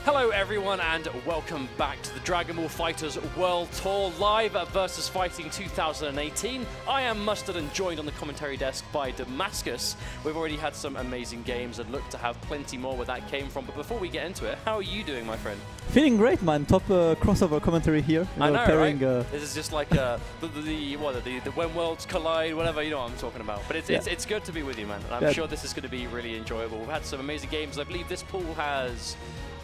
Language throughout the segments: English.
Hello everyone and welcome back to the Dragon Ball FighterZ World Tour live at VSFighting 2018. I am Mustard and joined on the commentary desk by Damascus. We've already had some amazing games and look to have plenty more where that came from. But before we get into it, how are you doing, my friend? Feeling great, man. Top crossover commentary here. I know, pairing, right? This is just like the when worlds collide, whatever, you know what I'm talking about. But it's good to be with you, man. And I'm sure this is going to be really enjoyable. We've had some amazing games. I believe this pool has...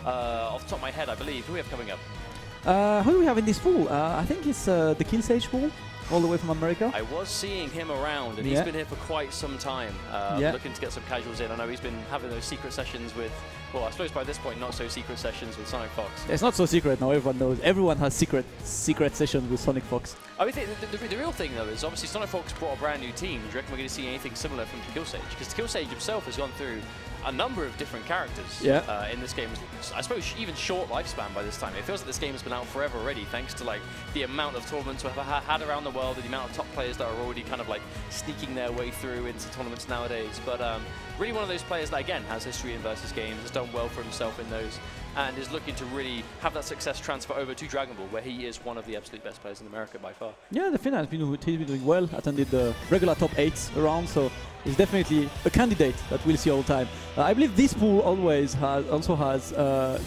off the top of my head, I believe. Who do we have coming up? Who do we have in this pool? I think it's the Kill Sage pool, all the way from America. I was seeing him around, and he's been here for quite some time, looking to get some casuals in. I know he's been having those secret sessions with, well, I suppose by this point, not so secret sessions with Sonic Fox. It's not so secret now, everyone knows. Everyone has secret sessions with Sonic Fox. I mean, the real thing, though, is obviously Sonic Fox brought a brand new team. Do you reckon we're going to see anything similar from Kill Sage? Because Kill Sage himself has gone through a number of different characters in this game. I suppose even short lifespan by this time. It feels like this game has been out forever already, thanks to like the amount of tournaments we've had around the world and the amount of top players that are already kind of like sneaking their way through into tournaments nowadays. But really one of those players that, again, has history in versus games, has done well for himself in those, and is looking to really have that success transfer over to Dragon Ball, where he is one of the absolute best players in America by far. Yeah, definitely. He's been doing well, attended the regular top 8s around, so he's definitely a candidate that we'll see all the time. I believe this pool also has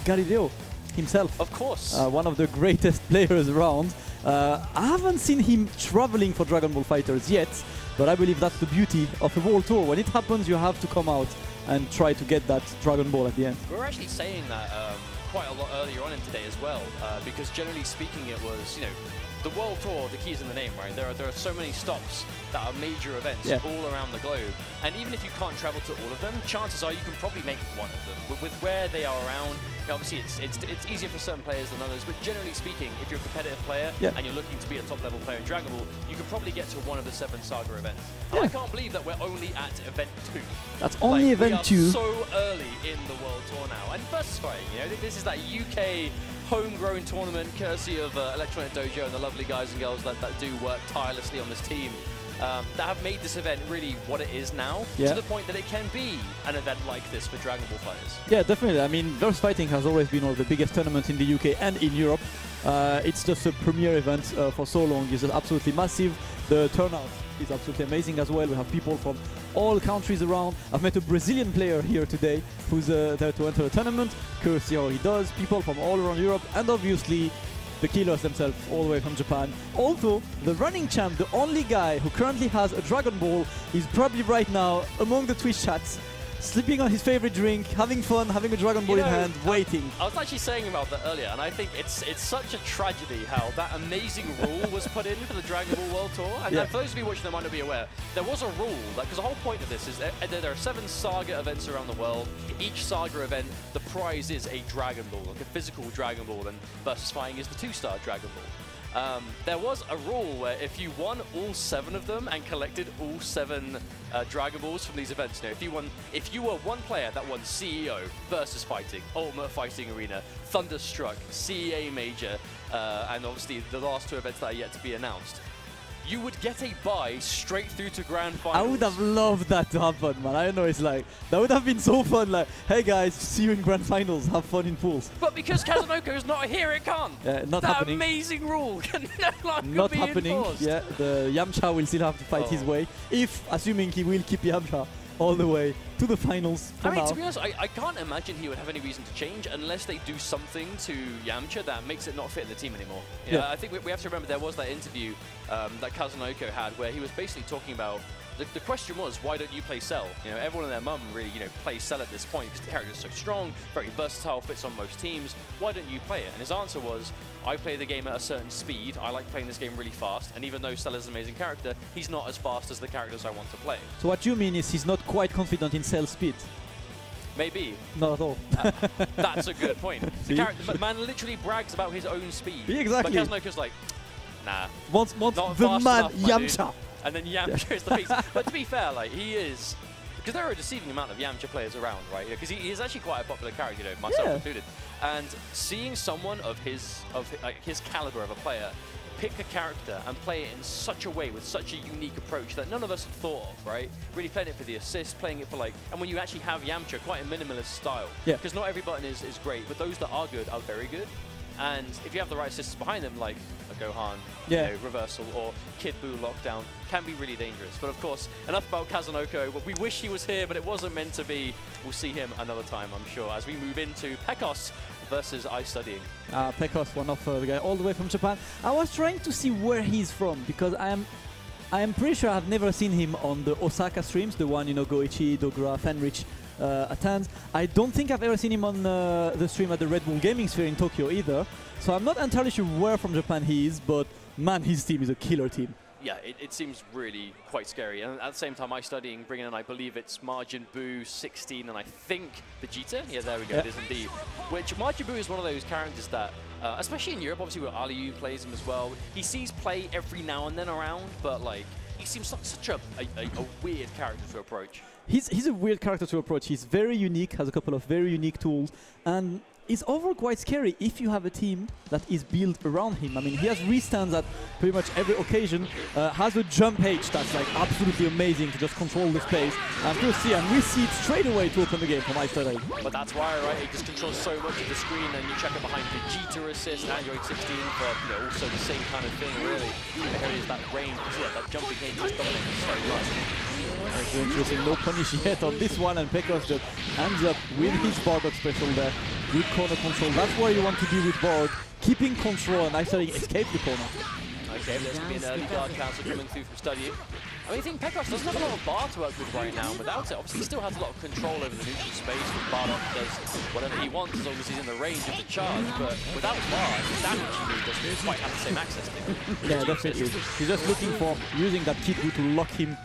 Galileo himself. Of course. One of the greatest players around. I haven't seen him traveling for Dragon Ball FighterZ yet, but I believe that's the beauty of a World Tour. When it happens, you have to come out and try to get that Dragon Ball at the end. We were actually saying that quite a lot earlier on in today as well, because generally speaking it was, you know, the World Tour, the key is in the name, right? There are so many stops that are major events all around the globe, and even if you can't travel to all of them, chances are you can probably make one of them. With where they are around, you know, obviously it's easier for certain players than others, but generally speaking, if you're a competitive player and you're looking to be a top-level player in Dragon Ball, you can probably get to one of the 7 Saga events. And I can't believe that we're only at event 2. That's only event 2. We are so early in the World Tour now, and VSFighting, you know, this is that UK homegrown tournament courtesy of Electronic Dojo and the lovely guys and girls that do work tirelessly on this team, that have made this event really what it is now, to the point that it can be an event like this for Dragon Ball players. Yeah, definitely. I mean, VSFighting has always been one of the biggest tournaments in the UK and in Europe. It's just a premier event for so long. It's absolutely massive. The turnout is absolutely amazing as well. We have people from all countries around. I've met a Brazilian player here today who's there to enter a tournament. Curious to see how he does. People from all around Europe, and obviously the killers themselves all the way from Japan. Also, the running champ, the only guy who currently has a Dragon Ball, is probably right now among the Twitch chats, slipping on his favorite drink, having fun, having a Dragon Ball in hand, waiting. I was actually saying about that earlier, and I think it's such a tragedy how that amazing rule was put in for the Dragon Ball World Tour. And for those of you watching that might not be aware, there was a rule, because the whole point of this is that there are 7 Saga events around the world. Each Saga event, the prize is a Dragon Ball, like a physical Dragon Ball, and VSFighting is the 2-star Dragon Ball. There was a rule where if you won all 7 of them and collected all 7 Dragon Balls from these events, you know, if you were one player that won CEO, VSFighting, Ultimate Fighting Arena, Thunderstruck, CEA Major, and obviously the last 2 events that are yet to be announced, you would get a bye straight through to Grand Finals. I would have loved that to happen, man. I know, it's like, that would have been so fun. Like, hey guys, see you in Grand Finals, have fun in pools. But because Kazunoko is not here, it can't. Not that happening. Amazing rule can no longer not be happening. Enforced. Yeah, the Yamcha will still have to fight his way, assuming he will keep Yamcha all the way to the finals. I mean, to be honest, I can't imagine he would have any reason to change unless they do something to Yamcha that makes it not fit in the team anymore. You know, I think we have to remember there was that interview that Kazunoko had where he was basically talking about, the question was, why don't you play Cell? You know, everyone and their mum really, you know, plays Cell at this point because the character is so strong, very versatile, fits on most teams. Why don't you play it? And his answer was, I play the game at a certain speed. I like playing this game really fast. And even though Cell is an amazing character, he's not as fast as the characters I want to play. So what you mean is he's not quite confident in Cell's speed? Maybe. Not at all. That's a good point. The character, man literally brags about his own speed. Exactly. But Kazunoko's like, nah. Wants the man Yamcha. And then Yamcha is the beast. But to be fair, like, he is... Because there are a deceiving amount of Yamcha players around, right? Because he is actually quite a popular character, you know, myself included. And seeing someone of his caliber of a player pick a character and play it in such a way with such a unique approach that none of us have thought of, right? Really playing it for the assist, playing it for like, and when you actually have Yamcha, quite a minimalist style. Yeah. Because not every button is great, but those that are good are very good. And if you have the right assists behind them, like a Gohan, you know, reversal, or Kid Buu lockdown, can be really dangerous. But of course, enough about Kazunoko. We wish he was here, but it wasn't meant to be. We'll see him another time, I'm sure, as we move into Pekos versus iStudying. Pekos, one of the guys all the way from Japan. I was trying to see where he's from, because I am pretty sure I've never seen him on the Osaka streams, the one, you know, Goichi, Dogra, Fenrich attends. I don't think I've ever seen him on the stream at the Red Bull Gaming Sphere in Tokyo either. So I'm not entirely sure where from Japan he is, but man, his team is a killer team. Yeah, it seems really quite scary. And at the same time, iStudying bringing in, I believe it's Majin Buu 16, and I think Vegeta. Yeah, there we go, it is indeed. Which Majin Buu is one of those characters that, especially in Europe, obviously where Aliyu plays him as well, he sees play every now and then around, but like, he seems like such a weird character to approach. He's a weird character to approach. He's very unique, has a couple of very unique tools, and is overall quite scary if you have a team that is built around him. I mean, he has restands at pretty much every occasion, has a jump H that's like absolutely amazing to just control the space. And we'll see, and we see it straight away to open the game from iStudying. But that's why, right, he just controls so much of the screen, and you check it behind Vegeta assist, Android 16 for, you know, also the same kind of thing, really. Here is that range, yeah, that jumping H is dominating so much. Very interesting, no punish yet on this one, and Pekos just ends up with his Bardock special there. Good corner control, that's where you want to be with Bardock, keeping control and iStudying escape the corner. Okay, there's going to be an early guard cancel coming through from Studying. I mean, I think Pekos doesn't have a lot of bar to work with right now. Without it, obviously, he still has a lot of control over the neutral space. Bardock does whatever he wants as long as he's in the range of the charge. But without bar, the damage he needs doesn't quite have the same access to him. Yeah, definitely. He's just looking for using that Kid Buu to lock him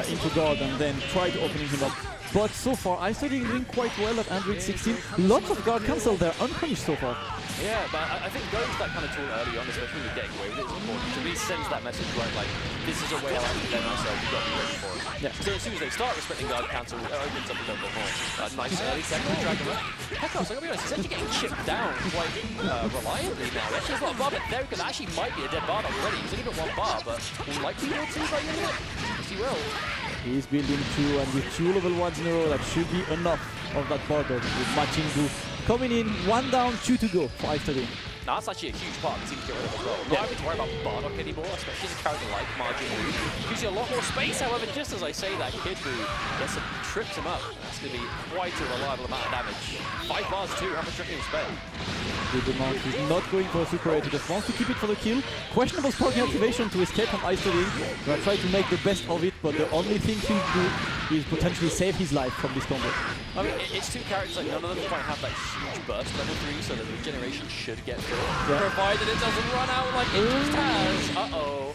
into guard and then try to opening him up. But so far, iStudying doing quite well at Android 16. Lots of guard cancel there, unpunished so far. Yeah, but I think going to that kind of tool early on, especially when you're getting away with it, is important. To really sends that message, right, like, this is a way I like to defend myself, you've got to be ready for it. Yeah. So as soon as they start respecting guard cancel, it opens up a little bit more. Nice early second Dragon Rush. Pekos, I'm going to be honest, he's actually getting chipped down quite reliably now. He actually has a lot of bar, but there we go, that actually might be a dead bar already. He's only got one bar, but will likely go two by the end of it. Yes, he will. He's building two, and with two level 1s in a row, that should be enough of that Bardock with Majin Buu coming in, 1 down, 2 to go for iStudying. Now that's actually a huge part of the team to get rid of as well. Not having to worry about Bardock anymore, especially as a character like Majin Buu. Gives you a lot more space, however, just as I say that, Kid Buu gets trips him up. That's going to be quite a reliable amount of damage. 5 bars too, how much reckon you spend? Good amount. He's not going for a Super 8, he just wants to keep it for the kill. Questionable sparking activation to escape from iStudying. Gonna try to make the best of it, but the only thing he'll do is potentially save his life from this combo. I mean, it's two characters like none of them quite have that huge burst level 3, so the regeneration should get through. Yeah. Provided it doesn't run out like it just has. Uh-oh.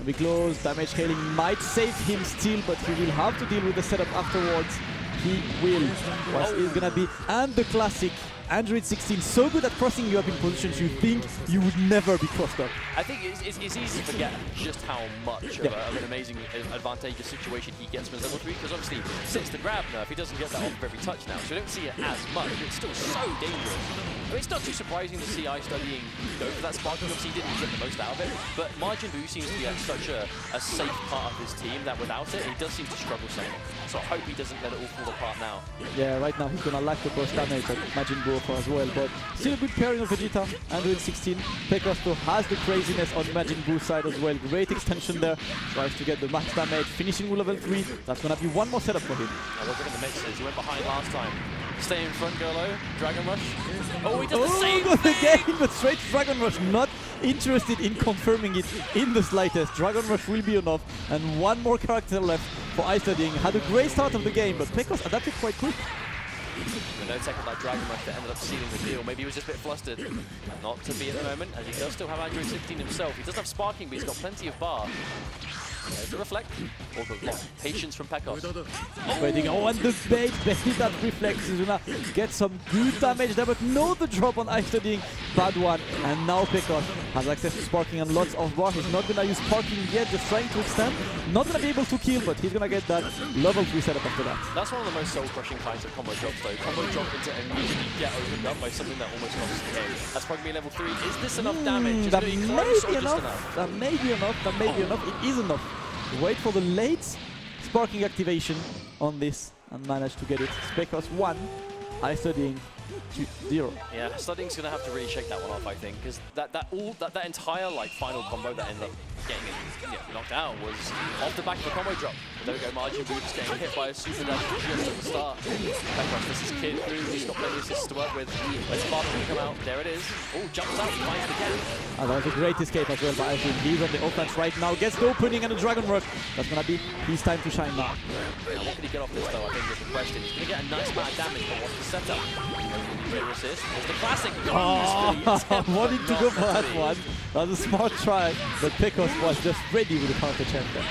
Be close, damage scaling might save him still, but he will have to deal with the setup afterwards. He will. What is gonna be, and the classic Android 16, so good at crossing you up in positions you think you would never be crossed up. I think it's easy to forget just how much of an amazing, advantageous situation he gets from his level 3, because obviously, since the grab nerf, he doesn't get that off of every touch now, so we don't see it as much. It's still so dangerous. I mean, it's not too surprising to see iStudying go for that sparking. Obviously, he didn't get the most out of it, but Majin Buu seems to be such a safe part of his team that without it, he does seem to struggle somewhat. So I hope he doesn't let it all fall apart now. Yeah, right now he's gonna lack the burst damage that Majin Buu for as well, but still a good pairing of Vegeta. Android 16. Pekos though has the craziness on Majin Buu's side as well. Great extension there. Tries to get the max damage, finishing with level 3. That's gonna be one more setup for him. I look at the mixes. He went behind last time. Stay in front, Golo. Dragon Rush. Oh, he does the same thing! Again, but straight Dragon Rush. Not interested in confirming it in the slightest. Dragon Rush will be enough, and one more character left for iStudying. Had a great start of the game, but Pekos adapted quite quick. No second that Dragon Rush that ended up sealing the deal. Maybe he was just a bit flustered. Not to be at the moment, as he does still have Android 16 himself. He does have sparking, but he's got plenty of bar. There's the reflect. All the patience from Pekos. Waiting. Oh, and the bait. That reflex is gonna get some good damage there, but no, the drop on Eichsterding. Bad one. And now Pekos has access to sparking and lots of bar. He's not gonna use sparking yet, just trying to extend. Not gonna be able to kill, but he's gonna get that level 3 setup after that. That's one of the most soul-crushing kinds of combo drops, though. Combo drop into immediately get opened up by something that almost costs the game. That's probably level 3. Is this enough damage? That may be enough. That may be enough. That may be enough. It is enough. Wait for the late sparking activation on this and manage to get it. Pekos 1, Eichsterding 0. Yeah, Studying's gonna have to really shake that one off, I think, because that entire like final combo that ended up getting knocked out was off the back of a combo drop. There we go, Majin Buu just getting hit by a super dash just at the start. Pekos, this is Kid Buu, he's got plenty of assists to work with. Let's Barton come out, there it is. Oh, jumps out, finds the gap. And that was a great escape as well by Eichsterding. He's on the offense right now, gets the opening and the Dragon Rush. That's gonna be his time to shine now. Now what can he get off this though, I think is the question. He's gonna get a nice amount of damage, but what's the setup? Assist. There's the classic. Oh, wanted to go for that one. That was a smart try, but Pekos was just ready with the counter champ there.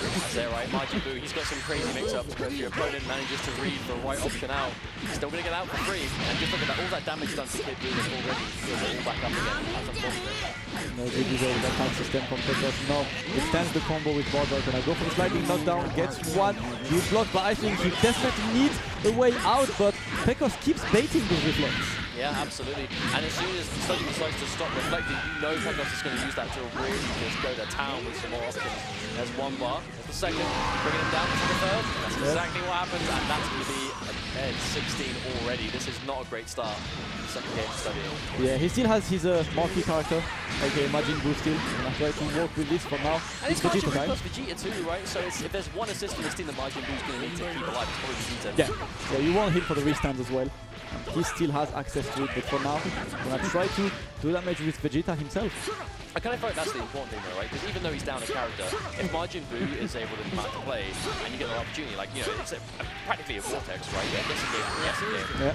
That's it, right? Majin Buu, he's got some crazy mix-ups, but if your opponent manages to read the right option out, he's still going to get out for free. And just look at that, all that damage done to Kid Buu is already built it all back up again. That's unfortunate. No good result with that attack system from Pekos. No, extends the combo with Bardock. Gonna go for the sliding knockdown, gets one. Huge block, but I think he desperately needs a way out, but Pekos keeps baiting those reflex. Yeah, absolutely. And as soon as Study decides to stop reflecting, you know Pekos is going to use that to really just go to town with some more options. There's one bar, there's the second, bringing him down to the third. That's exactly what happens, and that's going to be a dead 16 already. This is not a great start. Second game Studying. Yeah, he still has his marquee character, okay, Majin Buu still. I'm gonna try to work with this for now. And he's Vegeta, right? Plus Vegeta too, right? So if there's one assist in this team that Majin Buu's going to need to keep alive, it's probably Vegeta. Yeah, you want him for the restand as well. He still has access to it, but for now, I'm gonna try to do damage with Vegeta himself. I kind of feel like that's the important thing though, right? Because even though he's down a character, if Majin Buu is able to come out to play and you get an opportunity, like, you know, it's practically a vortex, right? Yeah, this game. Yeah.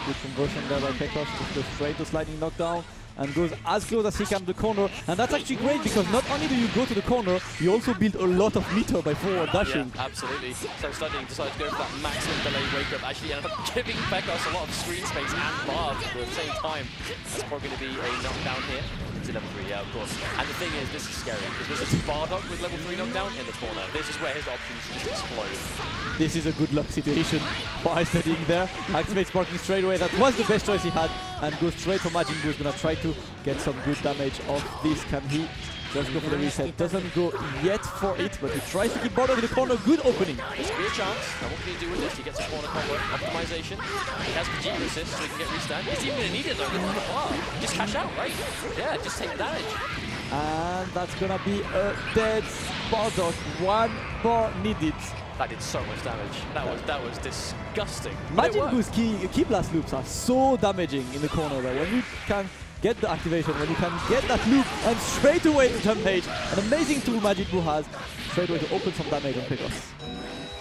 Good conversion there by Pekos, just goes straight to sliding knockdown and goes as close as he can to the corner. And that's actually great because not only do you go to the corner, you also build a lot of meter by forward dashing. Yeah, absolutely. So Studying decided to go for that maximum delay wake up, actually ended up giving Pekos a lot of screen space and bars at the same time. That's probably going to be a knockdown here. It's level 3, yeah, of course. And the thing is, this is scary because this is Bardock with level 3 knockdown in the corner. This is where his options just explode. This is a good luck situation for Studying there. Activates sparking straight away. That was the best choice he had, and goes straight for Majin Buu. Is gonna try to get some good damage off this. Can he just go for the reset? Doesn't go yet for it, but he tries to keep Bardock in the corner. Good opening. This could be a chance. Now what can he do with this? He gets a corner combo, optimization. He has Vegeta assist so he can get restand. He's even gonna need it though. Look at the bar. Just cash out, right? Yeah, just take the damage. And that's gonna be a dead Bardock. One bar needed. That did so much damage. That was disgusting. Majin Buu's key blast loops are so damaging in the corner there. When you can get the activation, when you can get that loop and straight away the jump page. An amazing tool Majin Buu has. Straight away to open some damage on Pekos.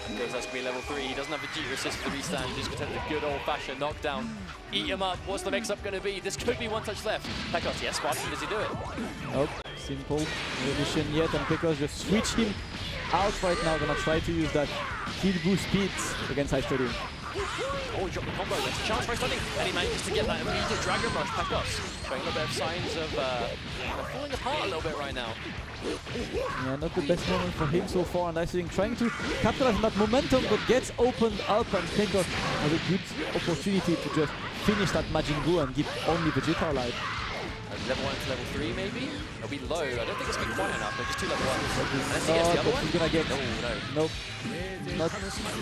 Because that's going to be level 3. He doesn't have Vegeta assist for the restand. He's just going to take the good old-fashioned knockdown. Eat him up. What's the mix-up going to be? This could be one touch left. Pekos, yes, Spartan, does he do it? Nope. Simple. No mission yet, and Pekos just switch him out right now. Gonna try to use that Kid Buu speed against Eichsterding. Oh, he dropped the combo. There's a chance for Eichsterding, and he manages to get that immediate Dragon Rush. Pekos showing a little bit of signs of falling apart a little bit right now. Yeah, not the best moment for him so far, and Eichsterding trying to capitalize on that momentum, but gets opened up, and Pekos has a good opportunity to just finish that Majin Buu and keep only Vegeta alive. Level 1 to level 3 maybe? It'll be low. I don't think it's been quite enough. They're just 2 level 1s. Unless he gets the other one? He's gonna get... No. Nope. Not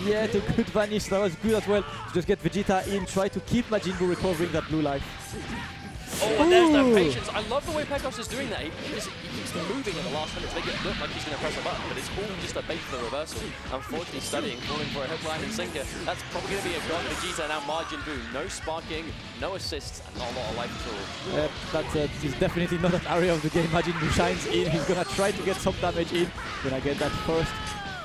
yet. A good vanish. That was good as well. To just get Vegeta in. Try to keep Majin Buu recovering that blue life. Oh, and there's the patience. I love the way Pekos is doing that. He keeps moving at the last minute to make it look like he's going to press a button, but it's all just a bait for the reversal. Unfortunately, Studying, falling for a hook, line, and sinker. That's probably going to be a gun. Vegeta now Majin Buu. No sparking, no assists, and not a lot of life at all. That is definitely not an area of the game Majin Buu shines in. He's going to try to get some damage in. Going to get that first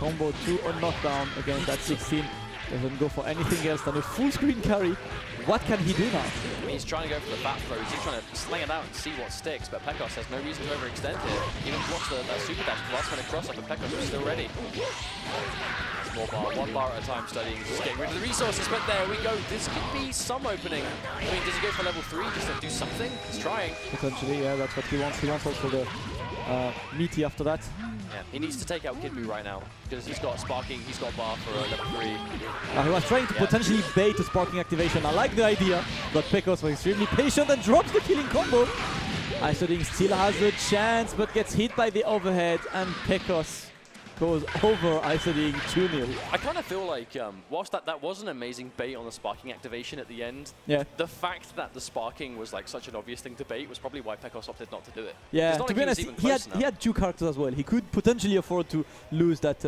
combo to a knockdown against that 16. Doesn't go for anything else than a full screen carry. What can he do now? I mean, he's trying to go for the fat throws. He's trying to sling it out and see what sticks, but Pekos has no reason to overextend here. Even blocks that super dash, last minute cross up, and Pekos was still ready. More bar, one bar at a time studying, just getting rid of the resources, but there we go. This could be some opening. I mean, does he go for level 3 just to do something? He's trying. Potentially, yeah, that's what he wants. He wants also the meaty after that. Yeah, he needs to take out Kid Buu right now, because he's got sparking, he's got bar for level 3. He was trying to potentially bait a sparking activation. I like the idea, but Pekos was extremely patient and drops the killing combo. Isoding still has a chance, but gets hit by the overhead, and Pekos goes over Isoding 2-0. I kind of feel like, whilst that was an amazing bait on the sparking activation at the end, the fact that the sparking was like such an obvious thing to bait was probably why Pekos opted not to do it. Yeah, to be honest, he had 2 characters as well. He could potentially afford to lose that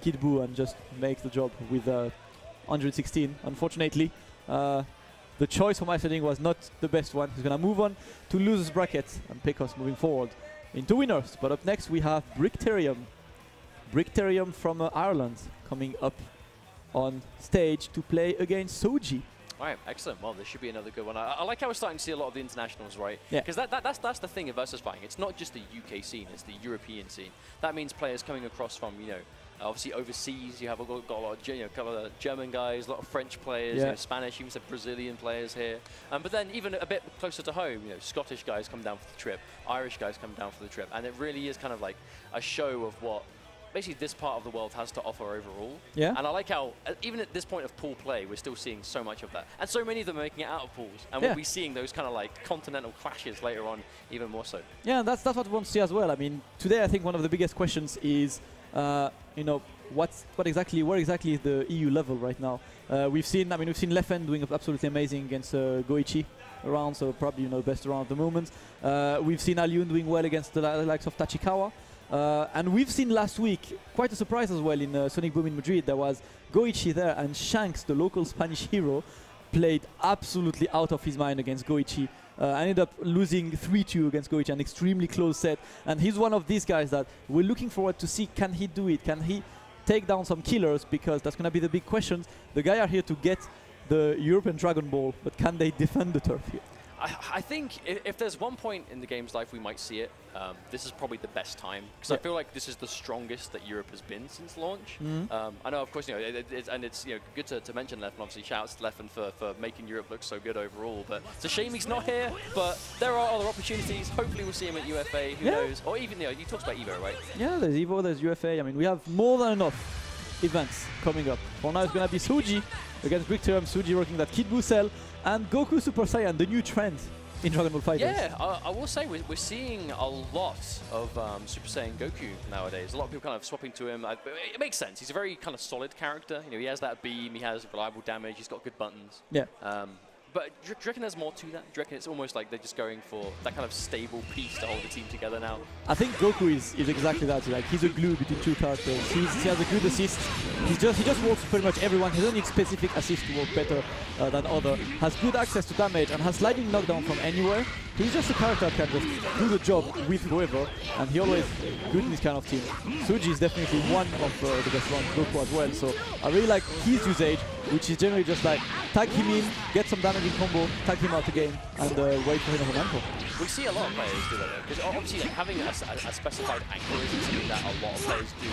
Kid Buu and just make the job with 116. Unfortunately, the choice from Isoding was not the best one. He's going to move on to losers bracket, and Pekos moving forward into winners. But up next we have Brickterium from Ireland coming up on stage to play against Soji. All right, excellent. Well, this should be another good one. I like how we're starting to see a lot of the internationals, right? Yeah. Because that's the thing of VSFighting. It's not just the UK scene; it's the European scene. That means players coming across from, you know, obviously overseas. You have got a lot of German guys, a lot of French players, you know, Spanish, even some Brazilian players here. But then even a bit closer to home, you know, Scottish guys come down for the trip, Irish guys come down for the trip, and it really is kind of like a show of what basically this part of the world has to offer overall. Yeah. And I like how, even at this point of pool play, we're still seeing so much of that. And so many of them are making it out of pools. And we'll be seeing those kind of like continental clashes later on, even more so. Yeah, that's what we want to see as well. I mean, today I think one of the biggest questions is, you know, where exactly is the EU level right now? We've seen Leffen doing absolutely amazing against Goichi around, so probably, you know, best around at the moment. We've seen Alyun doing well against the likes of Tachikawa. And we've seen last week quite a surprise as well in Sonic Boom in Madrid. There was Goichi there, and Shanks, the local Spanish hero, played absolutely out of his mind against Goichi. Ended up losing 3-2 against Goichi, an extremely close set. And he's one of these guys that we're looking forward to see, can he do it? Can he take down some killers? Because that's going to be the big question. The guys are here to get the European Dragon Ball, but can they defend the turf here? I think if there's one point in the game's life we might see it, this is probably the best time, because I feel like this is the strongest that Europe has been since launch. I know, of course, you know, it's you know, good to mention Leffen. Obviously, shouts to Leffen for making Europe look so good overall. But it's a shame he's not here. But there are other opportunities. Hopefully, we'll see him at UFA. Who knows? Or even, you know, you talked about Evo, right? Yeah, there's Evo, there's UFA. I mean, we have more than enough events coming up. For now, it's gonna be Suji against Brickterium. Suji working that Kid Buu cell and Goku Super Saiyan, the new trend in Dragon Ball FighterZ. Yeah, I will say we're seeing a lot of Super Saiyan Goku nowadays. A lot of people kind of swapping to him. It makes sense. He's a very kind of solid character. You know, he has that beam, he has reliable damage, he's got good buttons. Yeah. But do you reckon there's more to that? Do you reckon it's almost like they're just going for that kind of stable piece to hold the team together now? I think Goku is exactly that. Like, he's a glue between 2 characters. He has a good assist. He just works pretty much everyone. He doesn't need specific assist to work better than other. Has good access to damage and has sliding knockdown from anywhere. He's just a character that can just do the job with whoever, and he always good in this kind of team. Suji is definitely one of the best ones, Goku as well. So I really like his usage, which is generally just like tag him in, get some damaging combo, tag him out again, and wait for him to mantle. We see a lot of players do that though, because obviously like, having a specified anchor isn't something that a lot of players do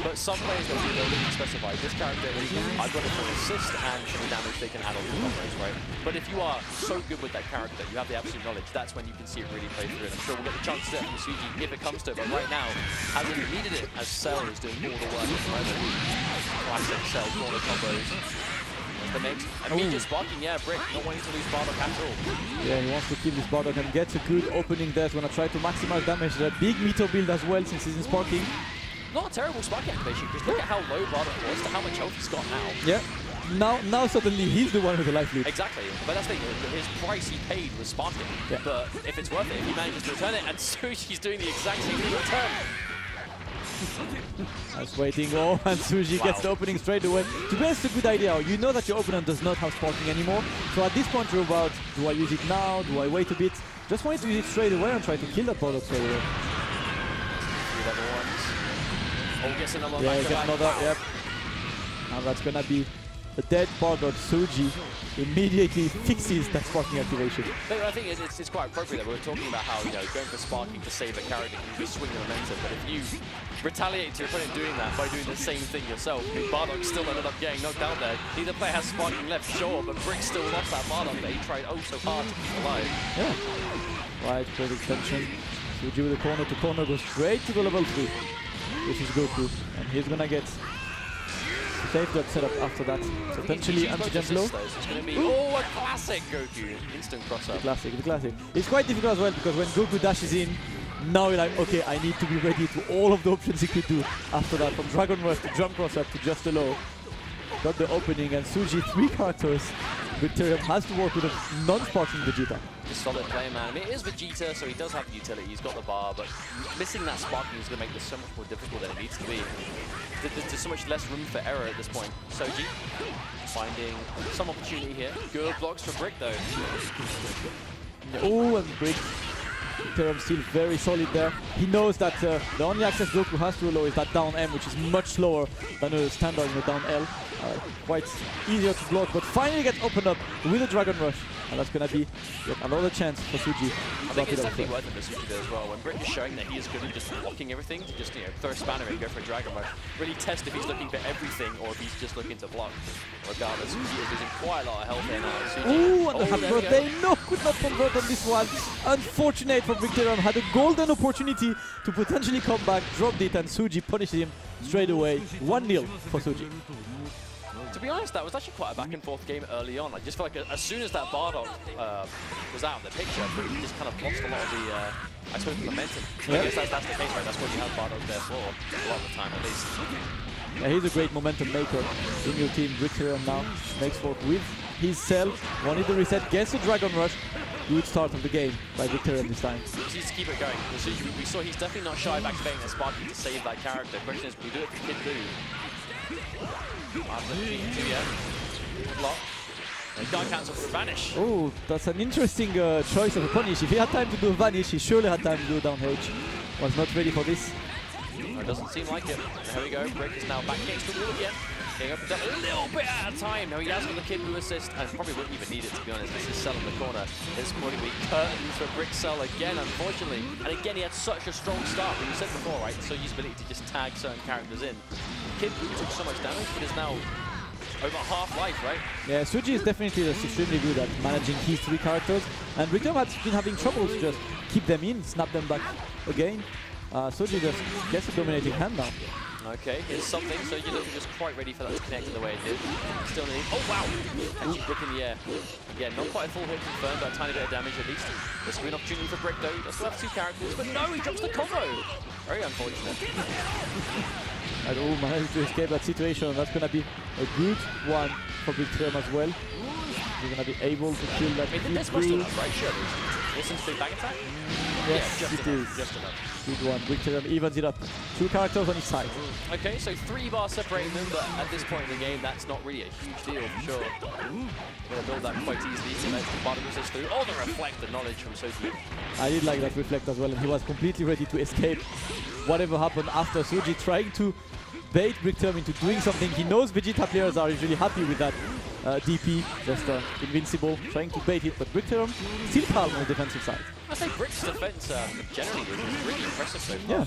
but some players don't do really specified. This character is, I've got it for assist and for the damage they can add on to combos, right? But if you are so good with that character, you have the absolute knowledge, that's when you can see it really play through. And I'm sure we'll get the chance to see it from Suji if it comes to it, but right now, hasn't needed it, as Cell is doing all the work at the moment. Classic Cell corner combos. The next immediate sparking, Brick not wanting to lose Bardock at all. Yeah, he wants to kill this Bardock and gets a good opening there. He's going to try to maximize damage. There's a big meter build as well since he's in sparking. Not a terrible sparking activation, because look at how low Bardock was to how much health he's got now. Yeah. Now suddenly he's the one with the life lead. Exactly, but that's the thing, his price he paid was sparking. Yeah. But if it's worth it, if he manages to return it, and Sushi's doing the exact same thing in return. That's waiting, and Suji gets the opening straight away. To be honest, it's a good idea. You know that your opponent does not have sparking anymore. So at this point you're about, do I use it now? Do I wait a bit? Just wanted to use it straight away and try to kill that product straight away. 3 level 1s. Oh, gets another gets another, yep. And that's gonna be a dead Bardock. Suji immediately fixes that sparking activation. But I think it's quite appropriate that we're talking about how, you know, going for sparking to save a character can be swing the momentum, but if you retaliate to your opponent doing that by doing the same thing yourself, I mean, Bardock still ended up getting knocked out there. Neither player has sparking left, sure, but Brick still lost that Bardock that he tried oh so hard to keep alive. Yeah. Right, great extension. Suji with the corner to corner, goes straight to the level 3, which is Goku. And he's gonna get save that setup after that. So potentially anti-jump blow. It's going to be, oh, a classic Goku. Instant cross-up. The classic. It's quite difficult as well because when Goku dashes in, now you're like, okay, I need to be ready to all of the options he could do after that. From Dragon Rush to jump cross-up to just a low. Got the opening, and Suji, 3 characters. Victorium has to work with a non-sparking Vegeta. Just solid play, man. I mean, it is Vegeta, so he does have the utility. He's got the bar, but missing that sparking is going to make this so much more difficult than it needs to be. There's so much less room for error at this point. Soji finding some opportunity here. Good blocks for Brick, though. Oh, and Brick. Victorium still very solid there. He knows that the only access Goku has to low is that down M, which is much slower than a standard in the down L. Quite easier to block, but finally gets opened up with a Dragon Rush. And that's going to be yet another chance for Suji. I think it's definitely worth it for Suji though as well. When Brick is showing that he is good at just blocking everything, to just, you know, throw a spanner and go for a Dragon Rush. Really test if he's looking for everything or if he's just looking to block. Regardless, Suji is losing quite a lot of health here now. Ooh, and the happy birthday. No, could not convert on this one. Unfortunate for Victorium. Had a golden opportunity to potentially come back, dropped it, and Suji punished him straight away. 1-0 for Suji. To be honest, that was actually quite a back and forth game early on. I just felt like as soon as that Bardock was out of the picture, he just kind of lost a lot of the, I suppose, momentum. Yeah. I guess that's the case, right? That's what you have Bardock there for, a lot of the time at least. Yeah, he's a great momentum maker in your team. Victorium now makes work with his cell. Wanted the reset, gets a Dragon Rush. Good start of the game by Victorium this time. He needs to keep it going. We saw he's definitely not shy of activating that sparking to save that character. The question is, will we do it for Kid Buu? Block. He can't cancel for Vanish. Oh, that's an interesting choice of a punish. If he had time to do a Vanish, he surely had time to do a down H. Was not ready for this. No, it doesn't seem like it. There we go. Brick is now back against the wall again. Getting up and down a little bit out of time. Now he has got the Kid Buu assist and probably wouldn't even need it, to be honest. This is Cell in the corner. It's going to be curtains for Brick Cell again, unfortunately. And again, he had such a strong start. But you said before, right? So his ability to just tag certain characters in. Kid Buu took so much damage, but is now over half life, right? Yeah, Suji is definitely extremely good at managing his 3 characters. And Victorium has been having trouble to just keep them in, snap them back again. Suji just gets a dominating hand now. Okay, here's something. So you're looking just quite ready for that to connect the way it did. Still need. Oh wow! Actually, Brick in the air. Again, not quite a full hit confirmed, but a tiny bit of damage at least. There's an opportunity for Brick though. He does still have 2 characters, but no, he drops the combo. Very unfortunate. And oh, managed to escape that situation. That's gonna be a good one for Victorium as well. He's gonna be able to kill that. I mean, this must enough, right? Surely. Wilson's big back attack? Yes, yeah, it is. Just enough. Good one. Victorium evens it up. 2 characters on each side. Okay, so 3 bars separating them, but at this point in the game, that's not really a huge deal for sure. Going to build that quite easily to let the bottom resist through. Oh, the reflect, the knowledge from Suji. I did like that reflect as well, and he was completely ready to escape whatever happened after Suji trying to bait Victorium into doing something. He knows Vegeta players are usually happy with that DP, just invincible, trying to bait it, but Victorium still calm on the defensive side. I say Brick's defense generally is really impressive so far. Yeah.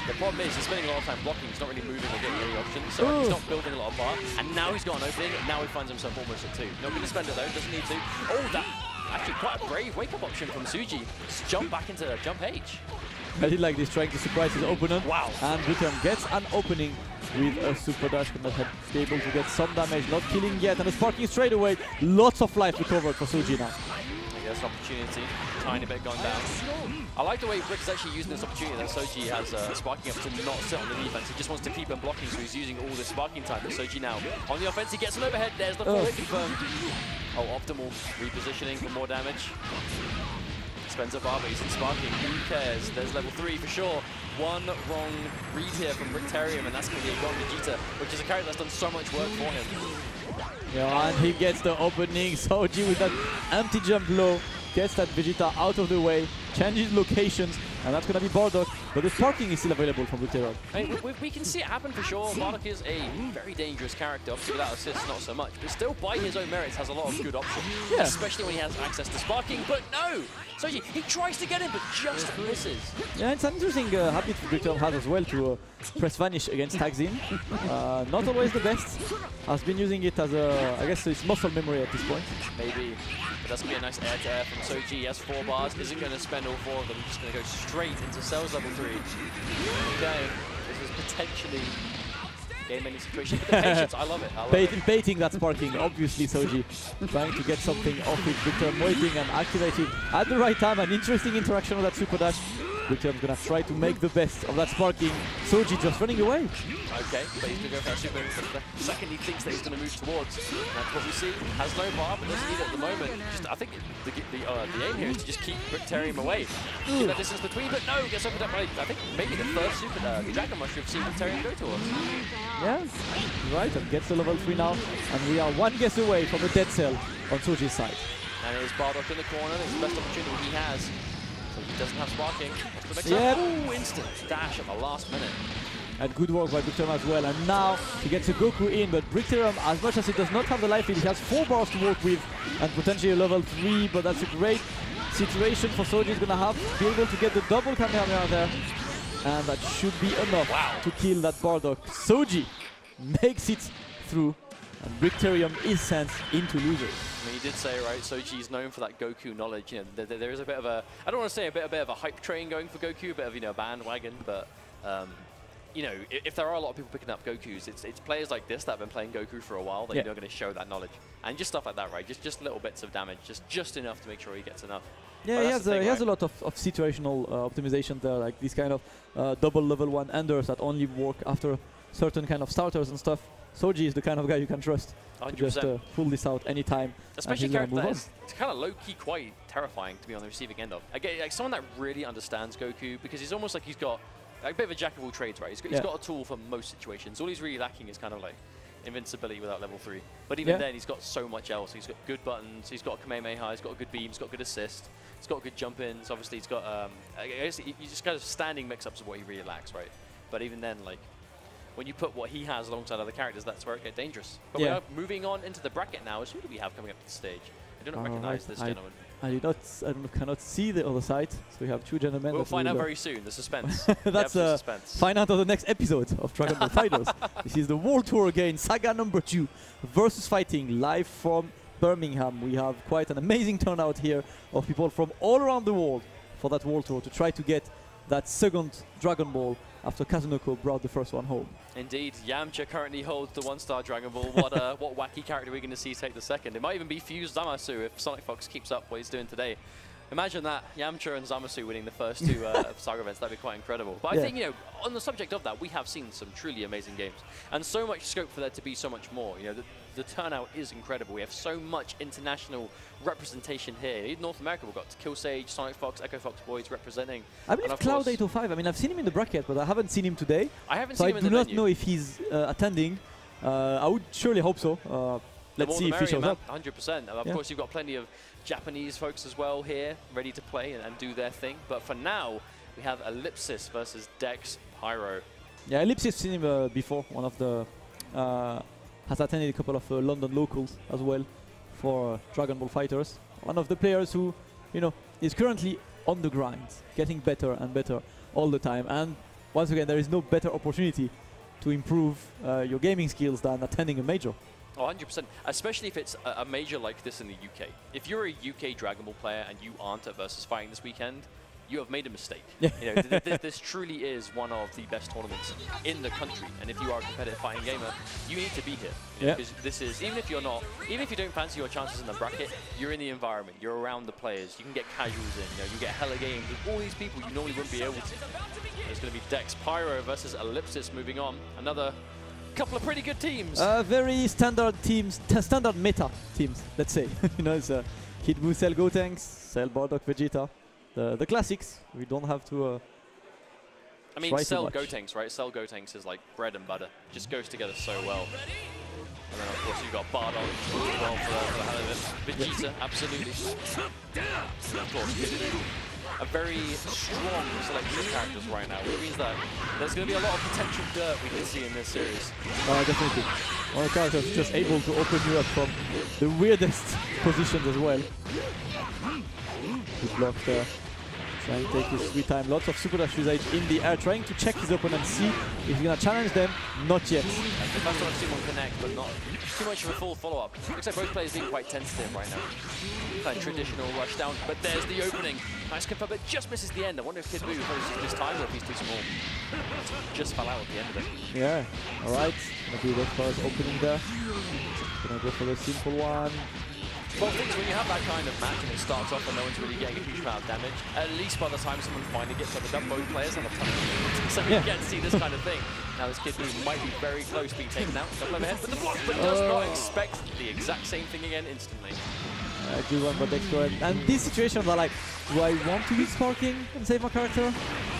The problem is he's spending a lot of time blocking, he's not really moving or getting any options, so he's not building a lot of bar, and now he's got an opening, and now he finds himself almost at 2. Not going to spend it though, doesn't need to. Oh, that actually quite a brave wake-up option from Suji. Just jump back into jump H. I did like this, trying to surprise his opponent. Wow. And Victorium gets an opening with a super dash, but not be able to get some damage, not killing yet, and a sparking straight away. Lots of life recovered for Suji now. I guess opportunity, tiny bit gone down. I like the way Brick's actually using this opportunity that Soji has sparking up to not sit on the defense. He just wants to keep him blocking, so he's using all this sparking time. But Soji now on the offense, he gets an overhead. There's the full hit confirmed. Oh, optimal repositioning for more damage. Spends a bar, but he's in sparking. Who cares? There's level 3 for sure. One wrong read here from Brickterium, and that's going to be a Gon Vegeta, which is a character that's done so much work for him. Yeah, and he gets the opening. Soji with that anti-jump low gets that Vegeta out of the way, changes locations, and that's going to be Bardock but the sparking is still available from Victorium. I mean, we can see it happen for sure. Bardock is a very dangerous character. Obviously, without assists, not so much. But still, by his own merits, has a lot of good options. Yeah. Especially when he has access to sparking. But no! Soji, he tries to get him, but just misses. Yeah, it's an interesting habit Victorium has as well to press vanish against Tagzin. Not always the best. Has been using it as a, I guess it's muscle memory at this point. Maybe. But that's going to be a nice air-to-air from Soji. He has 4 bars, isn't going to spend all 4 of them. Just going to go straight into Cells level 3. Okay, this is potentially game-ending situation. But the patience, I love it. I love it. Baiting that sparking, obviously Soji. Trying to get something off with Victorium, waiting and activating at the right time. An interesting interaction with that super dash. Victorium's gonna try to make the best of that sparking. Soji just running away. Okay, but he's gonna go for that super. The second he thinks that he's gonna move towards, that's what we see. Has no bar, but doesn't need it at the moment. Just, I think the aim here is to just keep Victorium away. Keep that distance between, but no, gets opened up by, I think, maybe the first super Dragon Mush we've seen Victorium go towards. Yeah, right, and gets to level 3 now, and we are 1 guess away from a dead cell on Soji's side. And it is Bardock in the corner. It's the best opportunity he has. He doesn't have sparking. Yep. Ooh, instant dash at the last minute. And good work by Victorium as well. And now he gets a Goku in, but Victorium, as much as he does not have the life lead, he has 4 bars to work with and potentially a level 3, but that's a great situation for Soji. He's gonna have to be able to get the double Kamehameha there. And that should be enough to kill that Bardock. Soji makes it through, and Victorium is sent into losers. I mean, you did say, right, Soji's known for that Goku knowledge. You know, there is a bit of a, I don't want to say a bit of a hype train going for Goku, a bit of, you know, a bandwagon, but, you know, if there are a lot of people picking up Gokus, it's players like this that have been playing Goku for a while that are going to show that knowledge. And just stuff like that, right? Just little bits of damage, just enough to make sure he gets enough. Yeah, he has a lot of situational optimization there, like these kind of double level 1 enders that only work after certain kind of starters and stuff. Soji is the kind of guy you can trust 100%. To just pull this out anytime. Especially a character that is kind of low-key quite terrifying to be on the receiving end of. Again, like someone that really understands Goku, because he's almost like he's got like, a bit of a jack of all trades, right? He's got a tool for most situations. All he's really lacking is kind of like invincibility without level 3. But even then, he's got so much else. He's got good buttons, he's got a Kamehameha, he's got a good beam, he's got good assist, he's got good jump-ins. Obviously, he's got, I guess you just kind of standing mix-ups of what he really lacks, right? But even then, like, when you put what he has alongside other characters, that's where it gets dangerous. But we are moving on into the bracket now. Who do we have coming up to the stage? I do not recognize this gentleman. I cannot see the other side. So we have 2 gentlemen. We'll find out very soon. The suspense. That's suspense. Find out on the next episode of Dragon Ball FighterZ. This is the World Tour again, Saga number 2, VSFighting, live from Birmingham. We have quite an amazing turnout here of people from all around the world for that World Tour to try to get that second Dragon Ball after Kazunoko brought the first one home. Indeed, Yamcha currently holds the 1-star Dragon Ball. What wacky character are we going to see take the second? It might even be Fuse Zamasu if Sonic Fox keeps up what he's doing today. Imagine that, Yamcha and Zamasu winning the first 2 Saga events. That'd be quite incredible. But I think, you know, on the subject of that, we have seen some truly amazing games. And so much scope for there to be so much more. You know, the turnout is incredible. We have so much international representation here. In North America, we've got Kill Sage, Sonic Fox, Echo Fox Boys representing. I believe Cloud 805. I mean, I've seen him in the bracket, but I haven't seen him today. I haven't seen him in the venue. So I do not know if he's attending. I would surely hope so. Let's see if he shows up. 100%. Of course, you've got plenty of Japanese folks as well here, ready to play and do their thing. But for now, we have Ellipsis versus Dex Pyro. Yeah, Ellipsis seen him before. One of the has attended a couple of London locals as well for Dragon Ball FighterZ. One of the players who, you know, is currently on the grind, getting better and better all the time. And once again, there is no better opportunity to improve your gaming skills than attending a major. Oh, 100%, especially if it's a major like this in the UK. If you're a UK Dragon Ball player and you aren't at VSFighting this weekend, you have made a mistake. You know, this truly is one of the best tournaments in the country. And if you are a competitive fighting gamer, you need to be here. You know, because this is, even if you don't fancy your chances in the bracket, you're in the environment, you're around the players, you can get casuals in, you know, you get hella games with all these people you normally wouldn't be able to. There's going to be Dex Pyro versus Ellipsis moving on. Another couple of pretty good teams. Very standard teams, standard meta teams, let's say. You know, it's Kid Buu, Cell Gotenks, Cell Bardock, Vegeta. The classics. We don't have to. I mean, Cell Gotenks, right? Cell Gotenks is like bread and butter. Just goes together so well. And then of course you've got Bardock as well for the hell of it. Vegeta, absolutely. Of course, a very strong selection of characters right now, which means that there's going to be a lot of potential dirt we can see in this series. Definitely. One of the characters is just able to open you up from the weirdest positions as well. Good block there. Trying to take his sweet time. Lots of super dash usage in the air, trying to check his opponent, see if he's going to challenge them. Not yet. And the first time I've seen one connect, but not too much of a full follow-up. Looks like both players being quite tentative right now. Kind of traditional rush down, but there's the opening. Nice confirm, but just misses the end. I wonder if Kid Buu goes this time or if he's too small. Just fell out at the end of it. Yeah, alright. Gonna be the first opening there. Gonna go for the simple one. Well, things when you have that kind of match and it starts off and no one's really getting a huge amount of damage, at least by the time someone finally gets over done, both players have a ton of damage. So you get to see this kind of thing. Now this Kid Buu might be very close to being taken out. Double overhead with the block, but does not expect the exact same thing again instantly. Good one by Dexter. And these situations are like, do I want to use sparking and save my character?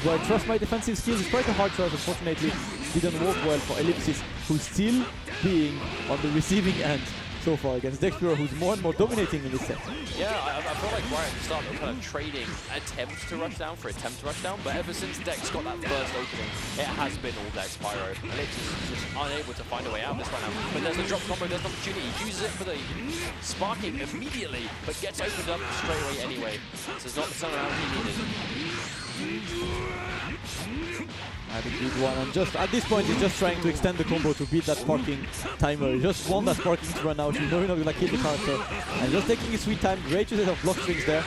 Do I trust my defensive skills? It's quite a hard choice, unfortunately. Didn't work well for Ellipsis, who's still being on the receiving end so far against Dexter, who's more and more dominating in this set. Yeah, I feel like right at the start they were kind of trading attempts to rush down for attempt to rush down, but ever since Dex got that first opening, it has been all Dex Pyro. Ellipsis is just unable to find a way out of this right now. But there's a drop combo, there's an opportunity. He uses it for the sparking immediately, but gets opened up straight away anyway. This is not the turnaround he needed. I think good one, and just at this point he's just trying to extend the combo to beat that sparking timer. He just want that sparking to run out. You know you're not gonna kill the character, and just taking his sweet time. Great usage of block strings there.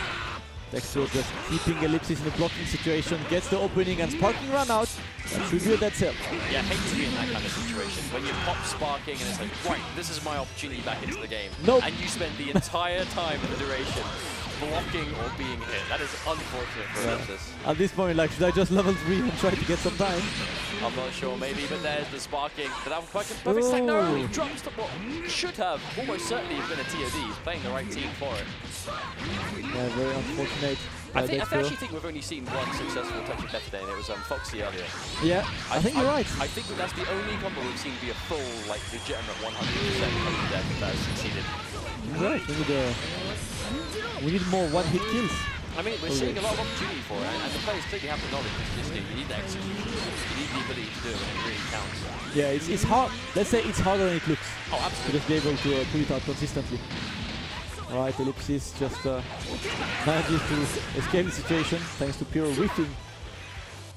Dexter just keeping Ellipsis in the blocking situation, gets the opening, and sparking run out. That should be a dead cell. Yeah, I hate to be in that kind of situation when you pop sparking and it's like, right, this is my opportunity back into the game. Nope. And you spend the entire time in the duration blocking or being hit. That is unfortunate for Ellipsis. At this point, like, should I just level 3 and try to get some time? I'm not sure, maybe, but there's the sparking. But that was perfect stack. No, he drops the ball. Should have almost certainly been a TOD. He's playing the right team for it. Yeah, very unfortunate. I actually think we've only seen one successful touch of death today, and it was Foxy earlier. Yeah, I think you're right. I think that's the only combo we've seen be a full, like, legitimate 100% touch of death that has succeeded. Right, we need more one-hit kills. I mean, we're seeing a lot of opportunity for it, and the players clearly have the knowledge. It's just you need the execution. You need the ability to do it when it really counts. Yeah, it's hard. Let's say it's harder than it looks. Oh, absolutely. To just be able to put it out consistently. Alright, Ellipsis just manages to escape the situation thanks to pure whiffing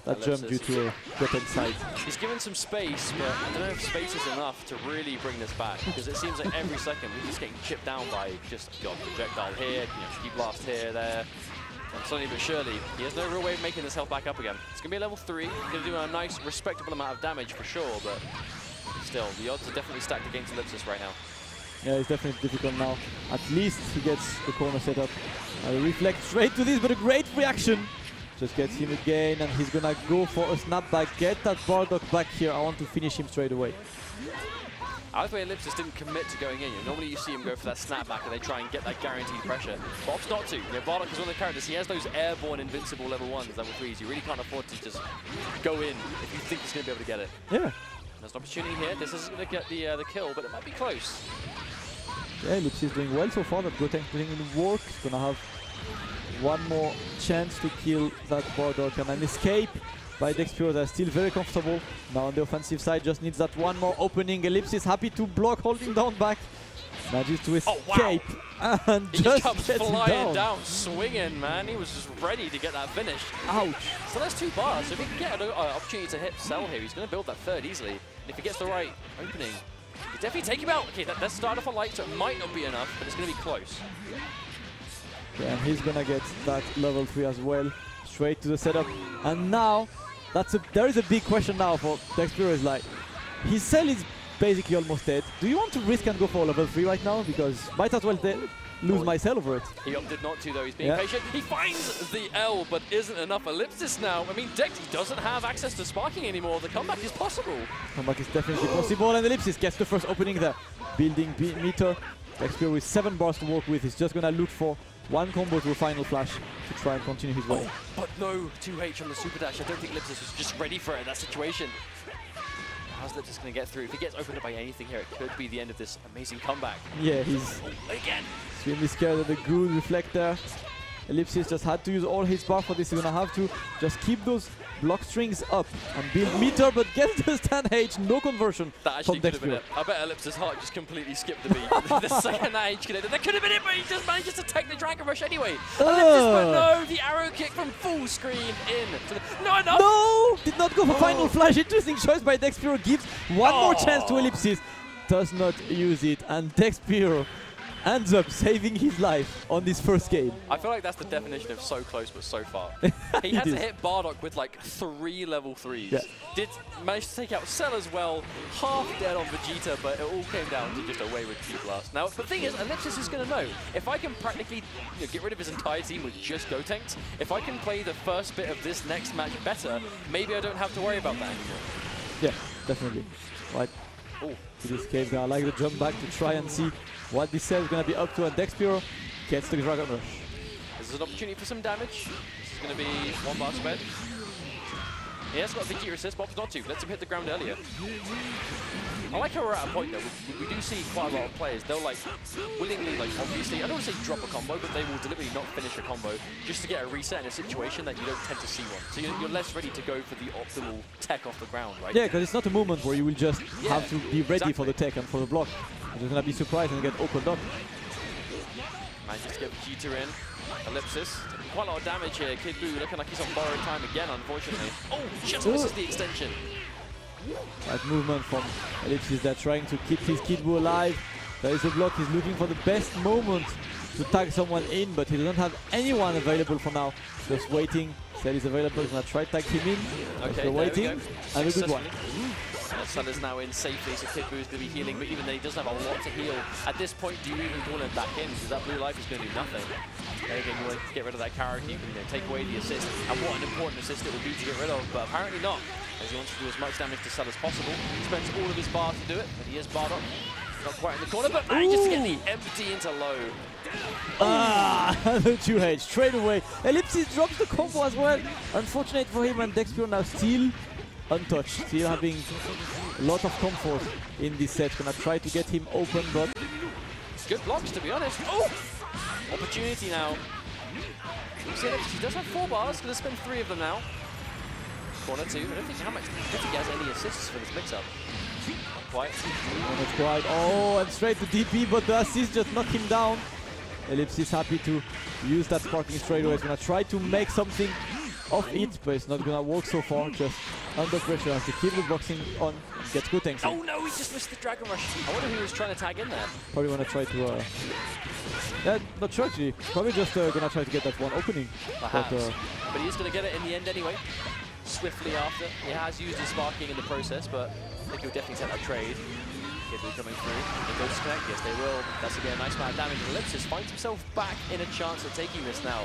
that jump due to a get inside. He's given some space, but I don't know if space is enough to really bring this back, because it seems like every second we're just getting chipped down by just projectile here, key blast here, there. And slowly but surely, he has no real way of making this health back up again. It's going to be a level 3, going to do a nice, respectable amount of damage for sure, but still, the odds are definitely stacked against Ellipsis right now. Yeah, it's definitely difficult now. At least he gets the corner set up. Reflect straight to this, but a great reaction. Just gets him again, and he's gonna go for a snapback. Get that Bardock back here. I want to finish him straight away. I like the way Ellipsis didn't commit to going in. Normally you see him go for that snapback and they try and get that guaranteed pressure. But opts not to. Bardock is one of the characters. He has those airborne invincible level 1s, level 3s. You really can't afford to just go in if you think he's going to be able to get it. Yeah. There's an opportunity here. This isn't going to get the kill, but it might be close. Yeah, Ellipsis is doing well so far. That Gotenk putting in work. He's gonna have one more chance to kill that Bardock, and an escape by Dexpure. They're still very comfortable. Now on the offensive side, just needs that one more opening. Ellipsis happy to block, holding down back. Manages to escape and he just comes gets flying down, swinging, man. He was just ready to get that finished. Ouch. So that's 2 bars. So if he can get an opportunity to hit Cell here, he's going to build that third easily. And if he gets the right opening, he'll definitely take him out. Okay, that's started off a light, so it might not be enough, but it's going to be close. Yeah, and he's gonna get that level 3 as well, straight to the setup. And now, there is a big question now for Dexpure. Is like, his cell is basically almost dead. Do you want to risk and go for level 3 right now? Because might as well lose my cell over it. He opted not to though, he's being patient. He finds the L, but isn't enough. Ellipsis now, I mean, Dex doesn't have access to sparking anymore. The comeback is possible. Comeback is definitely possible, and Ellipsis gets the first opening there. Building meter. Dexpure with 7 bars to work with. He's just gonna look for one combo to a final flash to try and continue his way. But no 2H on the super dash. I don't think Ellipsis was just ready for it in that situation. How's Ellipsis going to get through? If he gets opened up by anything here, it could be the end of this amazing comeback. Yeah, he's again extremely scared of the good reflector. Ellipsis just had to use all his bar for this. He's gonna have to just keep those block strings up and build meter, but get the stand H, no conversion. That actually from could have been it. I bet Ellipsis' heart just completely skipped the beat. The second that H connected, that could have been it, but he just manages to take the Dragon Rush anyway. Ellipsis, but no, the arrow kick from full screen in. No, enough. No, did not go for final flash. Interesting choice by Dexpiro, gives one more chance to Ellipsis. Does not use it, and Dexpiro ends up saving his life on this first game. I feel like that's the definition of so close but so far. He had to hit Bardock with like 3 level 3s. Yeah. Did manage to take out Cell as well, half dead on Vegeta, but it all came down to just a wayward Q-Blast. Now, the thing is, Ellipsis is going to know, if I can practically get rid of his entire team with just Gotenks, if I can play the first bit of this next match better, maybe I don't have to worry about that anymore. Yeah, definitely. Right. Oh, he escaped. I like the jump back to try and see what this set is going to be up to, and Dexpiro gets the Dragon Rush. This is an opportunity for some damage. This is going to be 1 bar sped. He has got a Vegeta assist, but opts not to. Lets him hit the ground earlier. I like how we're at a point though. We do see quite a lot of players. They'll like willingly, like obviously, I don't want to say drop a combo, but they will deliberately not finish a combo just to get a reset in a situation that you don't tend to see one. So you're less ready to go for the optimal tech off the ground, right? Yeah, because it's not a moment where you will just have to be ready for the tech and for the block. You're just going to be surprised and get opened up. Manages to get Vegeta in. Ellipsis, taking quite a lot of damage here. Kid Buu looking like he's on borrowed time again, unfortunately. Oh, just misses the extension. That movement from Ellipsis, they're trying to keep his Kid Buu alive. There is a block, he's looking for the best moment to tag someone in, but he doesn't have anyone available for now. Just waiting. Cell is available, he's gonna try to tag him in. Okay, waiting, and a good one. Cell is now in safely, so Kid Buu is going to be healing, but even then he doesn't have a lot to heal. At this point, do you even call him back in? Because that blue life is going to do nothing. Then again, you want to get rid of that character, you can take away the assist, and what an important assist it would be to get rid of, but apparently not, as he wants to do as much damage to Cell as possible. He spends all of his bar to do it, but he is barred up. Not quite in the corner, but manages to get the empty into low. The 2H straight away. Ellipsis drops the combo as well. Unfortunate for him, and Dexpiro now still untouched, still having a lot of comfort in this set. Gonna try to get him open, but good blocks, to be honest. Oh, opportunity now. He does have 4 bars. Gonna spend 3 of them now. Corner 2. I don't think he has any assists for this mix-up. Not quite. Not quite. Oh, and straight to DP, but the assist just knocked him down. Ellipsis happy to use that sparking straight away. He's gonna try to make something of it, but it's not gonna work so far. Just under pressure, has to keep the boxing on. Gets good tanks. Oh no, he just missed the Dragon Rush. I wonder who he was trying to tag in there. Probably wanna try to. Yeah, not sure actually. Probably just gonna try to get that one opening. Perhaps. But he's gonna get it in the end anyway. Swiftly after. He has used his sparking in the process, but I think he'll definitely take that trade. Kid Buu coming through. The Ghost Connect, yes they will. That's again a nice amount of damage. And Ellipsis finds himself back in a chance of taking this now.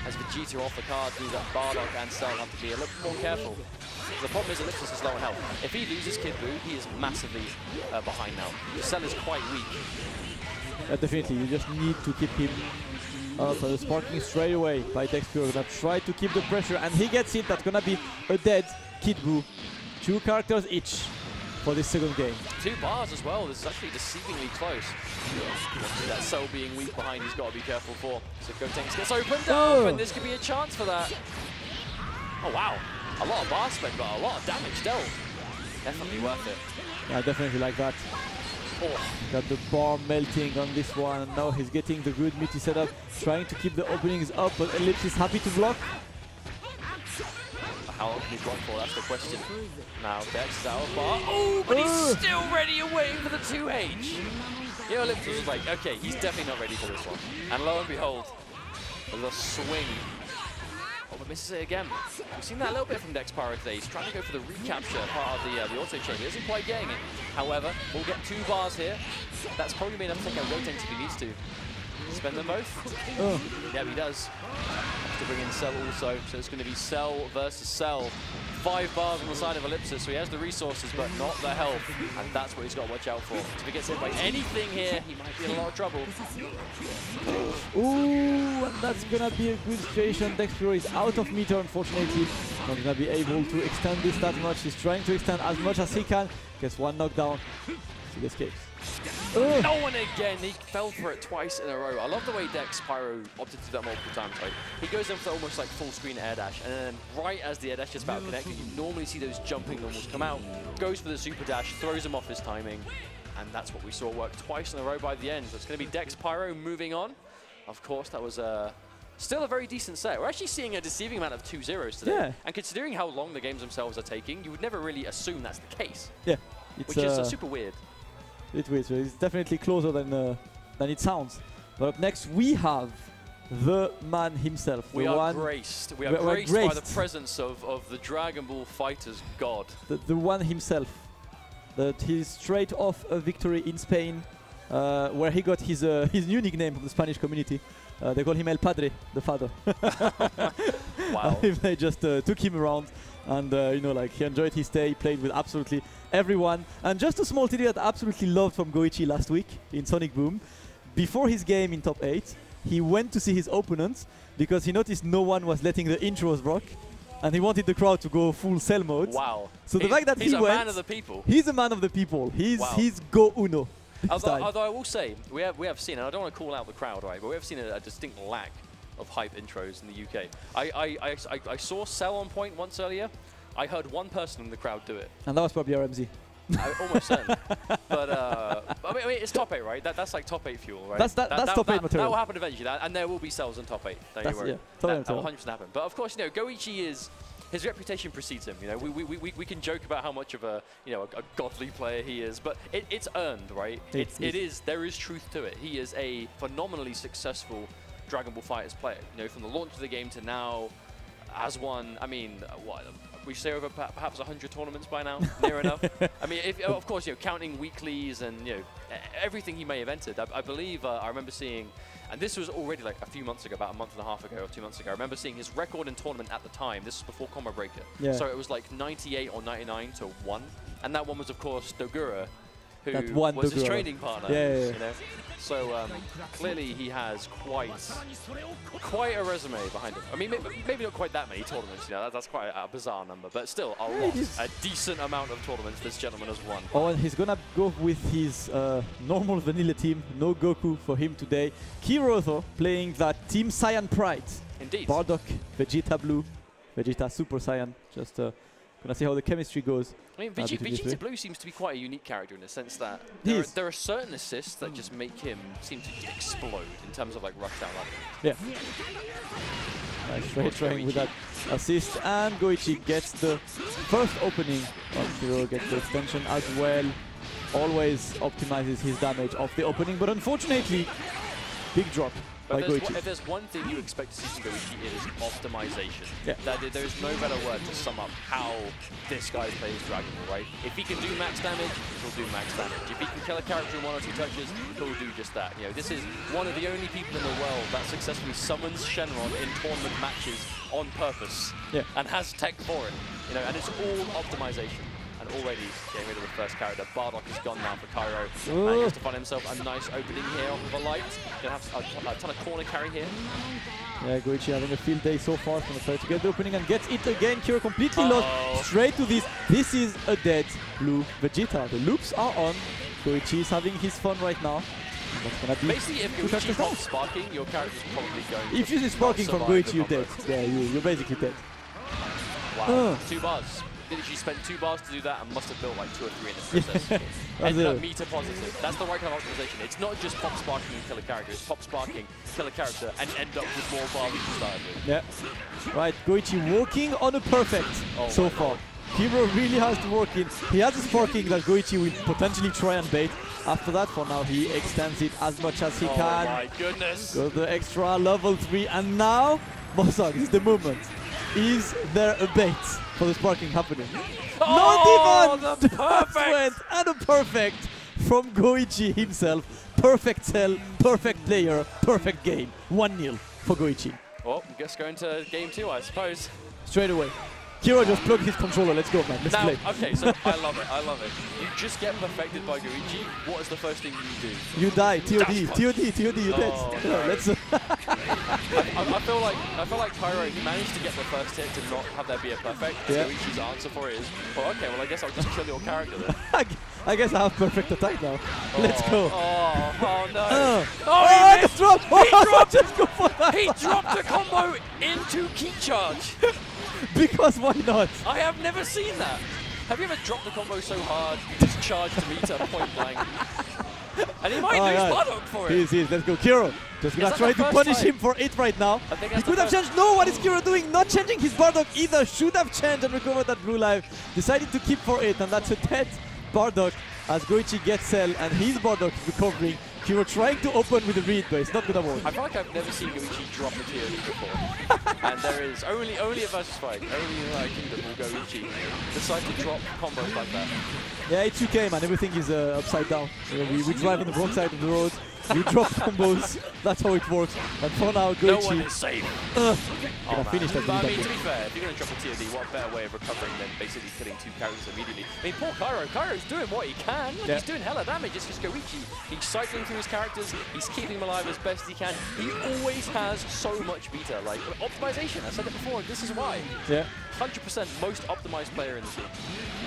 As Vegeta off the card, means that Bardock and Cell have to be a little more careful. The problem is Ellipsis is low on health. If he loses Kid Buu, he is massively behind now. Cell is quite weak. Definitely, you just need to keep him up. The sparking straight away by Dexpiro. Gonna try to keep the pressure, and he gets it. That's gonna be a dead Kid Buu. 2 characters each for this second game. 2 bars as well. This is actually deceivingly close. That Cell being weak behind, he's got to be careful for. So Gotenks gets opened up, and this could be a chance for that. Oh wow, a lot of bar spend, but a lot of damage still. Definitely worth it. Yeah, definitely like that. Oh. Got the bar melting on this one, and now he's getting the good meaty setup, trying to keep the openings up, but Ellipsis happy to block. How long can he block for? That's the question. Now Dex is out of bar. Oh, but he's still ready and waiting for the 2H. You know, Ellipsis was like, okay, he's definitely not ready for this one. And lo and behold, there's a swing. Oh, but misses it again. We've seen that a little bit from Dex Pyro today. He's trying to go for the recapture part of the auto chain. He isn't quite getting it. However, we'll get 2 bars here. That's probably enough to take out Gotenks if he needs to. Spend them both? Oh. Yeah, he does. Have to bring in Cell also, so it's going to be Cell versus Cell. 5 bars on the side of Ellipsis, so he has the resources, but not the health, and that's what he's got to watch out for. If he gets hit by anything here, he might be in a lot of trouble. Ooh, and that's going to be a good situation. Dexpiro is out of meter, unfortunately. Not going to be able to extend this that much. He's trying to extend as much as he can. Gets 1 knockdown. He escapes. No, and again, he fell for it twice in a row. I love the way Dex Pyro opted to do that multiple times, right? He goes in for almost like full screen air dash, and then right as the air dash is about to connect, you normally see those jumping normals come out, goes for the super dash, throws him off his timing, and that's what we saw work twice in a row by the end. So it's going to be Dex Pyro moving on. Of course, that was still a very decent set. We're actually seeing a deceiving amount of 2-0s today. Yeah. And considering how long the games themselves are taking, you would never really assume that's the case. Yeah. Which is super weird. It's weird. It's definitely closer than it sounds. But up next, we have the man himself. We are graced. We are graced by the presence of the Dragon Ball FighterZ god. The one himself. That he's straight off a victory in Spain, where he got his new nickname from the Spanish community. They call him El Padre, the father. Wow. They just took him around, and you know, like, he enjoyed his stay. He played with absolutely everyone. And just a small tidbit that I absolutely loved from Goichi last week in Sonic Boom. Before his game in top 8, he went to see his opponents because he noticed no one was letting the intros rock, and he wanted the crowd to go full cell mode. Wow. So the fact that he's he a went, man of the people. He's a man of the people. He's wow. he's Go Uno. Although I will say, we have seen, and I don't want to call out the crowd, right, but we have seen a distinct lack of hype intros in the UK. I saw Cell on point once earlier. I heard one person in the crowd do it. And that was probably RMZ. Almost certain. But I mean, it's top 8, right? That's like top 8 fuel, right? That's top 8 material. That will happen eventually, and there will be cells in top 8. Don't you worry. Yeah, that will 100% happen. But of course, you know, Goichi is. His reputation precedes him. You know, we can joke about how much of a a godly player he is, but it's earned, right? There is truth to it. He is a phenomenally successful Dragon Ball FighterZ player. You know, from the launch of the game to now, has won. I mean, what? We say over perhaps 100 tournaments by now, near enough. I mean, of course, counting weeklies and everything he may have entered. I believe I remember seeing, and this was already like a few months ago, about a month and a half ago or 2 months ago. I remember seeing his record in tournament at the time. This was before Combo Breaker. Yeah. So it was like 98 or 99 to 1, and that one was of course Dogura, who was his training partner. Yeah. You know? So clearly he has quite a resume behind him. I mean, maybe not quite that many tournaments. That's quite a bizarre number, but still a decent amount of tournaments this gentleman has won. Oh, and he's gonna go with his normal vanilla team. No Goku for him today. Kiro though playing that Team Saiyan Pride. Indeed. Bardock, Vegeta Blue, Vegeta Super Saiyan. Just gonna see how the chemistry goes. I mean, Vegeta Blue seems to be quite a unique character in the sense that there are certain assists that just make him seem to explode in terms of like rush down level. Yeah. Nice straight trying with that assist, and Goichi gets the first opening. Kiro gets the extension as well. Always optimizes his damage off the opening, but unfortunately, big drop. But if there's one thing you expect to see from Goichi, it is optimization. Yeah. There is no better word to sum up how this guy plays Dragon Ball, right? If he can do max damage, he'll do max damage. If he can kill a character in 1 or 2 touches, he'll do just that. This is one of the only people in the world that successfully summons Shenron in tournament matches on purpose, and has tech for it. And it's all optimization. And already getting rid of the first character. Bardock is gone now for Cairo. And he has to find himself a nice opening here off of a light. Gonna have a ton of corner carry here. Yeah, Goichi having a field day so far. Gonna try to get the opening and gets it again. Kiro completely lost. Straight to this. This is a dead blue Vegeta. The loops are on. Goichi is having his fun right now. That's gonna be basically, if Goichi pops sparking, your character's probably going to. If you see sparking from Goichi, you're dead. Yeah, you're basically dead. Wow. 2 bars. She spent 2 bars to do that and must have built like 2 or 3 in the process. Ended up meter positive. That's the right kind of optimization. It's not just pop sparking and kill a character. It's pop sparking, kill a character, and end up with more bars than you started with. Yeah. Right, Goichi working on a perfect so far. Kiro really has to work in. He has a sparking that Goichi will potentially try and bait. After that, for now, he extends it as much as he can. Oh my goodness. Go the extra level 3, and now, Mosag, this is the moment. Is there a bait for the sparking happening? Oh, not even! Perfect! And a perfect from Goichi himself. Perfect cell, perfect player, perfect game. 1-0 for Goichi. Well, I guess going to game 2, I suppose. Straight away. Kiro just plugged his controller. Let's go, man. Let's now, play. okay, so I love it. I love it. You just get perfected by Goichi. What is the first thing you do? You die. TOD. You dead. No. Let's. I feel like Cairo managed to get the first hit to not have there be a perfect. Yeah. Goichi's answer for it is, well, okay, well, I guess I'll just kill your character then. I guess I have perfect attack now. Let's go. Oh no. Oh, he missed. drop. He dropped. Just go for that. He dropped a combo into key charge. Because why not? I have never seen that. Have you ever dropped a combo so hard you just charged the meter point blank? And he might lose Bardock for it. He is. Let's go. Kiro just gonna try to punish him for it right now. He could have changed. No, what is Kiro doing? Not changing his Bardock either. Should have changed and recovered that blue life. Decided to keep for it, and that's a dead Bardock as Goichi gets Cell and his Bardock is recovering. Kiro trying to open with a read, but it's not gonna work. I feel like I've never seen Goichi drop a TOD before. And there is only a versus fight, only in Kingdom will Goichi decide to drop combos like that. Yeah, it's UK, man. Everything is upside down. You know, we drive on the wrong side of the road. We drop combos. That's how it works. And for now, Goichi. No one is safe. Gonna finish that. But I mean, to be fair, if you're going to drop a TOD, what better way of recovering than basically killing two characters immediately? I mean, poor Cairo. Cairo's doing what he can. Like, he's doing hella damage. It's just Goichi. He's cycling through his characters. He's keeping them alive as best he can. He always has so much beta. Like, optimization. I said it before. This is why. Yeah. 100% most optimized player in the team.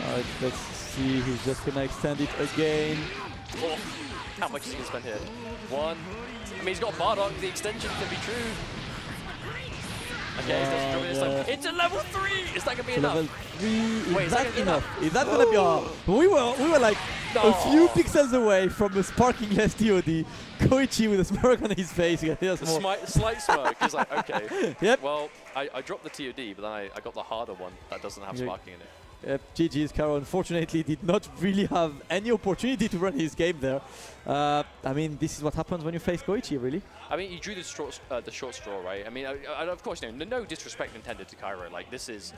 Alright, let's see. He's just gonna extend it again. Oh, how much is he going to spend here? One. I mean, he's got Bardock. The extension can be true. Okay, he's just dropping this time. It's a level 3! Is that going to be enough? Level 3. Wait, is that enough? Is that going to be we were like a few pixels away from a sparking-less TOD. Goichi with a smirk on his face. Slight smirk. He's like, okay. Yep. Well, I dropped the TOD, but then I got the harder one that doesn't have sparking in it. Yep, GG's. Caro unfortunately did not really have any opportunity to run his game there. I mean, this is what happens when you face Goichi, really. I mean, you drew the short straw, right? I mean, of course, no disrespect intended to Cairo. Like, this is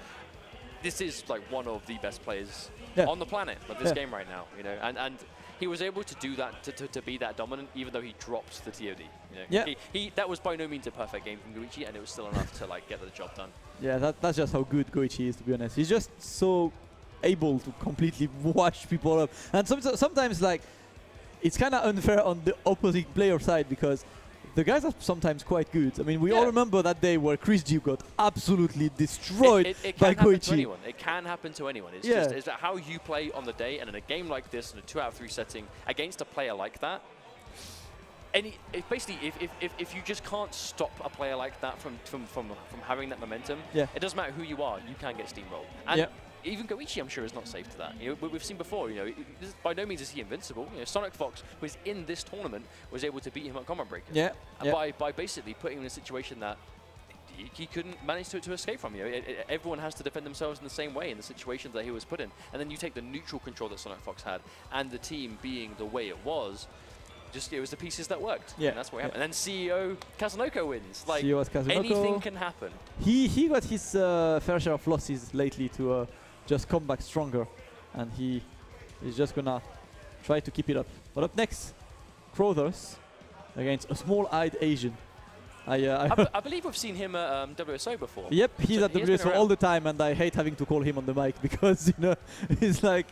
like one of the best players on the planet of this game right now, you know, and he was able to do that, to be that dominant, even though he dropped the TOD. You know? That was by no means a perfect game from Goichi, and it was still enough to like get the job done. Yeah, that's just how good Goichi is, to be honest. He's just so able to completely wash people up, and sometimes like it's kind of unfair on the opposite player side because the guys are sometimes quite good. I mean, we all remember that day where Chris G got absolutely destroyed by Goichi. It can happen to anyone. It's just it's how you play on the day, and in a game like this, in a 2 out of 3 setting, against a player like that, basically, if you just can't stop a player like that from having that momentum, it doesn't matter who you are, you can get steamrolled. And even Goichi, I'm sure, is not safe to that. You know, we've seen before. You know, by no means is he invincible. You know, Sonic Fox, who is in this tournament, was able to beat him at Combat Breaker. And by basically putting him in a situation that he couldn't manage to escape from. You know, everyone has to defend themselves in the same way in the situations that he was put in. And then you take the neutral control that Sonic Fox had, and the team being the way it was. Just it was the pieces that worked. And that's what happened. And then CEO Kazunoko wins. Like anything can happen. He got his fair share of losses lately to just come back stronger, and he is just gonna try to keep it up. But up next, Crothers against a small-eyed Asian. I believe we've seen him at WSO before. Yep, he's at WSO all the time, and I hate having to call him on the mic because you know he's like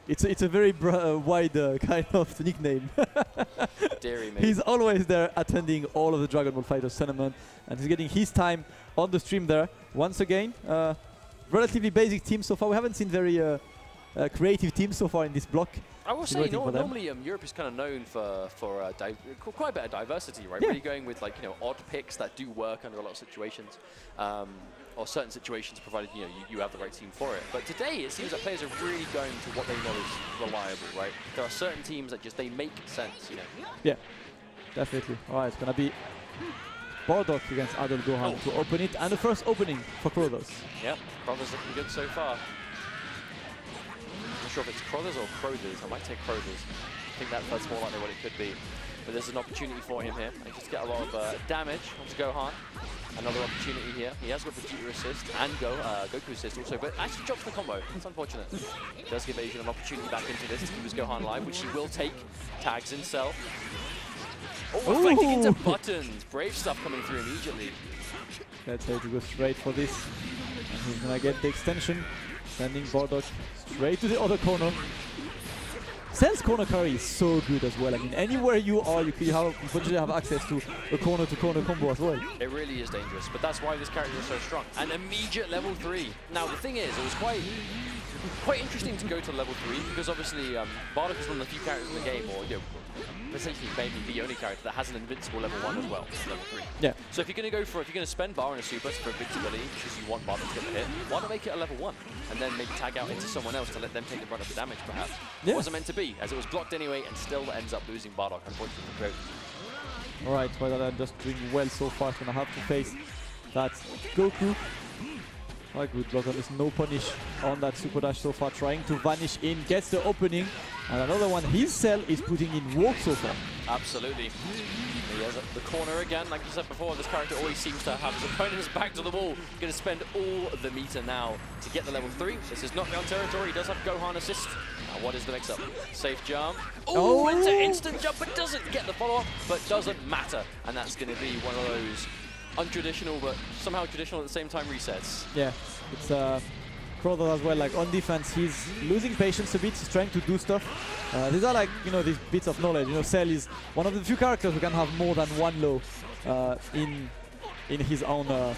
it's a very wide kind of nickname. Deary me. He's always there attending all of the Dragon Ball FighterZ tournament, and he's getting his time on the stream there. Once again, relatively basic team so far. We haven't seen very creative teams so far in this block. I will say, normally Europe is kind of known for quite a bit of diversity, right? Really going with like odd picks that do work under a lot of situations, or certain situations, provided you have the right team for it. But today it seems that players are really going to what they know is reliable, right? There are certain teams that just they make sense, Yeah, definitely. All right, it's gonna be Bardock against Adol Gohan to open it, and the first opening for Crothers. Yep, Crothers looking good so far. I'm not sure if it's Crothers or Crothers. I might take Crothers. I think that's more likely what it could be. But there's an opportunity for him here. He just get a lot of damage onto Gohan. Another opportunity here. He has got Vegeta assist and Goku assist also, but actually drops the combo. It's unfortunate. It does give Asian an opportunity back into this to keep his Gohan alive, which he will take. Tags in Cell. Oh, reflecting into buttons. Brave stuff coming through immediately. That's how to go straight for this. And he's gonna get the extension, sending Bardock straight to the other corner. Cell's corner carry is so good as well. I mean, anywhere you are, you potentially have access to a corner-to-corner combo as well. It really is dangerous, but that's why this character is so strong. And immediate level 3. Now, the thing is, it was quite interesting to go to level 3 because obviously Bardock is one of the few characters in the game, or essentially maybe the only character that has an invincible level 1 as well, level 3. Yeah. So if you're going to go for, if you're going to spend Bar and a super for invincibility because you want Bardock to get the hit, why not make it a level 1 and then maybe tag out into someone else to let them take the brunt of the damage, perhaps? Yeah. It wasn't meant to be, as it was blocked anyway, and still ends up losing Bardock, unfortunately for Crowd. All right, well, just doing well so far. It's gonna have to face that Goku. Oh, good block on this, no punish on that super dash so far, trying to vanish in, gets the opening, and another one, his Cell is putting in work so far. Absolutely. He has the corner again, like you said before, this character always seems to have his opponent's back to the wall. Going to spend all the meter now to get the level 3. This is knockdown territory, he does have Gohan assist. Now what is the mix-up? Safe jump. Oh, into instant jump, but doesn't get the follow-up, but doesn't matter. And that's going to be one of those untraditional, but somehow traditional at the same time resets. Yeah, it's Crowther as well, like on defense, he's losing patience a bit, he's trying to do stuff. These are like, these bits of knowledge. Cell is one of the few characters who can have more than one low in his own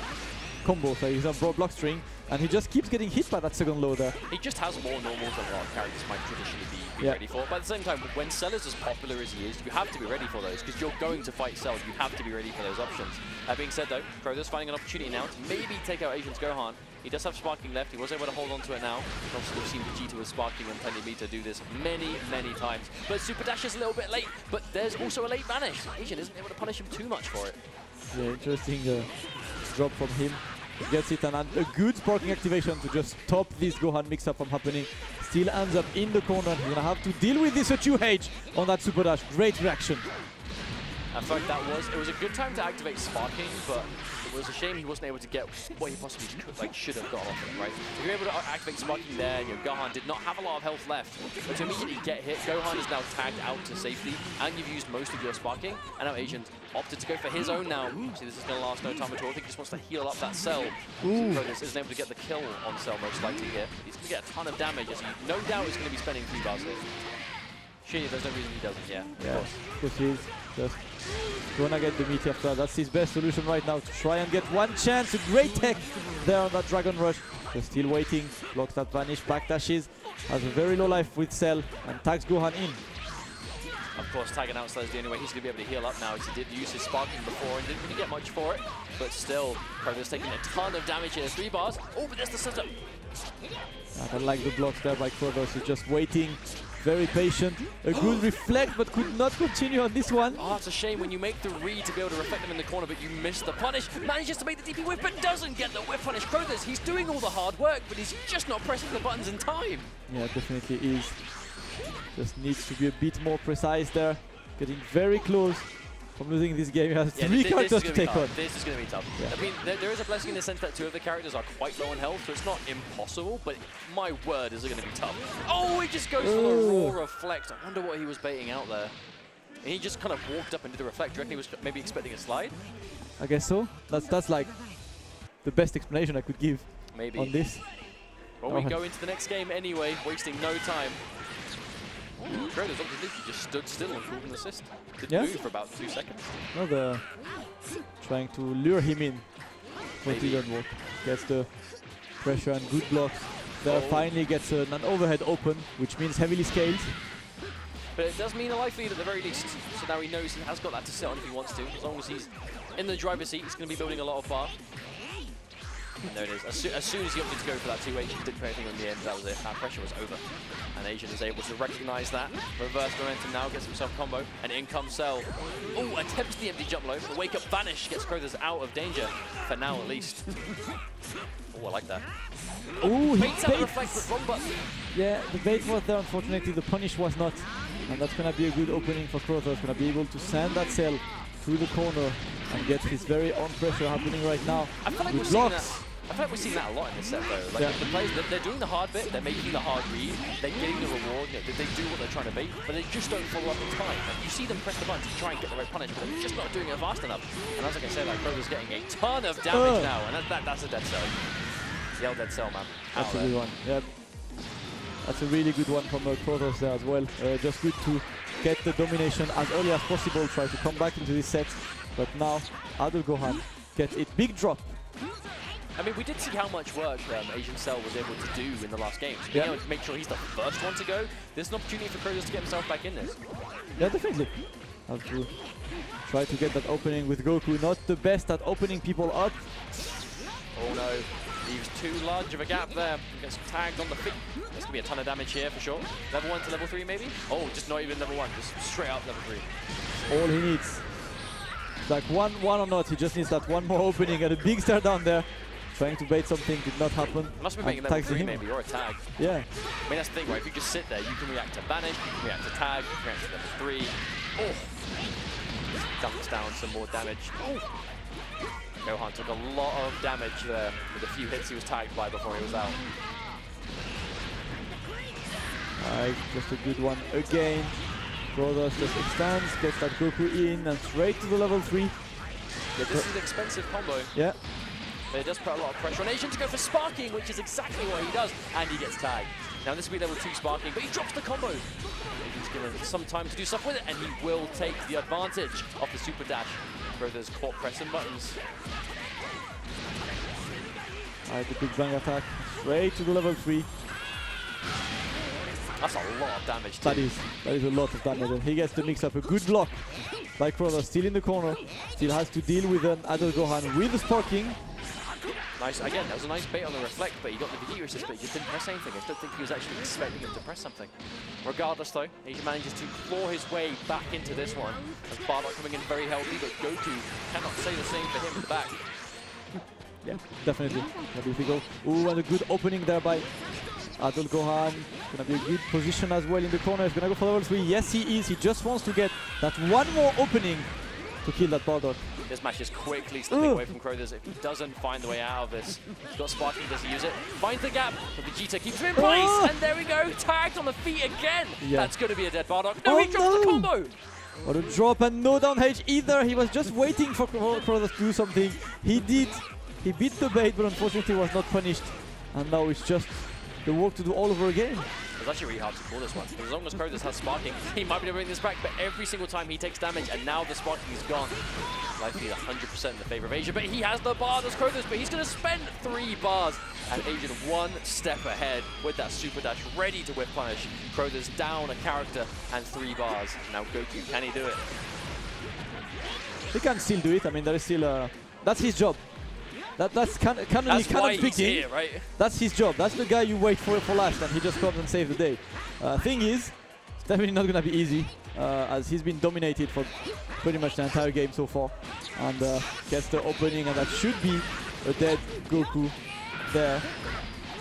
combo. So he's on broad block string, and he just keeps getting hit by that second low there. He just has more normals than a lot of characters might traditionally be ready for. But at the same time, when Cell is as popular as he is, you have to be ready for those, because you're going to fight Cell. You have to be ready for those options. That being said, though, Crowther's finding an opportunity now to maybe take out Asian's Gohan. He does have Sparking left. He was able to hold on to it now. Obviously, we've seen Vegeta with Sparking and plenty of meter do this many, many times. But Super Dash is a little bit late, but there's also a late vanish. Asian isn't able to punish him too much for it. Yeah, interesting drop from him. He gets it, and a good Sparking activation to just stop this Gohan mix-up from happening. Still ends up in the corner. He's gonna have to deal with this 2H on that Super Dash. Great reaction. In fact, it was a good time to activate Sparking, but it was a shame he wasn't able to get what he possibly should have got off it, right? If you're able to activate Sparking there, Gohan did not have a lot of health left, but to immediately get hit, Gohan is now tagged out to safety, and you've used most of your Sparking, and now Asian opted to go for his own now. See, this is going to last no time at all. I think he just wants to heal up that Cell. This isn't able to get the kill on Cell most likely here. He's going to get a ton of damage, as he no doubt is going to be spending 3 bars here. Shinny, there's no reason he doesn't, of course. Because he's just gonna get the meter after that. That's his best solution right now to try and get one chance. A great tech there on that Dragon Rush. Just still waiting, blocks that vanish, backdashes, has a very low life with Cell, and tags Gohan in. Of course, tagging out Cell is the only way he's going to be able to heal up now, as he did use his Sparking before and didn't really get much for it. But still, Crowther's taking a ton of damage here. 3 bars. Oh, but there's the setup. I don't like the blocks there by Crowther. He's just waiting. Very patient, a good reflect, but could not continue on this one. Oh, it's a shame when you make the read to be able to reflect them in the corner, but you miss the punish. Manages to make the DP whip, but doesn't get the whip punish. Crowther's, he's doing all the hard work, but he's just not pressing the buttons in time. Yeah, definitely is. Just needs to be a bit more precise there. Getting very close from losing this game. He has 3 characters to take on. This is going to be tough. Yeah. I mean, there is a blessing in the sense that 2 of the characters are quite low on health, so it's not impossible, but my word, is it going to be tough. Oh, he just goes for the raw reflect. I wonder what he was baiting out there. And he just kind of walked up into the reflect. Do you reckon he was maybe expecting a slide? I guess so. That's like the best explanation I could give on this. Well, we go into the next game anyway, wasting no time. Crowther's obviously just stood still and pulled an assist. Didn't move for about 2 seconds. No, they're trying to lure him in. But he didn't work. Gets the pressure and good blocks. There finally gets an overhead open, which means heavily scaled. But it does mean a life lead at the very least. So now he knows he has got that to sit on if he wants to. As long as he's in the driver's seat, he's going to be building a lot of bar. And there it is. As soon as he opted to go for that 2H, he didn't put anything on the end. That was it. That pressure was over. And Asian is able to recognize that. Reverse momentum now, gets himself combo. And in comes Cell. Oh, attempts the empty jump low. The wake up vanish gets Crowther's out of danger. For now, at least. Oh, I like that. Oh, he baits out the reflect with wrong button. Yeah, the bait was there. Unfortunately, the punish was not. And that's going to be a good opening for Crowther. He's going to be able to send that Cell through the corner and get his very own pressure happening right now. I feel like we've seen that a lot in this set, though. Like the players, they're doing the hard bit, they're making the hard read, they're getting the reward, they do what they're trying to bait, but they just don't follow up in time. Like, you see them press the button to try and get the right punish, but they're just not doing it fast enough. And as I say, like, Crowther's getting a ton of damage now, and that's a dead cell. Yell dead cell, man. That's a good one. Yeah. That's a really good one from FighterZ there as well. Just good to get the domination as early as possible, try to come back into this set. But now, Adel Gohan gets it. Big drop. I mean, we did see how much work Asian Cell was able to do in the last game. So being able to make sure he's the first one to go, there's an opportunity for FighterZ to get himself back in this. Yeah, definitely. Have to try to get that opening with Goku. Not the best at opening people up. Oh no, leaves too large of a gap there. Gets tagged on the feet. There's going to be a ton of damage here for sure. Level 1 to level 3 maybe? Oh, just not even level 1, just straight up level 3. All he needs. Like one or not, he just needs that one more opening and a big stare down there. Trying to bait something, did not happen. Must be making level 3 maybe, or a tag. Yeah. I mean, that's the thing, right? If you just sit there, you can react to Banish, you can react to tag, you can react to level 3. Oh! Dumps down some more damage. Oh! Gohan took a lot of damage there with a few hits he was tagged by before he was out. Alright, just a good one again. FighterZ just extends, gets that Goku in and straight to the level 3. Yeah, this is an expensive combo. Yeah. But it does put a lot of pressure on Asian to go for sparking, which is exactly what he does, and he gets tagged. Now this will be level 2 sparking, but he drops the combo. Asian's given some time to do stuff with it, and he will take the advantage of the super dash. FighterZ caught pressing buttons. Alright, the big bang attack, straight to the level 3. That's a lot of damage too. That is a lot of damage, and he gets to mix up a good block. Like FighterZ, still in the corner, still has to deal with an Adel Gohan with the sparking. Nice, again, that was a nice bait on the reflect, but he got the Vegeta assist, but he just didn't press anything. I don't think he was actually expecting him to press something. Regardless though, he manages to claw his way back into this one. As Bardock coming in very healthy, but Goku cannot say the same for him in the back. Yeah, definitely. Difficult. Ooh, and a good opening there by Adel Gohan. Gonna be a good position as well in the corner. He's gonna go for level 3. Yes, he is. He just wants to get that one more opening to kill that Bardock. This match is quickly slipping away from FighterZ. If he doesn't find the way out of this, he's got sparking, does he use it? Finds the gap, but Vegeta keeps him in place, and there we go, tagged on the feet again. Yeah. That's going to be a dead Bardock. No, he drops the combo. What a drop, and no down H either. He was just waiting for FighterZ to do something. He did. He beat the bait, but unfortunately was not punished. And now it's just the work to do all over again. It's actually really hard to call this one. As long as FighterZ has sparking, he might be able to bring this back, but every single time he takes damage, and now the sparking is gone. Life is 100% in the favor of Asia, but he has the bar, as FighterZ, but he's going to spend 3 bars, and Asian one step ahead with that super dash, ready to whip punish. FighterZ down a character and 3 bars. Now Goku, can he do it? He can still do it. I mean, there is still that's his job. That's canon speaking. Here, right? That's his job. That's the guy you wait for last, and he just comes and saves the day. Thing is, it's definitely not going to be easy, as he's been dominated for pretty much the entire game so far, and gets the opening, and that should be a dead Goku there.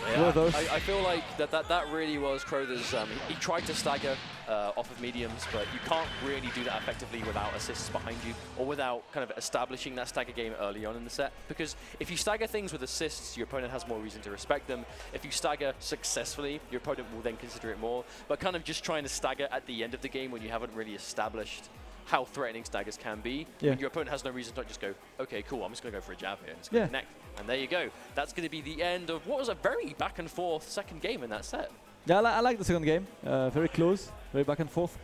Yeah, I feel like that really was FighterZ. He tried to stagger off of mediums, but you can't really do that effectively without assists behind you, or without kind of establishing that stagger game early on in the set. Because if you stagger things with assists, your opponent has more reason to respect them. If you stagger successfully, your opponent will then consider it more. But kind of just trying to stagger at the end of the game when you haven't really established how threatening staggers can be, and your opponent has no reason to not just go, okay, cool, I'm just going to go for a jab here, and it's going to connect. And there you go. That's going to be the end of what was a very back and forth second game in that set. Yeah, I like the second game. Very close, very back and forth.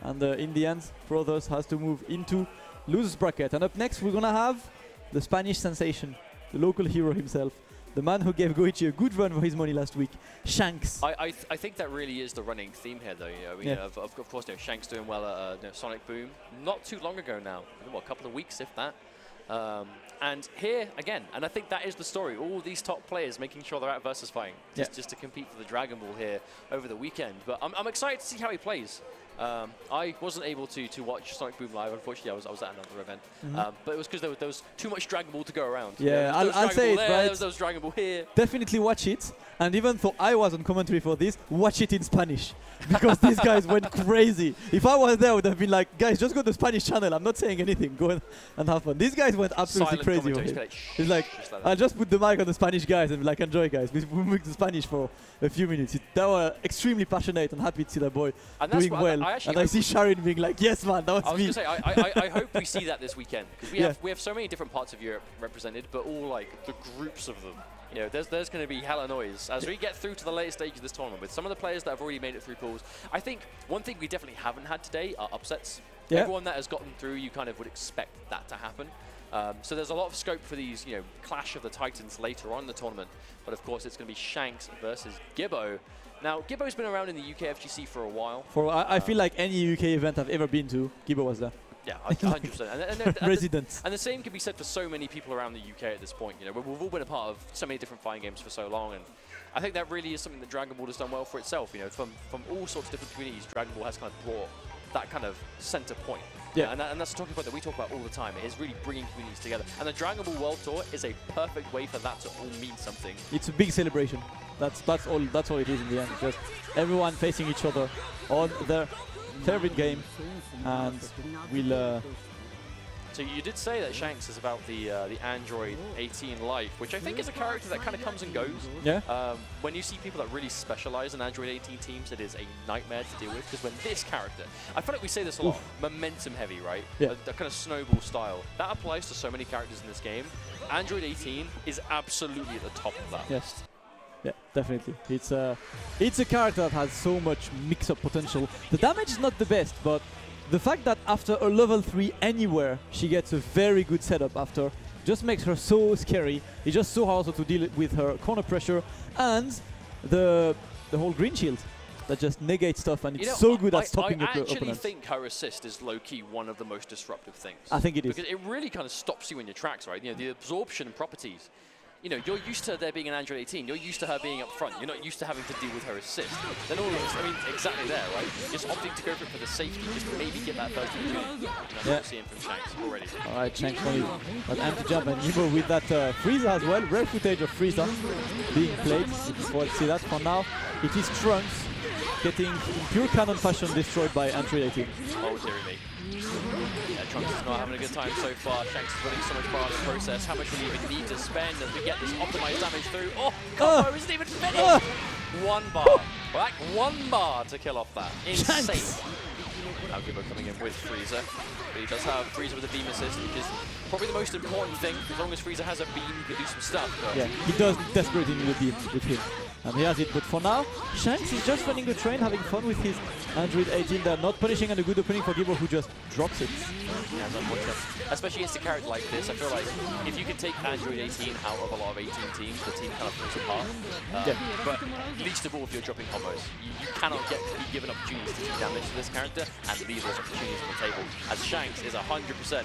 And in the end, FighterZ has to move into loser's bracket. And up next, we're going to have the Spanish sensation, the local hero himself, the man who gave Goichi a good run for his money last week, Shanks. I think that really is the running theme here, though. You know, of course, Shanks doing well at Sonic Boom. Not too long ago now, what, a couple of weeks, if that. And here, again, and I think that is the story. All these top players making sure they're at VSFighting just to compete for the Dragon Ball here over the weekend. But I'm excited to see how he plays. I wasn't able to watch Sonic Boom live. Unfortunately, I was at another event. But it was because there was too much Dragon Ball to go around. Yeah, I'll say it, right? There was Dragon Ball here. Definitely watch it. And even though I was on commentary for this, watch it in Spanish. Because these guys went crazy. If I was there, I would have been like, guys, just go to the Spanish channel. I'm not saying anything. Go and have fun. These guys went absolutely crazy over here. It's like, I'll just put the mic on the Spanish guys and be like, enjoy, guys. We make the Spanish for a few minutes. They were extremely passionate and happy to see that boy doing well. And I see Sharon being like, yes, man, that was me. I was going to say, I hope we see that this weekend. Because we have so many different parts of Europe represented, but all like the groups of them You know, there's going to be hella noise as we get through to the later stage of this tournament with some of the players that have already made it through pools. I think one thing we definitely haven't had today are upsets. Yeah. Everyone that has gotten through, you kind of would expect that to happen. So there's a lot of scope for these, you know, clash of the titans later on in the tournament. But of course, it's going to be Shanks versus Gibbo. Now, Gibbo's been around in the UK FGC for a while. I feel like any UK event I've ever been to, Gibbo was there. Yeah, 100%. Resident. And the same can be said for so many people around the UK at this point. You know, we've all been a part of so many different fighting games for so long, and I think that really is something that Dragon Ball has done well for itself. You know, from all sorts of different communities, Dragon Ball has kind of brought that kind of center point. Yeah, and that's a talking point that we talk about all the time. It is really bringing communities together, and the Dragon Ball World Tour is a perfect way for that to all mean something. It's a big celebration. That's all it is in the end. Just everyone facing each other on their favorite game, and we'll. So you did say that Shanks is about the Android 18 life, which I think is a character that kind of comes and goes. Yeah. When you see people that really specialize in Android 18 teams, it is a nightmare to deal with, because when this character, I feel like we say this a lot, momentum heavy, right? Yeah. The kind of snowball style. That applies to so many characters in this game. Android 18 is absolutely at the top of that. Yes. Yeah, definitely. It's a character that has so much mix-up potential. The damage is not the best, but the fact that after a level 3 anywhere, she gets a very good setup after just makes her so scary. It's just so hard to deal with her corner pressure and the whole green shield that just negates stuff, and it's so good at stopping the opponents. I actually think her assist is low-key one of the most disruptive things. I think it is. Because it really kind of stops you in your tracks, right? You know, the absorption properties. You know, you're used to there being an Android 18. You're used to her being up front. You're not used to having to deal with her assist. Then all of this, I mean, exactly there, right? Just opting to go for the safety, just to maybe get that first opportunity. That's what we're seeing from Shanks already. All right, Shanks only that anti-jump, and Yibo with that Frieza as well. Rare footage of Frieza being played. We'll see that for now. It is Trunks getting in pure cannon fashion destroyed by Android 18. Oh, dearie me. Yeah, Trunks is not having a good time so far. Shanks is putting so much bar in the process. How much will he even need to spend as we get this optimized damage through? Oh, combo isn't even finished! 1 bar. Like 1 bar to kill off that. Insane. Now Gibbo coming in with Frieza. But he does have Frieza with a beam assist, which is probably the most important thing. As long as Frieza has a beam, he can do some stuff. But yeah, he does desperately need a beam with him. And he has it, but for now, Shanks is just running the train, having fun with his Android 18. They're not punishing, and a good opening for Gibbo, who just drops it. Yeah, it's unfortunate. Especially against a character like this, I feel like if you can take Android 18 out of a lot of 18 teams, the team kind of falls apart. But least of all, if you're dropping combos, you cannot be given opportunities to do damage to this character and leave those opportunities on the table. As Shanks is 100%.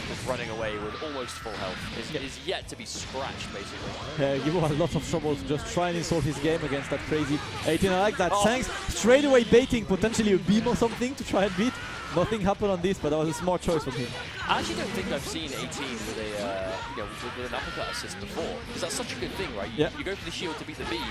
Just running away with almost full health. Is yet to be scratched, basically. Yeah, Gibbo has lots of trouble to just try and insult his game against that crazy 18. I like that. Shanks straight away baiting potentially a beam or something to try and beat. Nothing happened on this, but that was a smart choice from him. I actually don't think I've seen 18 with a with an uppercut assist before, because that's such a good thing, right? You go for the shield to beat the beam,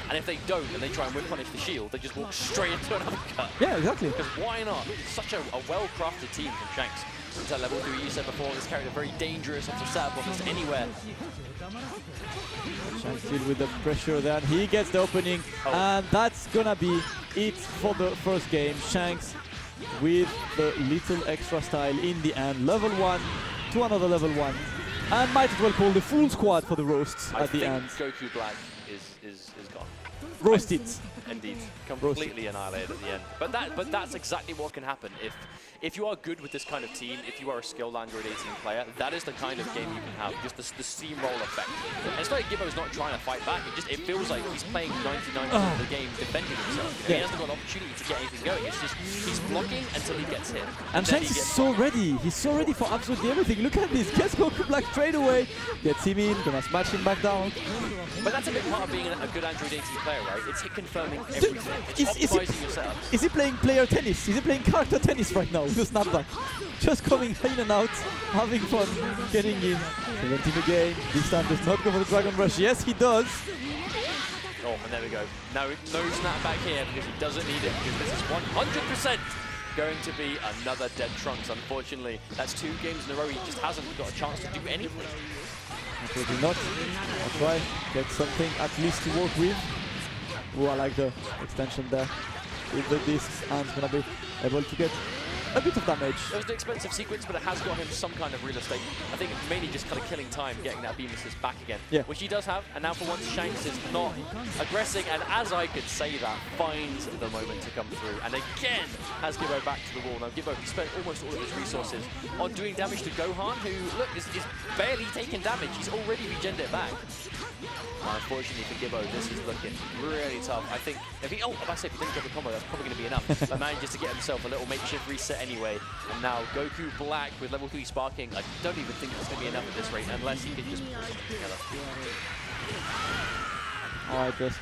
and if they don't and they try and whip punish the shield, they just walk straight into an uppercut. Yeah, exactly. Because why not? It's such a well-crafted team from Shanks. It's at level 3, you said before, this character very dangerous off the setup almost anywhere. Shanks still with the pressure there, and he gets the opening, and that's gonna be it for the first game. Shanks with the little extra style in the end. Level 1 to another level 1. And might as well call the full squad for the roasts at the end. Goku Black is gone. Roasted. Indeed. Completely annihilated at the end. But that's exactly what can happen. If you are good with this kind of team, if you are a skilled Android 18 player, that is the kind of game you can have. Just the steamroll effect. And it's like Gibbo's not trying to fight back. It feels like he's playing 99% of the game defending himself. He hasn't got an opportunity to get anything going. It's just he's blocking until he gets hit. And Shanks is so ready. He's so ready for absolutely everything. Look at this. Gets Goku Black straight away. Gets him in. Gonna smash him back down. But that's a big part of being a good Android 18 player, right? It's hit confirming everything. It's optimizing your setups. Is he playing player tennis? Is he playing character tennis right now? The snapback. Just coming in and out, having fun, getting in. 17 again. This time does not go for the Dragon Rush. Yes, he does. Oh, and there we go. No snapback here because he doesn't need it, because this is 100% going to be another dead Trunks, unfortunately. That's 2 games in a row. He just hasn't got a chance to do anything. Absolutely not. I'll try. Get something at least to work with. Oh, I like the extension there with the discs, and gonna be able to get a bit of damage. It was an expensive sequence, but it has got him some kind of real estate. I think mainly just kind of killing time, getting that beam assist back again, which he does have. And now for once, Shanks is not aggressing, and as I could say that, finds the moment to come through. And again, has Gibbo back to the wall. Now Gibbo spent almost all of his resources on doing damage to Gohan, who, look, is barely taking damage. He's already regened it back. Unfortunately for Gibbo, this is looking really tough. I think if he, if I say if he didn't get the combo, that's probably going to be enough. But manages to get himself a little makeshift reset anyway. And now Goku Black with level 3 sparking. I don't even think it's going to be enough at this rate unless he can just pull something together. Alright, just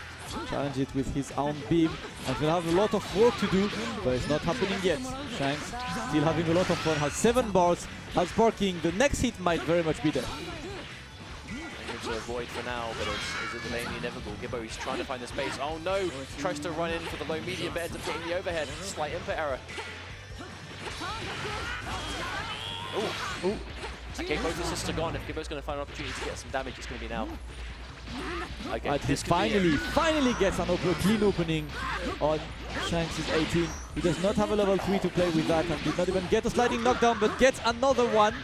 challenge it with his own beam. And he'll have a lot of work to do, but it's not happening yet. Shanks still having a lot of fun, has 7 bars, has sparking. The next hit might very much be there. To avoid for now, but is it delaying the inevitable? Gibbo, he's trying to find the space. Oh no! Tries to run in for the low medium, but ends up getting the overhead. Slight input error. Oh! Okay, both assists are gone. If Gibbo's going to find an opportunity to get some damage, it's going to be now. Okay, right, he finally gets an clean opening on Shanks' 18. He does not have a level 3 to play with that and did not even get a sliding knockdown, but gets another one.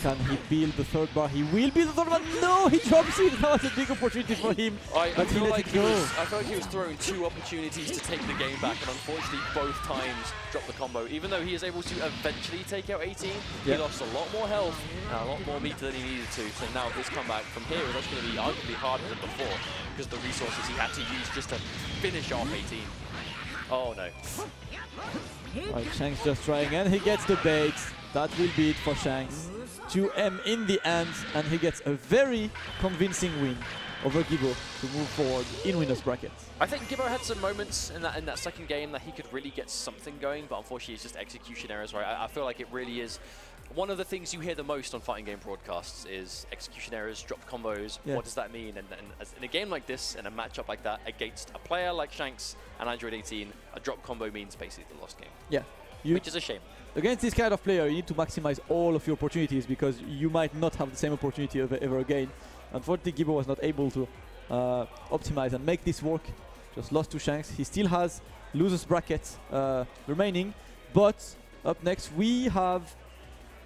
Can he build the third bar? He will build the third one. No, he drops it. That was a big opportunity for him. I feel like he was throwing 2 opportunities to take the game back, and unfortunately both times dropped the combo. Even though he is able to eventually take out 18, he lost a lot more health and a lot more meter than he needed to. So now this comeback from here is actually going to be arguably harder than before because of the resources he had to use just to finish off 18. Oh no. Right, Shanks just trying, and he gets the bait. That will be it for Shanks. 2M in the end, and he gets a very convincing win over Gibbo to move forward in winners bracket. I think Gibbo had some moments in that second game that he could really get something going, but unfortunately it's just execution errors, right? I feel like it really is one of the things you hear the most on fighting game broadcasts is execution errors, dropped combos. What does that mean? And in a game like this, in a matchup like that, against a player like Shanks and Android 18, a drop combo means basically the lost game. Yeah. Which is a shame. Against this kind of player, you need to maximize all of your opportunities because you might not have the same opportunity ever again. Unfortunately, Gibbo was not able to optimize and make this work. Just lost to Shanks. He still has losers bracket remaining, but up next we have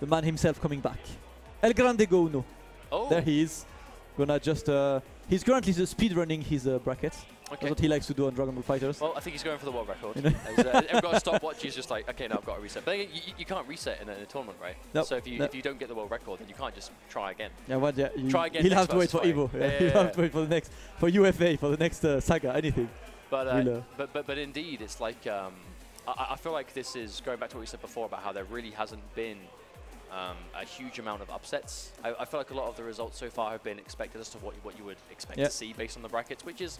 the man himself coming back. El Grande Go Uno. Oh. There he is. Gonna just he's currently speed running his bracket. Okay. That's what he likes to do on Dragon Ball FighterZ. Well, I think he's going for the world record. Everyone got a stopwatch. He's just like, okay, now I've got to reset. But you can't reset in a tournament, right? Nope. So if you don't get the world record, then you can't just try again. Yeah, well, yeah. Try again. He'll have to wait for Evo. He'll have to wait for the next, for UFA, for the next saga, anything. But indeed, it's like I feel like this is going back to what we said before about how there really hasn't been a huge amount of upsets. I feel like a lot of the results so far have been expected as to what you would expect to see based on the brackets, which is.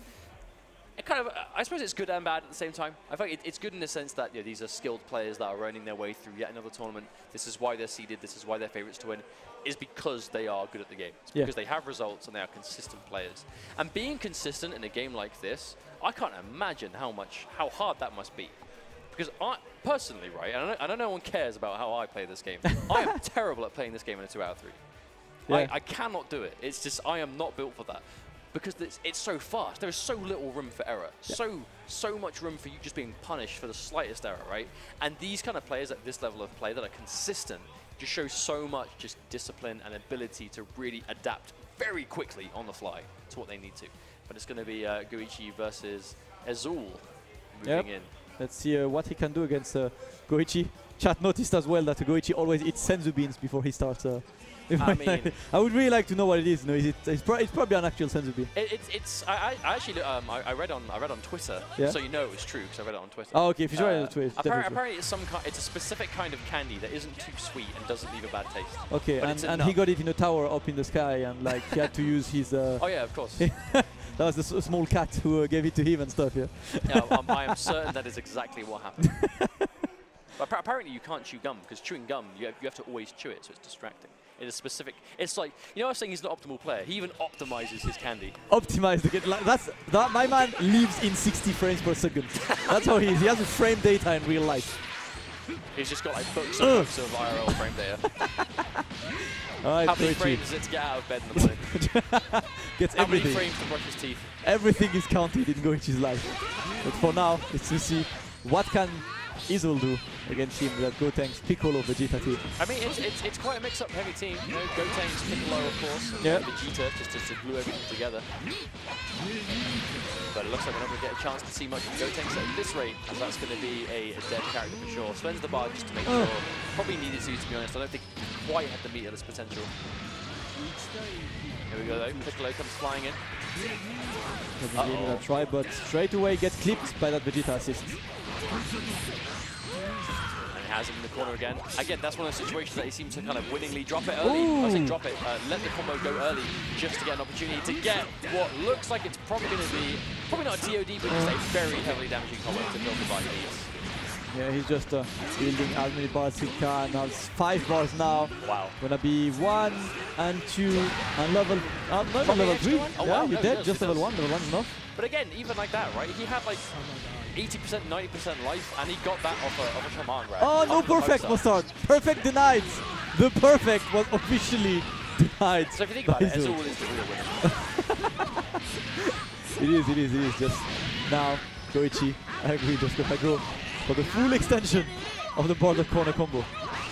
It kind of, I suppose it's good and bad at the same time. I feel like it's good in the sense that these are skilled players that are earning their way through yet another tournament. This is why they're seeded. This is why they're favorites to win. Is because they are good at the game. It's because they have results and they are consistent players. And being consistent in a game like this, I can't imagine how hard that must be. Because I personally, right, and I know no one cares about how I play this game. I am terrible at playing this game in a 2 out of 3. Yeah. I cannot do it. It's just I am not built for that. Because it's so fast. There is so little room for error. Yeah. So much room for you just being punished for the slightest error, right? And these kind of players at this level of play that are consistent just show so much just discipline and ability to really adapt very quickly on the fly to what they need to. But it's going to be Goichi versus Azul moving in. Let's see what he can do against Goichi. Chat noticed as well that Goichi always eats senzu beans before he starts. I mean, I would really like to know what it is. No, it's probably an actual senzu bean. I actually I read on Twitter, so you know it was true because I read it on Twitter. Oh, okay. If you read it on Twitter, apparently it's it's a specific kind of candy that isn't too sweet and doesn't leave a bad taste. Okay, and he got it in a tower up in the sky, and like he had to use his. Oh yeah, of course. That was the small cat who gave it to him and stuff. Yeah. I am certain that is exactly what happened. But apparently you can't chew gum because chewing gum you have to always chew it, so it's distracting. It is specific. It's like, I was saying he's an optimal player. He even optimizes his candy. Optimized again. Like my man lives in 60 frames per second. That's how he is. He has a frame data in real life. He's just got like books and books of IRL frame data. Right, how many frames is it to get out of bed in the morning? Gets how everything. many frames to brush his teeth? Everything is counted in Goichi's life. But for now, it's to see what can Izul do against him, that Gotenks, Piccolo, Vegeta team. I mean, it's quite a mix-up heavy team. You know, Gotenks, Piccolo, of course, and Vegeta, just to glue everything together. But it looks like we're not going to get a chance to see much from Gotenks at this rate, as that's going to be a dead character for sure. Spends the bar just to make sure. Probably needed to be honest. I don't think he quite had the meat of his potential. Here we go though, Piccolo comes flying in. Doesn't give it a try, but straight away gets clipped by that Vegeta assist. And has him in the corner again. Again, that's one of those situations that he seems to kind of winningly drop it early. I say drop it, let the combo go early just to get an opportunity to get what looks like it's probably going to be, probably not a TOD, but just a very heavily damaging combo to build the bar he needs. Yeah, he's just building as many bars he can. Has 5 bars now. Wow. Gonna be 1 and 2 and level. Not level 3. Oh, yeah, wow, he no, dead. Does, just level 1. Level 1 is enough. But again, even like that, right? He had like 80%, 90% life, and he got that off a command grab. Oh, no perfect, Mustard. Perfect denied. The perfect was officially denied. So if you think about it, Azul is the real winner. It is. Just now, Goichi, I agree, just gonna go for the full extension of the border corner combo.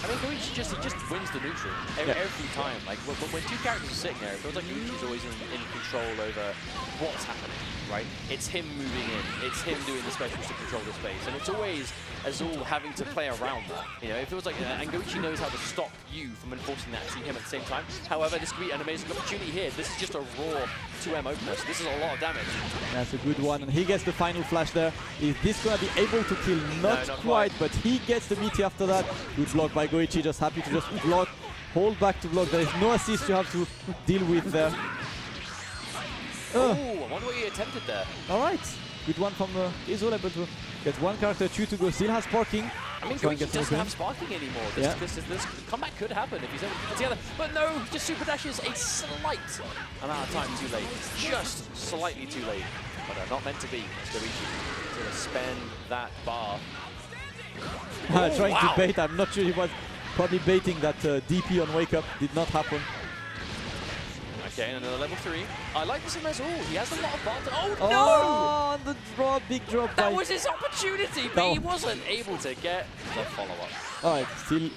I mean, Goichi just wins the neutral every time. Like when two characters are sitting there, it feels like Goichi's always in control over what's happening, right? It's him moving in, it's him doing the specials to control the space, and it's always Azul having to play around that. You know, it feels like, and Goichi knows how to stop you from enforcing that to him at the same time. However, this could be an amazing opportunity here. This is just a raw 2M opener, so this is a lot of damage. That's a good one, and he gets the final flash there. Is this gonna be able to kill? Not quite, but he gets the meaty after that. Good block by Goichi, just happy to just block, hold back to block. There is no assist you have to deal with there. Oh, I wonder what he attempted there. Alright, good one from Izol, able to get one character, 2 to go, still has sparking. I mean, Goichi doesn't have sparking anymore. This comeback could happen if he's able to put it together. But no, just super dashes a slight amount of time too late. Just slightly too late. But not meant to be. Goichi is going to spend that bar. Trying to bait, I'm not sure he was probably baiting that DP on wake up, did not happen. Okay, and another level 3. I like this as all. He has a lot of bar. Oh no! The drop, big drop. That was his opportunity, but he wasn't able to get the follow-up. Alright, still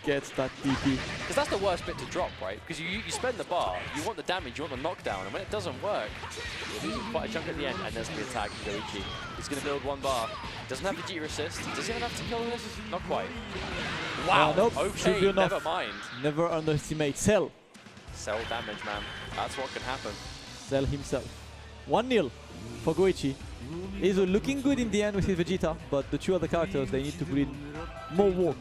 gets that DP. Because that's the worst bit to drop, right? Because you spend the bar, you want the damage, you want the knockdown, and when it doesn't work, you're losing quite a chunk at the end, and there's going to be a tag from Goichi. He's going to build 1 bar. Doesn't have the Vegeta assist. Does he even have to kill this? Not quite. Wow, nope. Okay, never mind. Never underestimate Cell. Cell damage, man. That's what can happen. Cell himself. 1-0 for Goichi. He's looking good in the end with his Vegeta, but the 2 other characters, they need to put in more work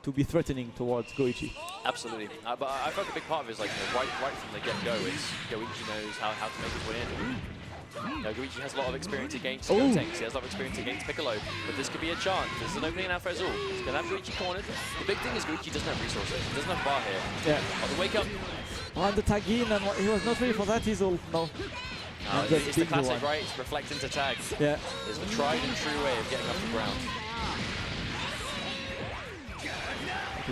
to be threatening towards Goichi. Absolutely. But I feel like a big part of it is like, right from the get-go is Goichi knows how to make his way in. Goichi has a lot of experience against Gotenks, he has a lot of experience against Piccolo, but this could be a chance. This is an opening now for Azul. He's going to have Goichi cornered. The big thing is Goichi doesn't have resources, he doesn't have bar here. Yeah. On the wake up. And the tag in, and he was not ready for that, he's all. No. It's the classic, right? It's reflect into tag. Yeah. It's the tried and true way of getting off the ground.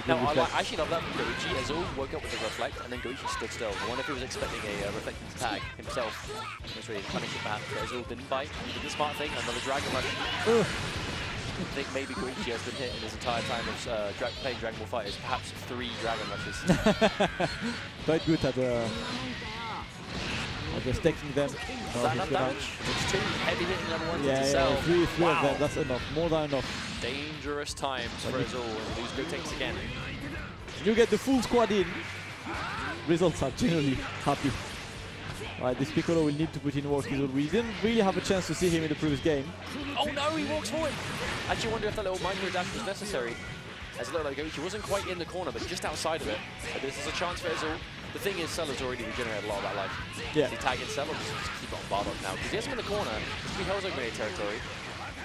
Now, I actually love that from Goichi. Azul woke up with a reflect, and then Goichi stood still. I wonder if he was expecting a reflect into tag himself. That's really punishing perhaps, but Azul didn't bite. He did the smart thing, another Dragon Rush. I think maybe Goichi has been hit in his entire time of playing Dragon Ball Fighters, perhaps 3 Dragon Rushes. Quite good at just taking them. Is that enough damage? It's 2 heavy hitting level 1s into Cell. 3 of them, that's enough, more than enough. Dangerous times for Azul as we lose Gotenks again. You get the full squad in. Results are generally happy. Alright, this Piccolo will need to put in work. We didn't really have a chance to see him in the previous game. Oh no, he walks forward! Actually wonder if that little micro dash was necessary. As it looked like Goichi wasn't quite in the corner, but just outside of it. But this is a chance for Azul. The thing is, Cell has already regenerated a lot of that life. Yeah. If he tag in Cell, or just keep it on Bardock now. Because he has him in the corner. This could be Hell's Open territory.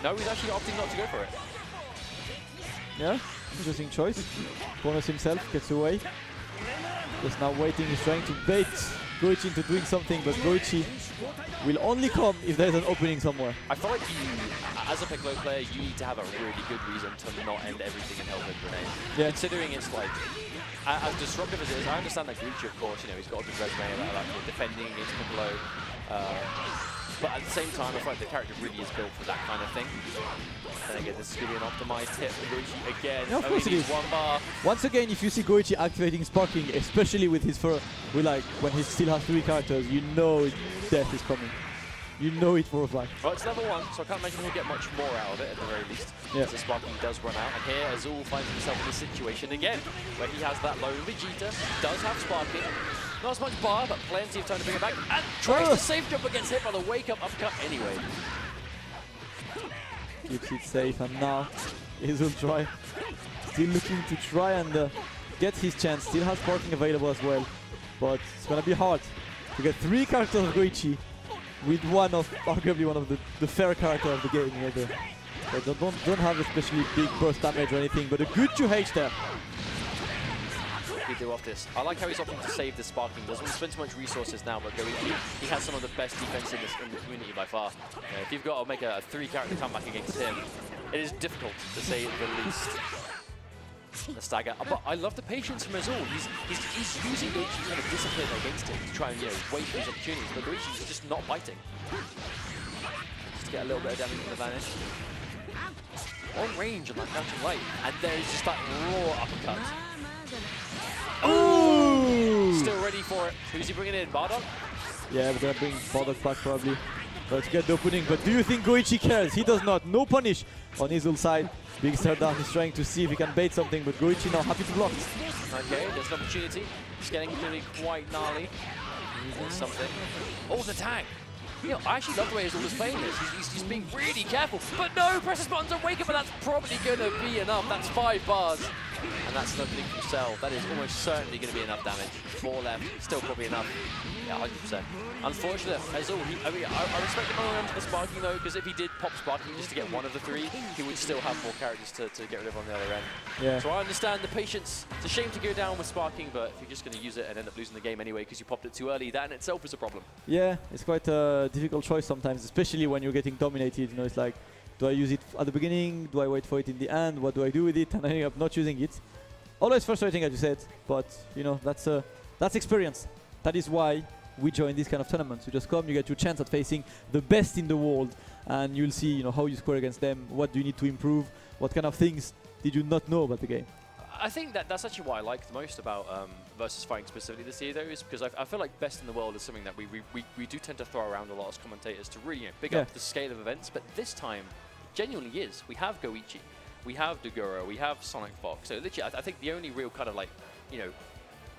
No, he's actually opting not to go for it. Yeah, interesting choice. Corners himself, gets away. Just now waiting, he's trying to bait Goichi into doing something, but Goichi will only come if there's an opening somewhere. I feel like you, as a Piccolo player, you need to have a really good reason to not end everything in Hell's Open Grenade. Yeah. Considering it's like, as disruptive as it is, I understand that Goichi, of course, you know, he's got a good resume about defending against Piccolo. But at the same time, I feel like the character really is built for that kind of thing. And again, this is going to be an optimized hit from Goichi again. Yeah, of course it is. One bar. Once again, if you see Goichi activating Sparking, especially with his when he still has 3 characters, you know death is coming. You know it for a fact. Well, it's level 1, so I can't imagine he'll get much more out of it at the very least. Yeah. As the Sparking does run out. And here, Azul finds himself in this situation again, where he has that lone Vegeta, does have Sparking. Not as much bar, but plenty of time to bring it back. And tries to safe jump, but gets hit by the wake-up uppercut anyway. Keeps it safe, and now Azul try. Still looking to try and get his chance. Still has Sparking available as well. But it's going to be hard to get 3 characters of Goichi with arguably one of the fair character of the game either. They don't have especially big burst damage or anything, but a good 2H there. He do off this. I like how he's opting to save the Sparking. Doesn't want to spend too much resources now, but Goichi, he has some of the best defense in the community by far. If you've got to make a 3-character comeback against him, it is difficult to say the least. The stagger. But I love the patience from Azul. He's using Goichi's kind of discipline against him to try and wait for his opportunities, but Goichi's just not biting. Just to get a little bit of damage from the vanish. On range on that crouching light, and there's just that raw uppercut. Ooh! Still ready for it. Who's he bringing in? Bardock? Yeah, we're gonna bring Bardock back probably. Let's get the opening, but do you think Goichi cares? He does not. No punish on Azul's side. Big stare down, he's trying to see if he can bait something, but Goichi now happy to block. Okay, there's an opportunity. It's getting to be quite gnarly. Something. Oh, the tag! You know, I actually love the way Azul is playing this. He's being really careful. But no, presses buttons and wake up, and that's probably going to be enough. That's 5 bars. And that's an opening from Cell. That is almost certainly going to be enough damage. 4 left, still probably enough. Yeah, 100%. Unfortunately, Azul, I respect him on the Sparking though, because if he did pop Sparking just to get one of the 3, he would still have 4 characters to get rid of on the other end. Yeah. So I understand the patience. It's a shame to go down with Sparking, but if you're just going to use it and end up losing the game anyway because you popped it too early, that in itself is a problem. Yeah, it's quite a difficult choice sometimes, especially when you're getting dominated. You know, it's like, do I use it at the beginning? Do I wait for it in the end? What do I do with it? And I end up not using it. Always frustrating, as you said, but you know, that's experience. That is why we join these kind of tournaments. You just come, you get your chance at facing the best in the world, and you'll see, you know, how you score against them. What do you need to improve? What kind of things did you not know about the game? I think that's actually what I like the most about VSFighting specifically this year, though, is because I feel like best in the world is something that we do tend to throw around a lot as commentators to really pick up the scale of events. But this time, genuinely is. We have Goichi, we have Doguro, we have Sonic Fox. So literally, I think the only real kind of like, you know,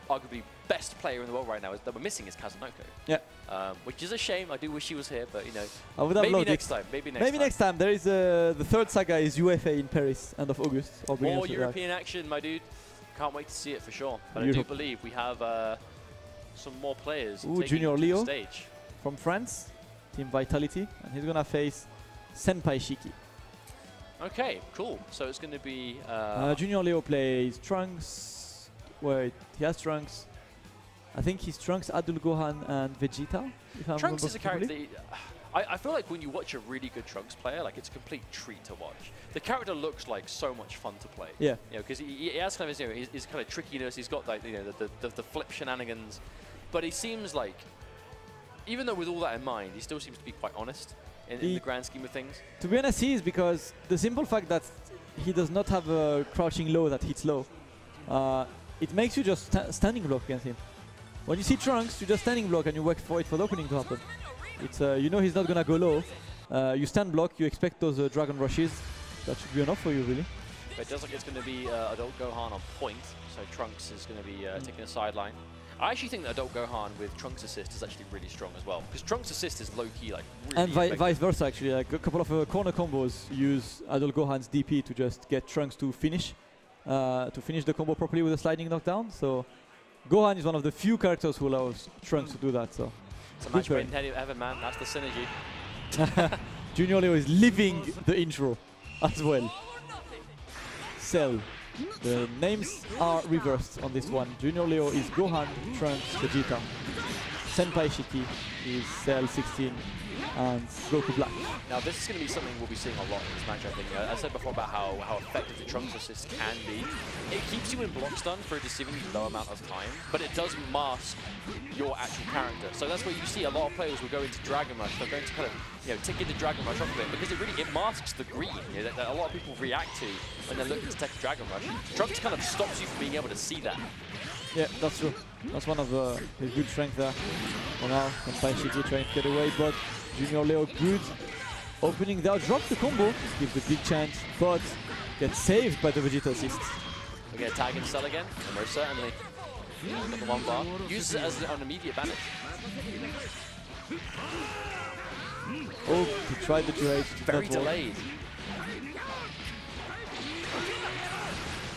arguably best player in the world right now that we're missing is Kazunoko. Yeah. Which is a shame. I do wish he was here, but you know, I would have maybe loved next it. time. Maybe next time. There is the 3rd saga is UFA in Paris, end of August. More European action, my dude. Can't wait to see it for sure. But I do believe we have some more players. Ooh, Junior Leo stage from France, Team Vitality, and he's gonna face Senpai Shiki. Okay, cool. So it's going to be Junior Leo plays Trunks. Wait, he has Trunks. I think he's Trunks, Adul Gohan, and Vegeta. Trunks is a character that I feel like when you watch a really good Trunks player, like it's a complete treat to watch. The character looks like so much fun to play. Yeah. You know, because he has kind of his kind of trickiness. He's got like the flip shenanigans, but he seems like, even though with all that in mind, he still seems to be quite honest in the grand scheme of things. To be honest, he is, because the simple fact that he does not have a crouching low that hits low, it makes you just standing block against him. When you see Trunks, you just standing block and you wait for the opening to happen. It's you know he's not gonna go low. You stand block, you expect those dragon rushes. That should be enough for you, really. But it does look like it's going to be Adult Gohan on point, so Trunks is going to be taking a sideline. I actually think that Adult Gohan with Trunks assist is actually really strong as well, because Trunks assist is low-key, like, really and vice versa, actually. Like a couple of corner combos use Adult Gohan's DP to just get Trunks to finish the combo properly with a sliding knockdown. So Gohan is one of the few characters who allows Trunks to do that. So it's a match made in heaven, man. That's the synergy. Junior Leo is living the intro as well. Cell. The names are reversed on this one. Junior Leo is Gohan, Trunks, Vegeta. Senpai Shiki is Cell 16 and Goku Black. Now this is going to be something we'll be seeing a lot in this match, I think. I said before about how effective the Trunks assist can be. It keeps you in block stun for a deceivingly low amount of time, but it does mask your actual character. So that's where you see a lot of players will go into Dragon Rush. They're going to kind of, ticket the Dragon Rush off of it because it masks the green that a lot of people react to when they're looking to take a Dragon Rush. Trunks kind of stops you from being able to see that. Yeah, that's true. That's one of his good strengths there. For now, Senpai Shiki trying to get away, but Junior Leo good. Opening there, drops the combo, gives a big chance, but gets saved by the Vegeta assist. We get a tag in Cell again, and most certainly. Got the one bar. Uses it as an immediate banish. Oh, he tried the 2H. Very delayed.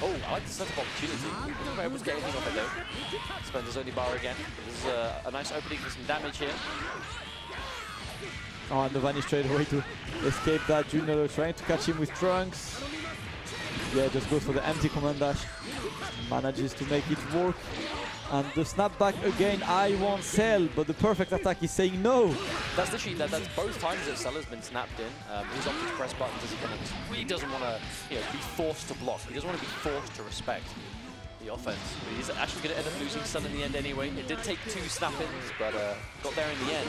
Oh, I like the setup opportunity. Not able to get anything off it though. Spends his only bar again. This is a nice opening for some damage here. Oh, and the vanish straight away to escape that. Junior trying to catch him with Trunks. Yeah, just goes for the empty command dash. Manages to make it work. And the snapback again, I want Cell, but the perfect attack is saying no. That's literally, that's both times that Cell has been snapped in. He's opted to press buttons as he doesn't want to be forced to block. He doesn't want to be forced to respect the offense. He's actually going to end up losing Cell in the end anyway. It did take 2 snap-ins, but got there in the end.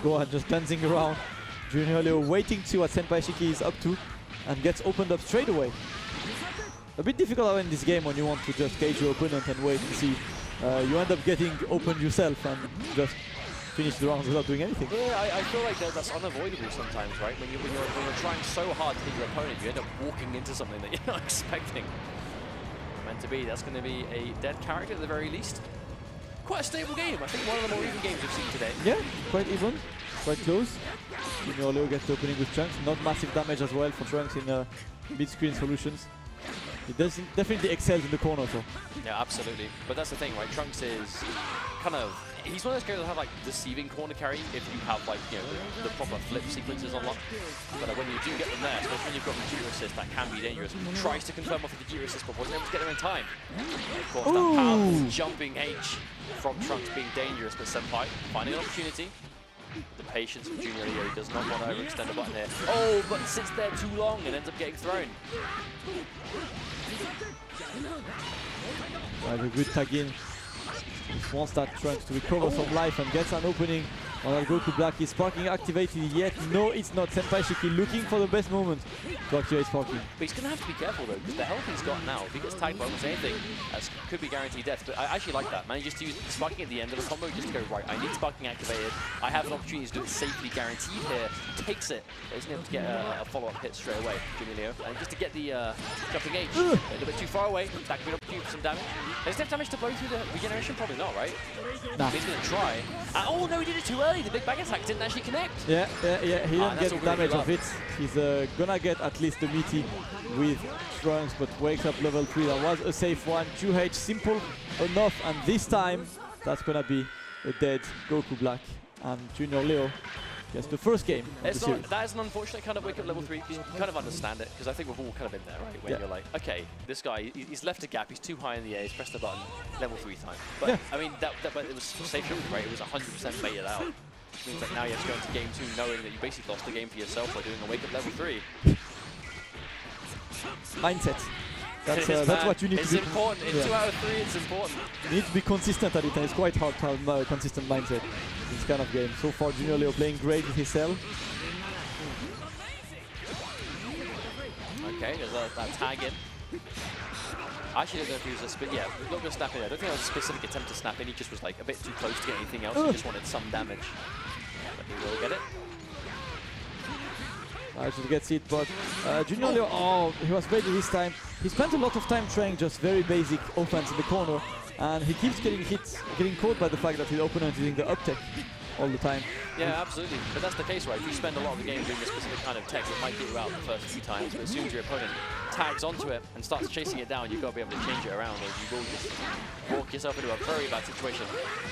Gohan just dancing around. Junior Leo waiting to see what Senpai Shiki is up to and gets opened up straight away. A bit difficult in this game when you want to just cage your opponent and wait and see. You end up getting opened yourself and just finish the rounds without doing anything. Yeah, I feel like that's unavoidable sometimes, right? When you're trying so hard to hit your opponent, you end up walking into something that you're not expecting. Meant to be, that's going to be a dead character at the very least. Quite a stable game. I think one of the more even games we've seen today. Yeah, quite even, quite close. Junior Leo gets the opening with Trunks. Not massive damage as well for Trunks in mid-screen solutions. He definitely excels in the corner, so. Yeah, absolutely. But that's the thing, right? Trunks is kind of, he's one of those characters that have like deceiving corner carry if you have like, the proper flip sequences unlocked. But when you do get them there, especially when you've got Vegeta assist, that can be dangerous. Tries to confirm off with the Vegeta assist, but wasn't able to get there in time. Of course, that powerful jumping H from Trunks being dangerous, but Senpai finding an opportunity. The patience of Junior Leo, he does not want to overextend a button here. Oh, but sits there too long and ends up getting thrown. Right, a good tag in. Just wants that Trunks to recover some life and gets an opening on that Goku Black. Is sparking activated yet? No, it's not. Senpai Shiki looking for the best moment to activate sparking. But he's going to have to be careful though, because the health he's got now, if he gets tagged by almost anything, that could be guaranteed death. But I actually like that. Manages to use sparking at the end of the combo just to go, right, I need sparking activated. I have an opportunity to do it safely guaranteed here. Takes it, but isn't able to get a follow-up hit straight away, Junior Leo. And just to get the jumping H, a little bit too far away. That could be an opportunity for some damage. Does he have damage to blow through the regeneration? Probably not, right? Nah. He's going to try. Oh no, he did it too early. The big bang attack didn't actually connect. Yeah, he didn't get the damage of it. He's gonna get at least a meaty with Trunks, but wakes up level 3. That was a safe one. 2H simple enough, and this time that's gonna be a dead Goku Black. And Junior Leo gets the first game of the series. That is an unfortunate kind of wake up level 3. You kind of understand it, because I think we've all kind of been there, right? When you're like, okay, this guy, he's left a gap, he's too high in the air, he's pressed the button, level 3 time. But yeah. I mean, but it was safe shot, right? It was 100% baited out. Which means that now you have to go into game 2 knowing that you basically lost the game for yourself by doing a wake up level 3. Mindset. That's what you need to do. It's important. In 2 out of 3, it's important. You need to be consistent at it, and it's quite hard to have a consistent mindset in this kind of game. So far, Junior Leo playing great with his Cell. Okay, there's that tag in. I actually don't know if he was a not going to snap in. I don't think it was a specific attempt to snap in. He just was like a bit too close to get anything else. He just wanted some damage. But he will get it. Actually gets it, but Junior Leo, he was ready this time. He spent a lot of time trying just very basic offense in the corner, and he keeps getting hit, getting caught by the fact that his opponent is using the up tech all the time. Yeah, absolutely. But that's the case, right? If you spend a lot of the game doing a specific kind of tech, it might get you out the first few times, but as soon as your opponent tags onto it and starts chasing it down, you've got to be able to change it around, or you will just walk yourself into a very bad situation.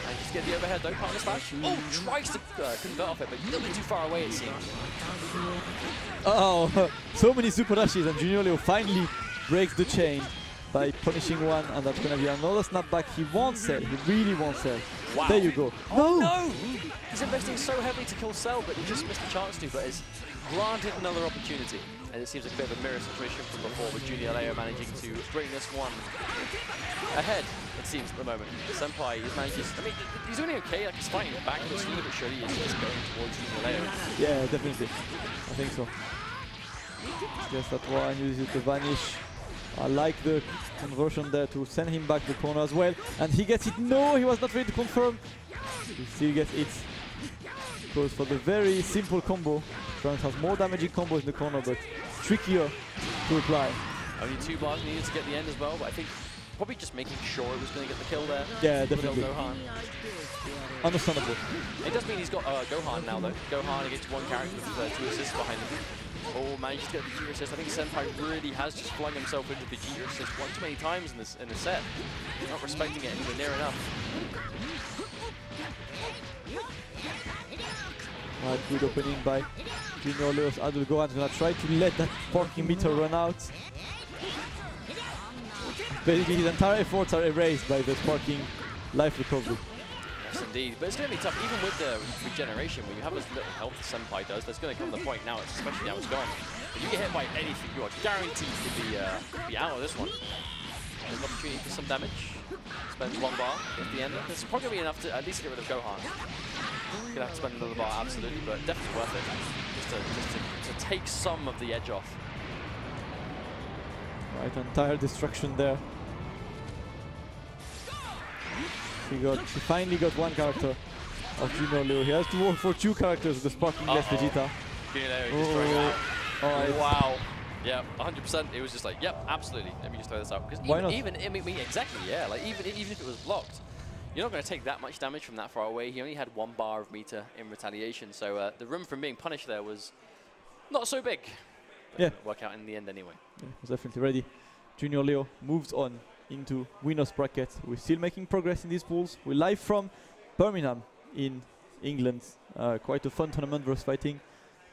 And just get the overhead, don't partner slash. Oh, tries to convert off it, but a little bit too far away, it seems. Oh, so many super dashes, and Junior Leo finally breaks the chain. by punishing one, and that's gonna be another snapback. He won't sell, he really won't sell. Wow. There you go. Oh no! He's investing so heavily to kill Cell, but he just missed a chance to, but is granted another opportunity. And it seems like a bit of a mirror situation from before, with Junior Leo managing to bring this one ahead, it seems, at the moment. Senpai is managing, I mean, he's doing okay, like he's fighting back, but slowly but surely he's just going towards Junior Leo. Yeah, definitely. I think so. Yes, that one uses the vanish. I like the conversion there to send him back the corner as well. And he gets it. No, he was not ready to confirm. He still gets it. Goes for the very simple combo. Trunks has more damaging combos in the corner, but trickier to apply. Only 2 bars needed to get the end as well, but I think probably just making sure it was going to get the kill there. Yeah, definitely. Gohan. Understandable. It does mean he's got Gohan now, though. Gohan against 1 character with 2 assists behind him. Oh, managed to get the Vegeta assist. I think Senpai really has just flung himself into the Vegeta assist one too many times in the set. Not respecting it anywhere near enough. Right, good opening by Junior Leo's Adult Gohan's gonna try to let that parking meter run out. Basically, his entire efforts are erased by the sparking life recovery. Yes, indeed. But it's going to be tough, even with the regeneration. When you have as little health as Senpai does, there's going to come the point now, especially now it's gone. If you get hit by anything, you are guaranteed to be out of this one. There's an opportunity for some damage. Spends 1 bar at the end. It's probably going to be enough to at least get rid of Gohan. Going to have to spend another bar, absolutely, but definitely worth it. Just to take some of the edge off. Right, entire destruction there. He finally got 1 character of Junior Leo. He has to work for 2 characters with the sparking less Vegeta. Junior Leo just throwing out. Wow. Yeah, 100%. It was just like, yep, absolutely. Let me just throw this out. Because even exactly, yeah. Like even if it was blocked, you're not going to take that much damage from that far away. He only had 1 bar of meter in retaliation, so the room from being punished there was not so big. But yeah, it work out in the end anyway. Yeah, he was definitely ready. Junior Leo moves on into winners bracket. We're still making progress in these pools. We're live from Birmingham in England. Quite a fun tournament versus fighting.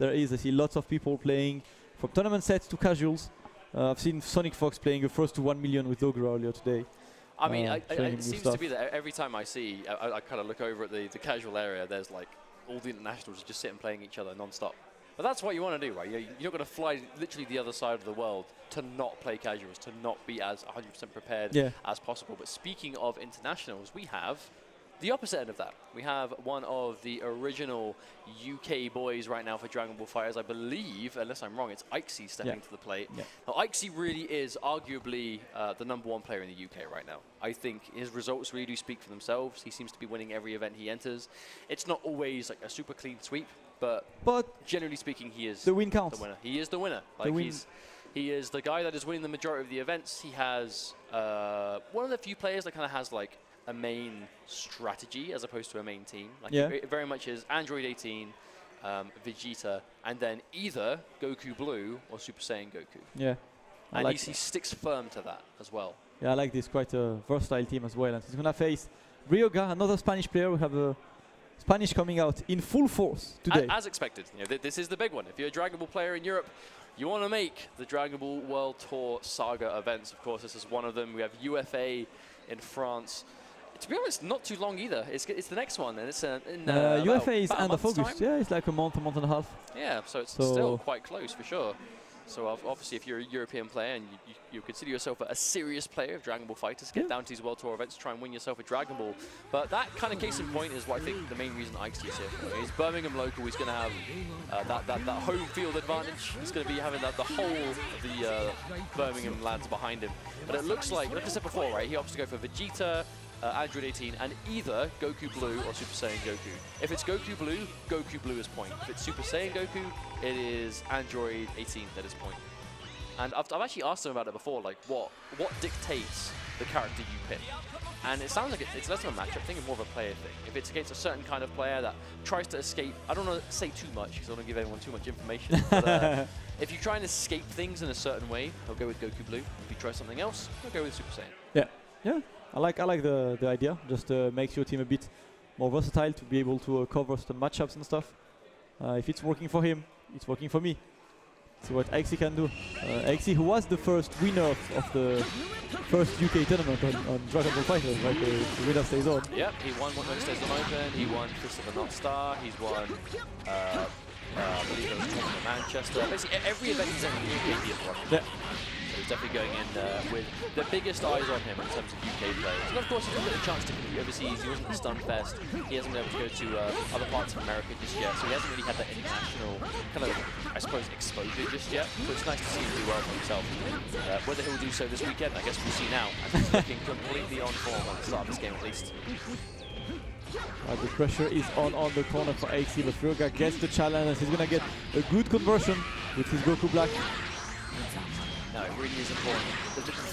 I see lots of people playing from tournament sets to casuals. I've seen Sonic Fox playing the first to 1 million with Ogre earlier today. I mean, it seems to be that every time I see, I kind of look over at the casual area, there's like all the internationals just sitting playing each other non-stop. But that's what you want to do, right? You're not going to fly literally the other side of the world to not play casuals, to not be as 100% prepared as possible. But speaking of internationals, we have the opposite end of that. We have one of the original UK boys right now for Dragon Ball FighterZ, I believe, unless I'm wrong, it's Ixie stepping to the plate. Yeah. Now, Ixie really is arguably the #1 player in the UK right now. I think his results really do speak for themselves. He seems to be winning every event he enters. It's not always like a super clean sweep, but generally speaking, he is the win counts. The winner. He is the winner. Like he is the guy that is winning the majority of the events. He has one of the few players that kind of has like a main strategy as opposed to a main team. Like it very much is Android 18, Vegeta, and then either Goku Blue or Super Saiyan Goku. Yeah. And like he sticks firm to that as well. Yeah, I like this. Quite a versatile team as well. And he's going to face Ryoga, another Spanish player. We have a Spanish coming out in full force today. As expected. You know, this is the big one. If you're a Dragon Ball player in Europe, you want to make the Dragon Ball World Tour Saga events. Of course, this is one of them. We have UFA in France. To be honest, not too long either. It's the next one, and it's UFA is end of August. Yeah, it's like a month and a half. Yeah, so it's still quite close for sure. So obviously, if you're a European player and you consider yourself a serious player of Dragon Ball FighterZ, get down to these World Tour events, try and win yourself a Dragon Ball. But that kind of case in point is what I think the main reason Ixie is here for. He's Birmingham local. He's going to have that home field advantage. He's going to be having the whole of the Birmingham lads behind him. But it looks like I said before, right? He opts to go for Vegeta, Android 18, and either Goku Blue or Super Saiyan Goku. If it's Goku Blue is point. If it's Super Saiyan Goku, it is Android 18 that is point. And I've actually asked him about it before, like what dictates the character you pick. And it sounds like it's less of a matchup thing and more of a player thing. If it's against a certain kind of player that tries to escape, I don't want to say too much because I don't want to give everyone too much information. But if you try and escape things in a certain way, he'll go with Goku Blue. If you try something else, he'll go with Super Saiyan. Yeah, yeah. I like the idea. Just makes your team a bit more versatile to be able to cover some matchups and stuff. If it's working for him, it's working for me. See what Ixie can do. Ixie, who was the first winner of the first UK tournament on Dragon Ball FighterZ, right? The winner stays on. Yep, he won Winner Stays on Open, he won Christopher Not Star, he's won, I believe it was Tournament Manchester. Basically, every event he's ever in the UK, he has won. Yeah. So he's definitely going in with the biggest eyes on him in terms of UK players. And of course, he didn't get a chance to compete overseas. He wasn't at Stunfest. He hasn't been able to go to other parts of America just yet. So he hasn't really had that international kind of, I suppose, exposure just yet. So it's nice to see him do well for himself. Whether he'll do so this weekend, I guess we'll see now. As he's looking completely on form at the start of this game, at least. The pressure is on the corner for AC, but Furga gets the challenge and he's going to get a good conversion with his Goku Black. No, it really is important.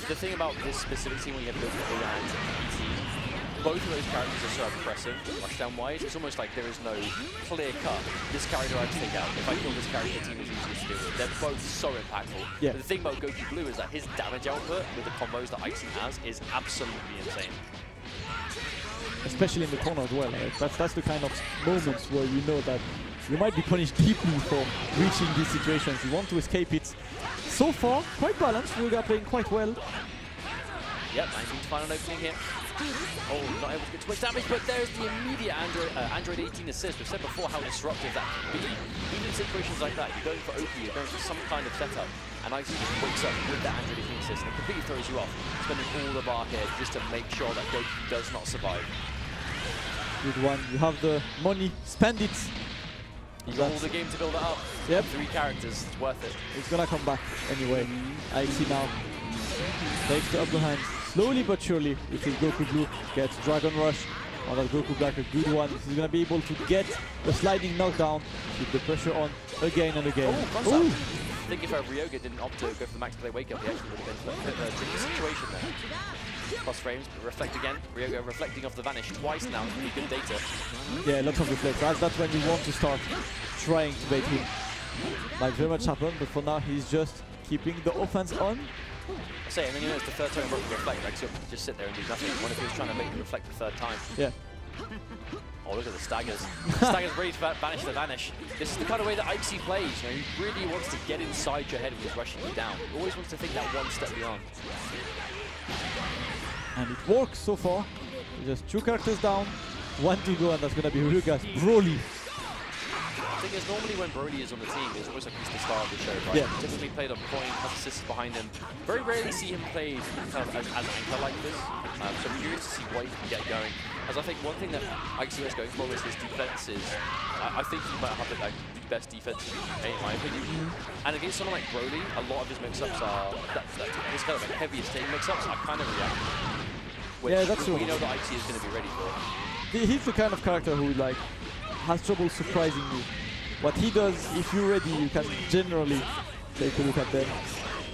The thing about this specific team when you have Goku Blue and ET, both of those characters are so impressive, rushdown-wise. It's almost like there is no clear cut. This character I have to take out. If I kill this character, the team is easier to do it. They're both so impactful. Yeah. But the thing about Goku Blue is that his damage output with the combos that Icy has is absolutely insane. Especially in the corner as well. That's the kind of moments where you know that you might be punished deeply for reaching these situations. You want to escape it. So far, quite balanced. Furga playing quite well. Yep, managing to find an opening here. Oh, not able to get too much damage, but there's the immediate Android 18 assist. We've said before how disruptive that can be. Even in situations like that, you're going for Oki, you're going for some kind of setup, and Icy just wakes up with that Android 18 assist and it completely throws you off, spending all the bar here just to make sure that Goku does not survive. Good one. You have the money, spend it. You got all the game to build it up. Yep. 3 characters, it's worth it. It's gonna come back anyway. Icy now takes the upper hand slowly but surely with his Goku Blue, gets Dragon Rush. Oh, that Goku Black, a good one. He's gonna be able to get the sliding knockdown, keep the pressure on again and again. Oh, I think if Ryoga didn't opt to go for the max play wake up, he actually would have been in a tricky situation there. Cross frames, but reflect again. Ryoga reflecting off the vanish twice now, really good data. Yeah, lots of reflects. That's when you want to start trying to bait him. Might very much happen, but for now he's just keeping the offense on. I say, and then you know it's the third time broke the reflect, like so just sit there and do nothing. What if he was trying to make the reflect the third time? Yeah. Oh, look at the staggers. Staggers ready to banish the vanish. This is the kind of way that Icy plays. You know, he really wants to get inside your head when he's rushing you down. He always wants to think that one step beyond. And it works so far. Just 2 characters down, 1 to go, and that's gonna be Ryoga's Broly. The thing is, normally when Brody is on the team, it's almost like he's the star of the show, right? Yeah. Typically played on point, has assists behind him. Very rarely see him played kind of as anchor like this. So I'm curious to see what he can get going. As I think one thing that Icy is going for is his defense is, I think he might have the best defense in the UK, in my opinion. And against someone like Brody, a lot of his mix-ups are, his kind of like heaviest hitting mix-ups are kind of reactive. Yeah, that's true. We know that Icy is going to be ready for. He's the kind of character who like has trouble surprising you. What he does, if you're ready, you can generally take a look at them.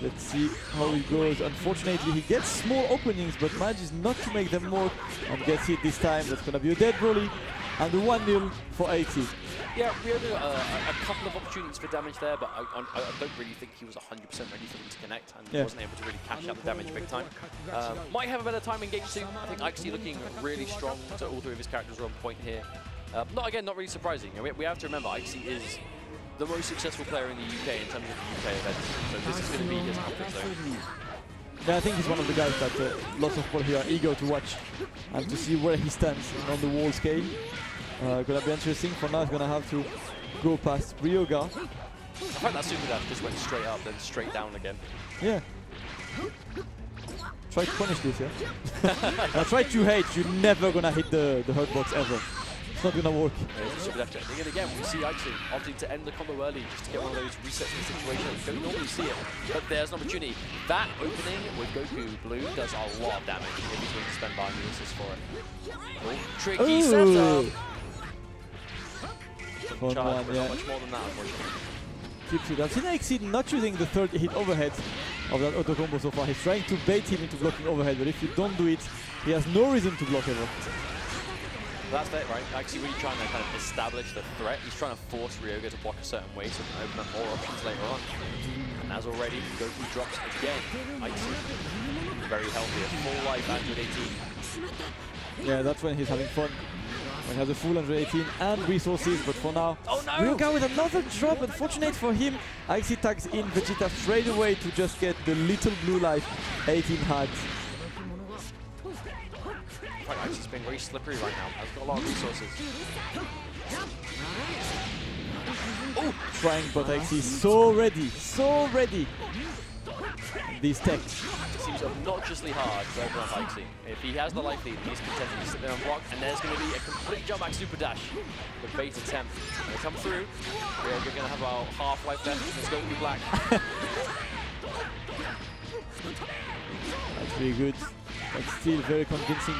Let's see how it goes. Unfortunately, he gets small openings, but manages not to make them work and gets hit this time. That's going to be a dead Broly and a 1-0 for 80. Yeah, we had a couple of opportunities for damage there, but I don't really think he was 100% ready for them to connect and wasn't able to really cash out the damage big time. Might have a better time in game 2. I think Icy looking really strong, so all 3 of his characters are on point here. Not really surprising. We have to remember Icy is the most successful player in the UK in terms of the UK events, so this is going to be his comfort zone. Yeah, I think he's one of the guys that lots of people here are eager to watch and to see where he stands on the wall scale. Gonna be interesting. For now, he's gonna have to go past Ryoga. I find that super dash just went straight up, then straight down again. Yeah. Try to punish this, yeah? Now try to hate, you're never gonna hit the hurt box ever. It's not gonna work. There's the super dash jet. And again, we see Icy opting to end the combo early just to get one of those resets in the situation. You don't normally see it, but there's an opportunity. That opening with Goku Blue does a lot of damage if he's going to spend buying the assist for it. Oh, tricky setup. Fun one, yeah. Not much more than that, unfortunately. Keeps it up. Exceed not using the 3rd hit overhead of that auto combo so far. He's trying to bait him into blocking overhead, but if you don't do it, he has no reason to block ever. That's it, right? Actually, really trying to kind of establish the threat. He's trying to force Ryoga to block a certain way so he can open up more options later on. And as already, Goku drops again. Icy, very healthy, a full life 118. Yeah, that's when he's having fun. When he has a full 118 and resources, but for now, Ryoga with another drop. Unfortunate for him, Icy tags in Vegeta straight away to just get the little blue life 18 had. fact, Ike's being very slippery right now. Has got a lot of resources. Oh, trying, but Ike is so ready. These techs. It seems obnoxiously hard to open up Ike. If he has the life lead, he's content to sit there and block, and there's going to be a complete jump back super dash. The bait attempt. Going to come through. We're going to have about half life left. It's going to be black. That's really good. That's still very convincing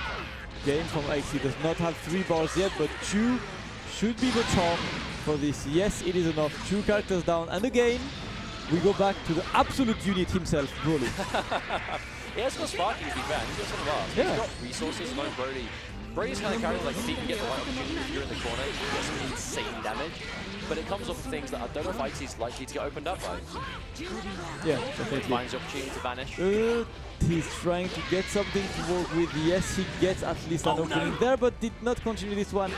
game from Ike. He does not have 3 bars yet, but 2 should be the charm for this. Yes, it is enough. 2 characters down, and again, we go back to the absolute unit himself, Broly. He has got sparking to be fair. He's got some of ours. Yeah. He's got resources, like Brody. Brody's kind of character, like if he can get the right opportunity, if you're in the corner, he can get some insane damage. But it comes off of things that I don't know if Ike's likely to get opened up by. Yeah, definitely. He finds the opportunity to vanish. He's trying to get something to work with. Yes, he gets at least an opening there, but did not continue this one.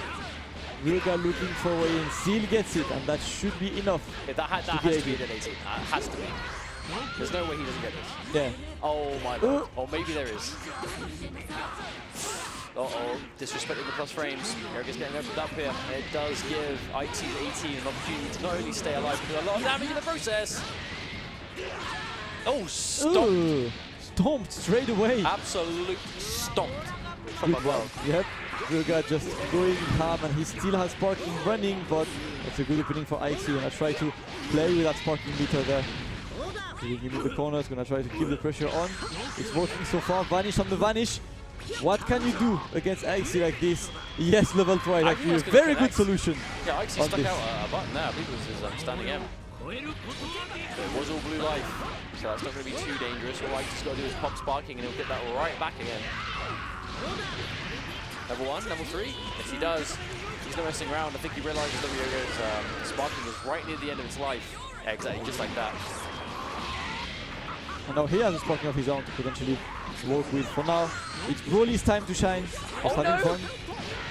Ryuga looking for a way in, still gets it, and that should be enough. Yeah, that has to be an 18. Has to be. There's no way he doesn't get this. Yeah. Oh my god. Or maybe there is. Uh-oh, disrespecting the plus frames. Ryuga's getting opened up here. It does give IT 18 an opportunity to not only stay alive, but do a lot of damage in the process. Oh, stomped. Stomped straight away. Absolute stomped from above. Yep. Ryuga just going ham, and he still has sparking running, but it's a good opening for Ike. Gonna try to play with that sparking meter there. Giving him the corners, gonna try to keep the pressure on. It's working so far. Vanish on the vanish. What can you do against Ike like this? Yes, level 12, actually a very good solution. Yeah, Ike stuck out a button there. I believe it was his standing M. It was all blue life, so that's not going to be too dangerous. All Ike's got to do is pop sparking, and he'll get that right back again. Level 1, level 3. Yes, he does. He's not messing around. I think he realizes that Ryuga's sparking is right near the end of its life. Yeah, exactly, just like that. And now he has a sparking of his own to potentially work with. For now, it's Broly's time to shine. Having fun.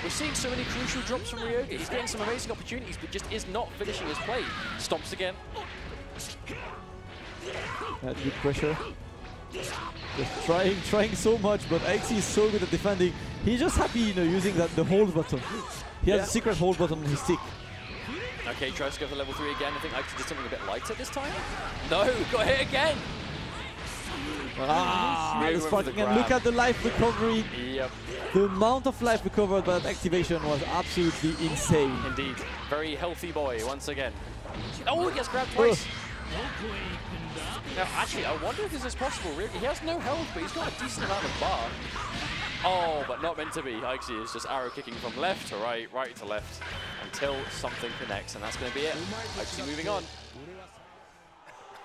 We're seeing so many crucial drops from Ryuga. He's getting some amazing opportunities, but just is not finishing his play. Stomps again. That's good pressure. Just trying so much, but Ike is so good at defending. He's just happy, using the hold button. He has a secret hold button on his stick. Okay, tries to go for level 3 again. I think Ike did something a bit lighter this time. No, got hit again. The sparking, and look at the life recovery. Yep. The amount of life recovered by that activation was absolutely insane. Indeed. Very healthy boy once again. Oh, he gets grabbed twice. Now, actually, I wonder if this is possible, really. He has no health, but he's got a decent amount of bar. Oh, but not meant to be. Ike is just arrow kicking from left to right, right to left, until something connects, and that's going to be it. Ike moving on.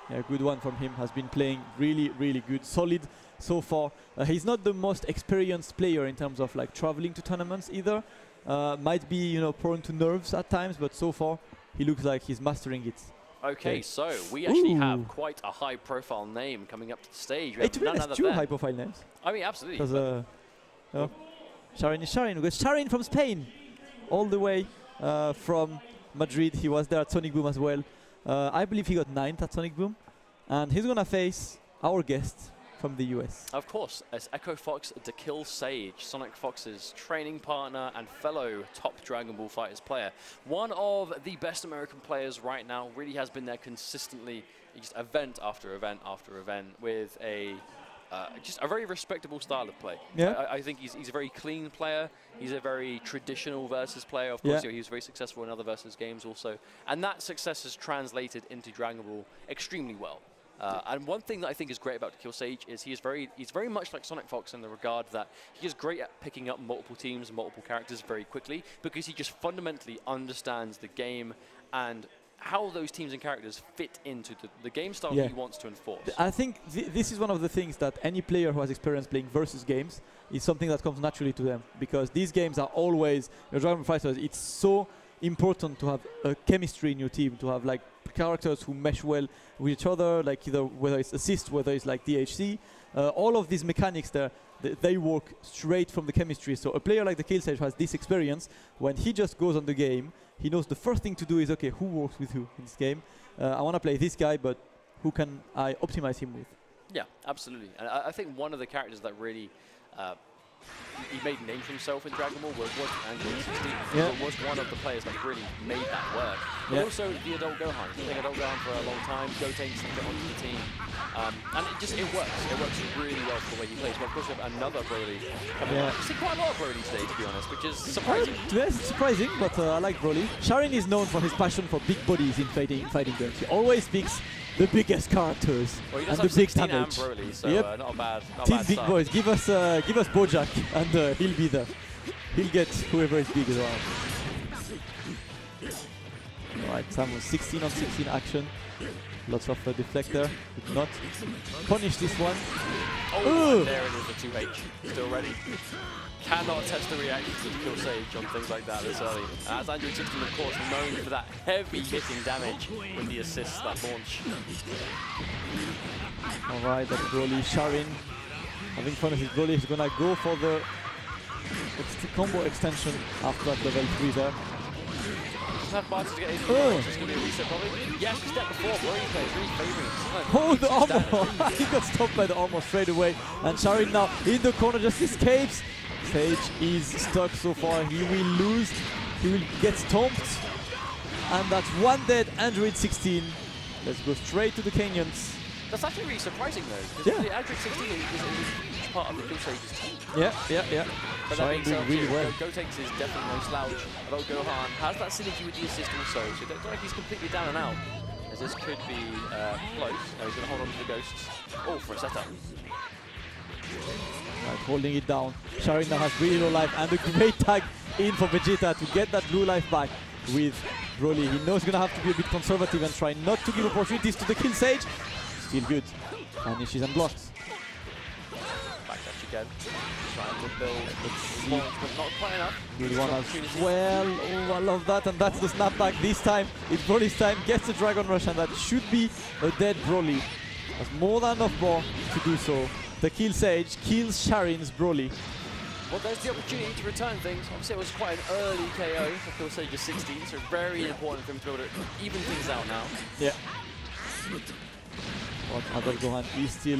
Yeah, good one from him. Has been playing really, really good, solid so far. He's not the most experienced player in terms of traveling to tournaments either. Might be prone to nerves at times, but so far he looks like he's mastering it. Okay, so we actually have quite a high-profile name coming up to the stage. We have none other 2 than high-profile names. I mean, absolutely. Because Sharin is Sharin. Because Sharin from Spain, all the way from Madrid. He was there at Sonic Boom as well. I believe he got 9th at Sonic Boom, and he's gonna face our guest from the US. Of course, it's Echo Fox to Kill Sage, Sonic Fox's training partner and fellow top Dragon Ball FighterZ player. One of the best American players right now, really has been there consistently, just event after event after event, with just a very respectable style of play. Yeah. I think he's a very clean player. He's a very traditional versus player. Of course, he was very successful in other versus games also. And that success has translated into Dragon Ball extremely well. And one thing that I think is great about Kill Sage is he's very much like Sonic Fox in the regard that he is great at picking up multiple teams, multiple characters very quickly, because he just fundamentally understands the game and how those teams and characters fit into the game style that he wants to enforce. I think this is one of the things that any player who has experience playing versus games is something that comes naturally to them, because these games are always, Dragon Ball FighterZ, it's so important to have a chemistry in your team, to have characters who mesh well with each other, either whether it's assist, whether it's DHC, all of these mechanics there, they work straight from the chemistry. So a player like the Kill Sage has this experience. When he just goes on the game, he knows the first thing to do is, okay, who works with who in this game? I want to play this guy, but who can I optimize him with? Yeah, absolutely. And I think one of the characters that really he made a name for himself in Dragon Ball, where it was Android 16. Yeah. He was one of the players that really made that work. But also the adult Gohan. He's been adult Gohan for a long time. Gotenks get onto the team. And it works. It works really well for the way he plays. But of course we have another Broly coming up. We've seen quite a lot of Broly today, to be honest, which is surprising. Yes, it's surprising, but I like Broly. Sharin is known for his passion for big bodies in fighting games. He always picks the biggest characters and the big damage. And Broly, so not a bad Team bad big start. boys, give us Bojack, and he'll be there. He'll get whoever is big as well. Alright, Samus 16 on 16 action. Lots of deflector. Did not punish this one. Oh, and there it is, the 2H. Still ready. Cannot test the reaction to the Kill Sage on things like that this early. And as Android 16, of course, known for that heavy hitting damage with the assists that launch. Alright, that's Broly. Sharin having fun with his Broly. He's gonna go for the combo extension after that level 3 there. Doesn't have bars to get into it's going to be a reset probably. Yes, he stepped before. Broly plays really favouring. Oh, the armor! He got stopped by the armor straight away. And Sharin now in the corner just escapes. Sage is stuck so far. He will lose. He will get stomped. And that's one dead Android 16. Let's go straight to the Kenyans. That's actually really surprising though, because the Android 16 is a huge part of the Kill Sage's team. Yeah. But that being said, really well. Gotenks is definitely no slouch. Although Gohan has that synergy with the assist also, so don't think he's completely down and out. As this could be close. No, he's going to hold on to the ghosts. Oh, for a setup. Right, holding it down. Sharin now has really low life and a great tag in for Vegeta to get that blue life back with Broly. He knows he's going to have to be a bit conservative and try not to give opportunities to the Kill Sage. Still good. Vanishes and blocks. Back dash again. Trying to build launch, but not quite enough. Good one as well. Oh, I love that. And that's the snapback. This time, it's Broly's time. Gets the Dragon Rush, and that should be a dead Broly. Has more than enough bar to do so. The Kill Sage kills Sharin's Broly. Well, there's the opportunity to return things. Obviously, it was quite an early KO for Kill Sage 16, so very important for him to be able to even things out now. Yeah. But Adult Gohan is still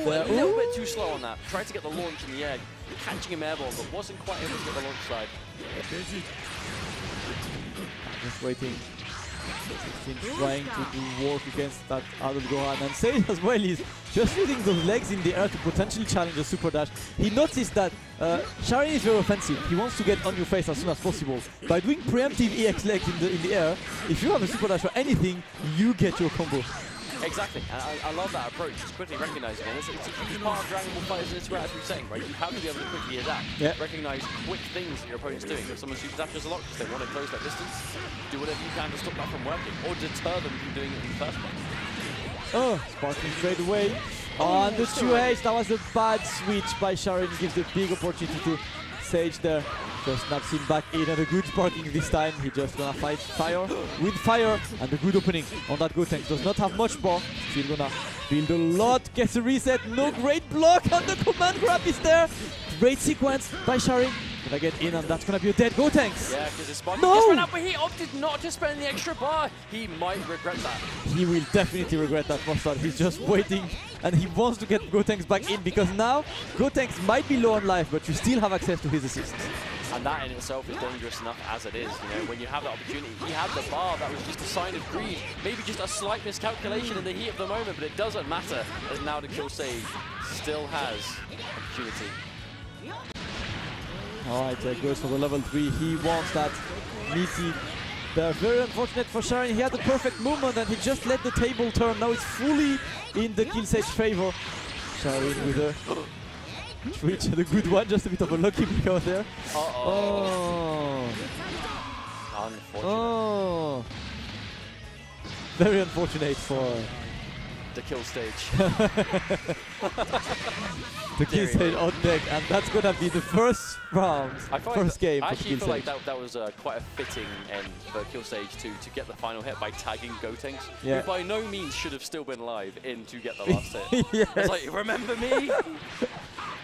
there. A little bit too slow on that. Tried to get the launch in the air, catching him airborne, but wasn't quite able to get the launch side. Just waiting. 16 trying to do work against that Adult Gohan, and Sage as well is just using those legs in the air to potentially challenge a super dash. He noticed that Sharin is very offensive. He wants to get on your face as soon as possible. By doing preemptive EX legs in the air, if you have a super dash or anything, you get your combo. Exactly, and I love that approach. It's quickly recognizing it. It's a huge part of Dragon Ball FighterZ in its way, as we were saying, right? You have to be able to quickly adapt, recognize quick things that your opponent's doing. If someone super dashes a lot because they want to close that distance, do whatever you can to stop that from working, or deter them from doing it in the first place. Oh, sparking straight away. On the 2H, that was a bad switch by Sharin. Gives a big opportunity to Sage there. Just snaps him back in, and a good sparking this time. He just gonna fight fire with fire, and a good opening on that Gotenks. Does not have much bar. Still gonna build a lot. Gets a reset. No great block, and the command grab is there. Great sequence by Sharin. Gonna get in, and that's gonna be a dead Gotenks. Yeah, because his sparking just ran up, but he opted not to spend the extra bar. He might regret that. He will definitely regret that, Mustard. He's just waiting, and he wants to get Gotenks back in, because now Gotenks might be low on life, but you still have access to his assists. And that in itself is dangerous enough as it is. You know, when you have that opportunity, he had the bar. That was just a sign of greed. Maybe just a slight miscalculation in the heat of the moment, but it doesn't matter, as now the Kill Sage still has opportunity. Alright, goes for the level 3. He wants that meaty. They're very unfortunate for Sharin. He had the perfect movement and he just let the table turn. Now it's fully in the Kill Sage favor. Sharin with a switch and a good one. Just a bit of a lucky pick out there. Oh. Unfortunate. Oh. Very unfortunate for the Kill Stage. The Kill Stage on deck, and that's gonna be the first round, first game for I actually feel Sage. like that was quite a fitting end for Kill Stage to get the final hit by tagging Gotenks, who by no means should have still been live in to get the last hit. Yes. It's like, remember me?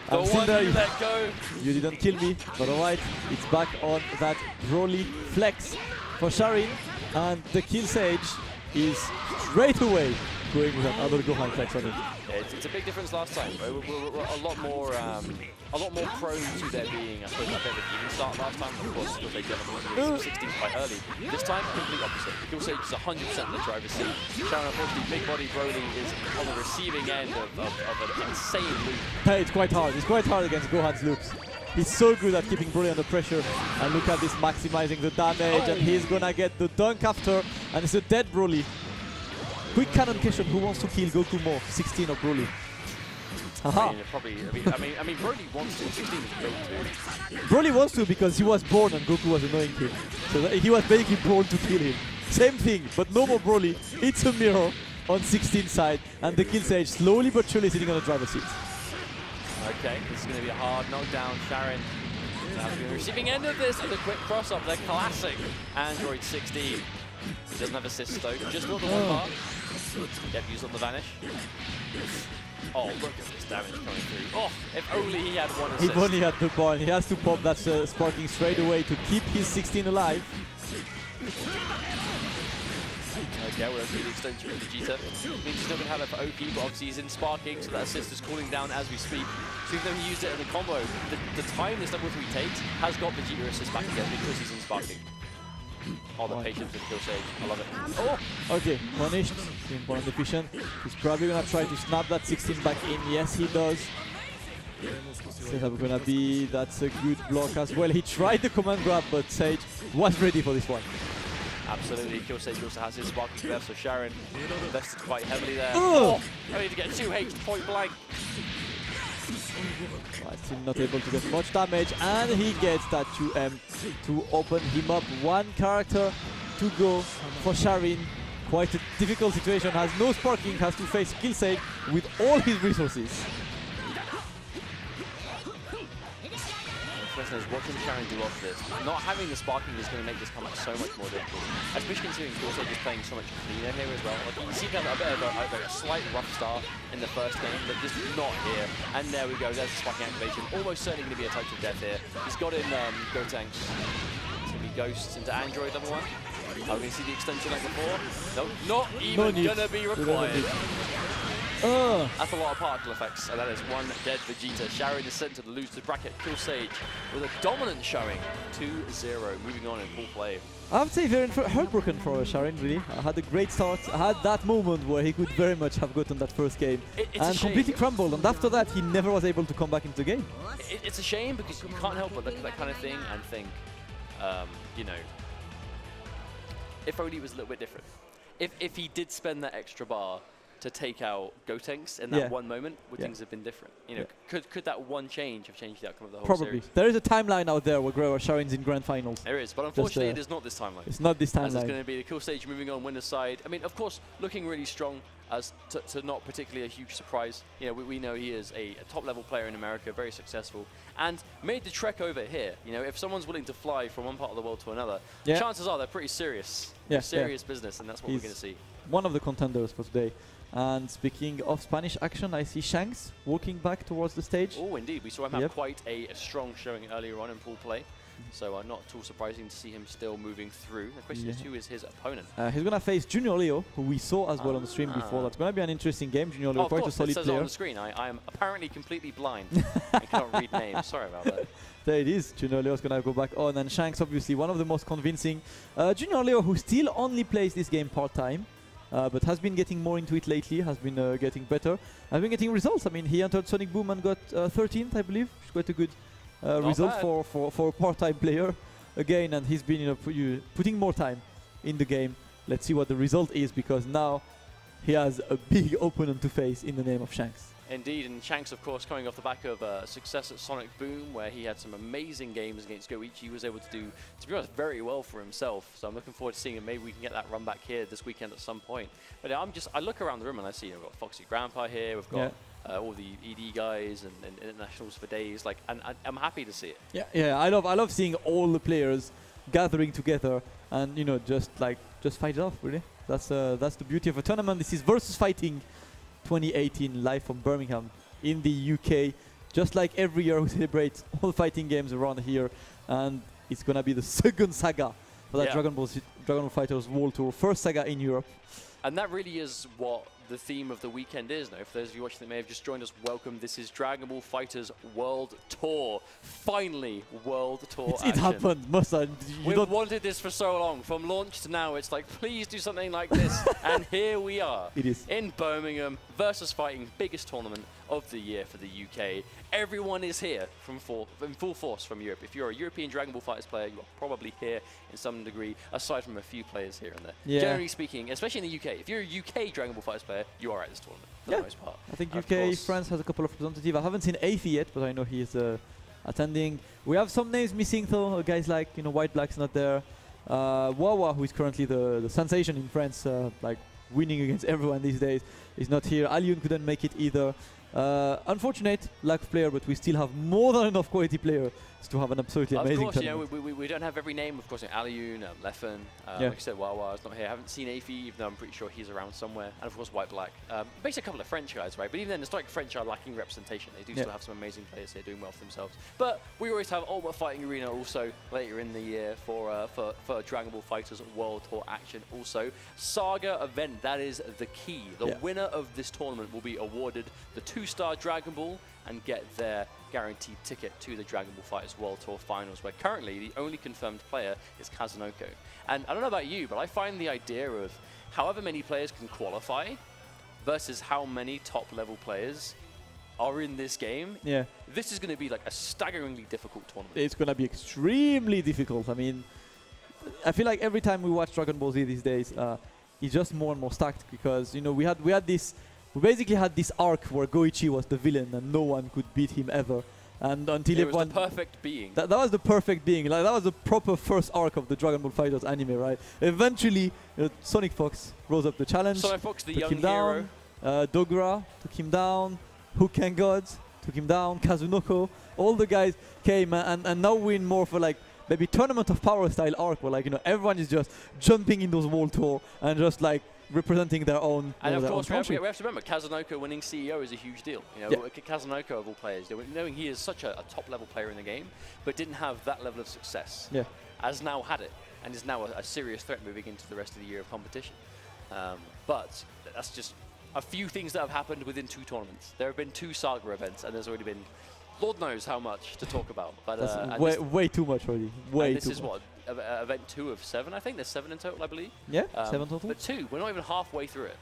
The I'm one there, you let go. You didn't kill me, but alright, it's back on that Broly flex for Sharin, and the Kill Sage is straight away going with another Gohan flex on him. Yeah, it's a big difference last time. We're a lot more prone to there being, I suppose, a bit of an even start last time. Of course, because they got 16 quite early. This time, complete opposite. Kill Sage is 100% in the driver's seat. Sharon, unfortunately, big body Broly is on the receiving end of an insane loop. Hey, it's quite hard. It's quite hard against Gohan's loops. He's so good at keeping Broly under pressure. And look at this, maximizing the damage. And he's gonna get the dunk after. And it's a dead Broly. Quick cannon question, who wants to kill Goku more, 16 or Broly? I mean, Broly wants to, 16 is Goku. Broly wants to because he was born and Goku was annoying him. So he was basically born to kill him. Same thing, but no more Broly. It's a mirror on 16 side. And the kill stage slowly but surely sitting on the driver's seat. Okay, this is going to be a hard knockdown. Sharon now to the receiving end of this, and the quick cross-up, the classic Android 16. He doesn't have assist though, just got the one bar. Yep, used on the vanish. Oh, look at this damage coming through. Oh, if only he had one assist. If only had the ball. He has to pop that sparking straight away to keep his 16 alive. Okay, we're going to do the extension of Vegeta. Means he's not going to have it for OP, but obviously he's in sparking, so that assist is cooling down as we speak. So even though he used it in the combo, the time this level 3 takes has got Vegeta assist back again because he's in sparking. Oh, the patience with Kill Sage. I love it. Oh! Okay, punished. Simple and efficient. He's probably going to try to snap that 16 back in. Yes, he does. Setup going to be, that's a good block as well. He tried the command grab, but Sage was ready for this one. Absolutely, Kill Sage also has his sparking left, so Sharon invested quite heavily there. Oh! I need to get 2H point blank. Still not able to get much damage, and he gets that 2M to open him up. One character to go for Sharin. Quite a difficult situation, has no sparking, has to face Kill Sage with all his resources. The question is, what can Sharon do off this? Not having the sparking is going to make this comeback so much more difficult, especially considering Kill Sage is playing so much cleaner here as well. Like, you see kind of a bit of a slight rough start in the first game, but just not here. And there we go, there's the sparking activation. Almost certainly going to be a touch of death here. He's got in Gotenks. It's going to be Ghosts into Android level 1. Are we going to see the extension like before? No, not even going to be required. That's a lot of particle effects, and that is one dead Vegeta. Sharon is sent to the loser bracket. Kill Sage with a dominant showing, 2-0, moving on in full play. I would say very heartbroken for Sharon, really. I had a great start. I had that moment where he could very much have gotten that first game and completely crumbled, and after that he never was able to come back into the game. It's a shame because you can't help but look at that kind of thing and think, you know, if only it was a little bit different. If he did spend that extra bar to take out Gotenks in that one moment, would things have been different? You know, could that one change have changed the outcome of the whole series? There is a timeline out there where Sharin's in grand finals. There is, but unfortunately it is not this timeline. It's not this timeline. As it's going to be the Kill Stage moving on winner's side. I mean, of course, looking really strong as to not particularly a huge surprise. You know, we know he is a top-level player in America, very successful, and made the trek over here. You know, if someone's willing to fly from one part of the world to another, chances are they're pretty serious. Serious business, and that's what we're going to see. One of the contenders for today. And speaking of Spanish action, I see Shanks walking back towards the stage. Oh, indeed. We saw him have quite a strong showing earlier on in full play. So not at all surprising to see him still moving through. The question is, who is his opponent? He's going to face Junior Leo, who we saw as well on the stream before. That's going to be an interesting game. Junior Leo, quite a solid player. It says on the screen. I am apparently completely blind. I cannot read names. Sorry about that. There it is. Junior Leo is going to go back on. And Shanks, obviously, one of the most convincing. Junior Leo, who still only plays this game part-time. But has been getting more into it lately, has been getting better, has been getting results. I mean, he entered Sonic Boom and got 13th, I believe, which is quite a good result for a part-time player again, and he's been putting more time in the game. Let's see what the result is, because now he has a big opponent to face in the name of Shanks. Indeed, and Shanks, of course, coming off the back of success at Sonic Boom, where he had some amazing games against Goichi. He was able to do, to be honest, very well for himself. So I'm looking forward to seeing him. Maybe we can get that run back here this weekend at some point. But I look around the room and I see we've got Foxy Grandpa here, we've got all the ED guys and internationals for days. Like, and I'm happy to see it. Yeah. I love seeing all the players gathering together and just fight it off. Really, that's the beauty of a tournament. This is VSFighting 2018 live from Birmingham in the UK. Just like every year, we celebrate all fighting games around here, and it's gonna be the second saga for that Dragon Ball FighterZ World Tour, first saga in Europe. And that really is what the theme of the weekend is. Now, for those of you watching that may have just joined us, welcome. This is Dragon Ball FighterZ World Tour. Finally, World Tour action. It happened, Musa. We've wanted this for so long. From launch to now, it's like, please do something like this. And here we are. It is. In Birmingham, VSFighting, biggest tournament of the year for the UK. Everyone is here in full force from Europe. If you're a European Dragon Ball FighterZ player, you are probably here in some degree, aside from a few players here and there. Yeah. Generally speaking, especially in the UK, if you're a UK Dragon Ball FighterZ player, you are at this tournament for the most part. I think UK, France has a couple of representatives. I haven't seen Afi yet, but I know he is attending. We have some names missing though, guys like, you know, White Black's not there. Wawa, who is currently the sensation in France, like winning against everyone these days, is not here. Alyun couldn't make it either. Unfortunate lack of player, but we still have more than enough quality players to have an absolutely amazing tournament. Of course, we don't have every name. Of course, Alyun, Leffen, like I said, Wawa is not here. I haven't seen Afi, even though I'm pretty sure he's around somewhere. And of course, White Black. Basically a couple of French guys, right? But even then, it's like French are lacking representation. They do still have some amazing players here doing well for themselves. But we always have Ultimate Fighting Arena also later in the year for Dragon Ball FighterZ World Tour action. Also, Saga event, that is the key. The winner of this tournament will be awarded the 2-star Dragon Ball and get their guaranteed ticket to the Dragon Ball FighterZ World Tour Finals, where currently the only confirmed player is Kazunoko. And I don't know about you, but I find the idea of however many players can qualify versus how many top-level players are in this game, this is going to be like a staggeringly difficult tournament. It's going to be extremely difficult. I mean, I feel like every time we watch Dragon Ball Z these days, it's just more and more stacked because, you know, we basically had this arc where Goichi was the villain and no one could beat him ever. And until everyone... It was the perfect being. That was the perfect being. Like, that was the proper first arc of the Dragon Ball FighterZ anime, right? Eventually, Sonic Fox rose up the challenge. Sonic Fox, the young hero. Dogra took him down. Hook Gods took him down. Kazunoko. All the guys came and now we're in more for like maybe Tournament of Power style arc where, like, you know, everyone is just jumping in those World Tour and just like representing their own. And of course, we have to remember, Kazunoko winning CEO is a huge deal. You know, Kazunoko of all players, knowing he is such a top-level player in the game, but didn't have that level of success, has now had it, and is now a serious threat moving into the rest of the year of competition. But that's just a few things that have happened within 2 tournaments. There have been 2 Saga events, and there's already been Lord knows how much to talk about. But way too much already. This is what, event 2 of 7, I think. There's 7 in total, I believe. Yeah, 7 total. But 2, we're not even halfway through it.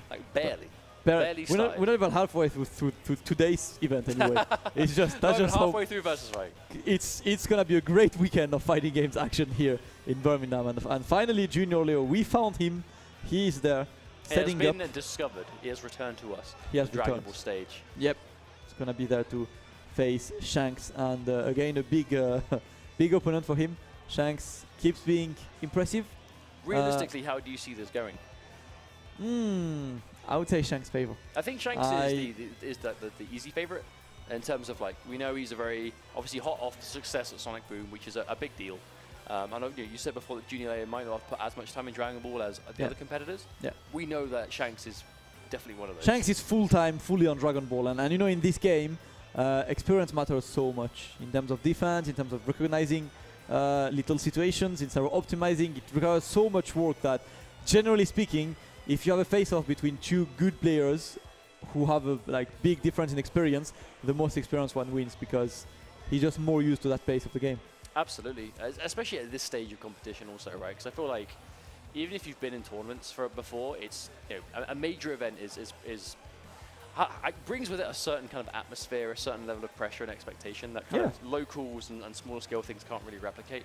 Like barely. Barely we're not even halfway through today's event anyway. It's just that's just halfway through VSFighting. It's gonna be a great weekend of fighting games action here in Birmingham, and finally Junior Leo, we found him. He is there. He has been discovered. He has returned to us. He has returned. Dragon Ball stage. Yep, it's gonna be there to face Shanks, and again a big big opponent for him. Shanks keeps being impressive. Realistically, how do you see this going? I would say Shanks' favor. I think Shanks is the easy favorite in terms of, like, we know he's a very obviously hot off the success at Sonic Boom, which is a big deal. I know you said before that Junior Leo might not have put as much time in Dragon Ball as the other competitors. Yeah, we know that Shanks is definitely one of those. Shanks is fully on Dragon Ball, and you know, in this game, experience matters so much in terms of defense, in terms of recognizing little situations, in terms of optimizing. It requires so much work that, generally speaking, if you have a face-off between 2 good players who have a big difference in experience, the most experienced one wins because he's just more used to that pace of the game. Absolutely, especially at this stage of competition also, right? Because I feel like even if you've been in tournaments before, it's, you know, a major event it brings with it a certain kind of atmosphere, a certain level of pressure and expectation that kind of locals and smaller scale things can't really replicate.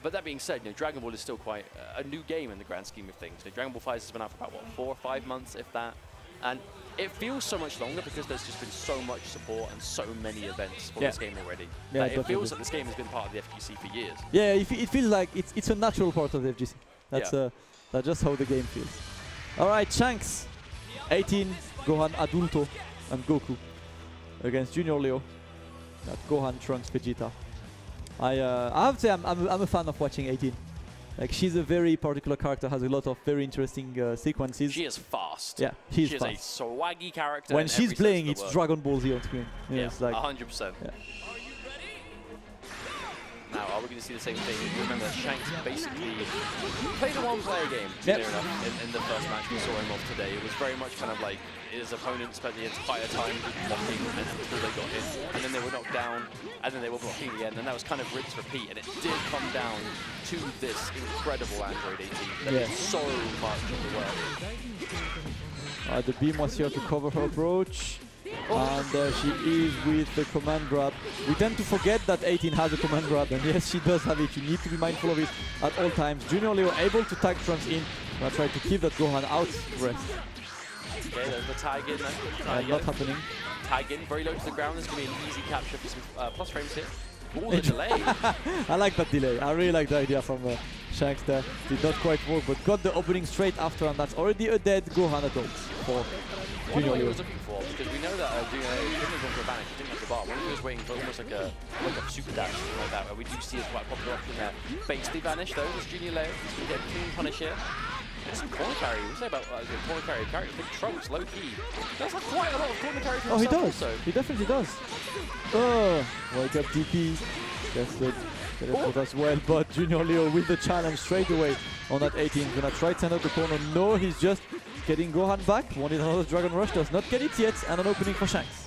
But that being said, you know, Dragon Ball is still quite a new game in the grand scheme of things. You know, Dragon Ball FighterZ has been out for about, what, 4 or 5 months, if that. And it feels so much longer because there's just been so much support and so many events for this game already. Yeah, it feels like this game has been part of the FGC for years. Yeah, it feels like it's a natural part of the FGC. That's just how the game feels. All right, Shanks, 18, Gohan, Adulto, and Goku against Junior Leo. Got Gohan, Trunks, Vegeta. I have to say I'm a fan of watching 18. Like, she's a very particular character, has a lot of very interesting sequences. She is fast. Yeah, she's fast. She is a swaggy character. When she's playing, it's Dragon Ball Z on screen. Yeah, it's like 100%. Yeah. Now, are we going to see the same thing? You remember that Shanks basically played a one-player game, near enough, in the first match we saw him off today. It was very much kind of like his opponent spent the entire time blocking until they got hit, and then they were knocked down, and then they were blocking again, and that was kind of rinse repeat, and it did come down to this incredible Android 18 that did so much of the work. The beam was here to cover her approach. And she is with the command grab. We tend to forget that 18 has a command grab, and yes, she does have it. You need to be mindful of it at all times. Junior Leo able to tag Trunks in. Gonna try to keep that Gohan out to rest. Okay, there's the tag in there. Not happening. Tag in, very low to the ground. This is going to be an easy capture for some plus frames here. Oh, the delay. I like that delay. I really like the idea from Shanks there. Did not quite work, but got the opening straight after, and that's already a dead Gohan adult for Junior Leo. Was looking for, because we know that Junior Leo didn't go for a vanish, he didn't have the bar. When he was waiting for almost like a super dash, something like that, where we do see as quite a popular option there. Base the vanish though, this Junior Leo. He's going to get a clean punish here. There's some corner carry. We say about corner carry. Big Trunks, low key. Does have quite a lot of corner carry for himself. He does. Also. He definitely does. Oh, wake up DP. Gets the teleport as well, but Junior Leo with the challenge straight away on that 18. Gonna try to send out the corner. No, he's just getting Gohan back. Wanted another Dragon Rush. Does not get it yet, and an opening for Shanks.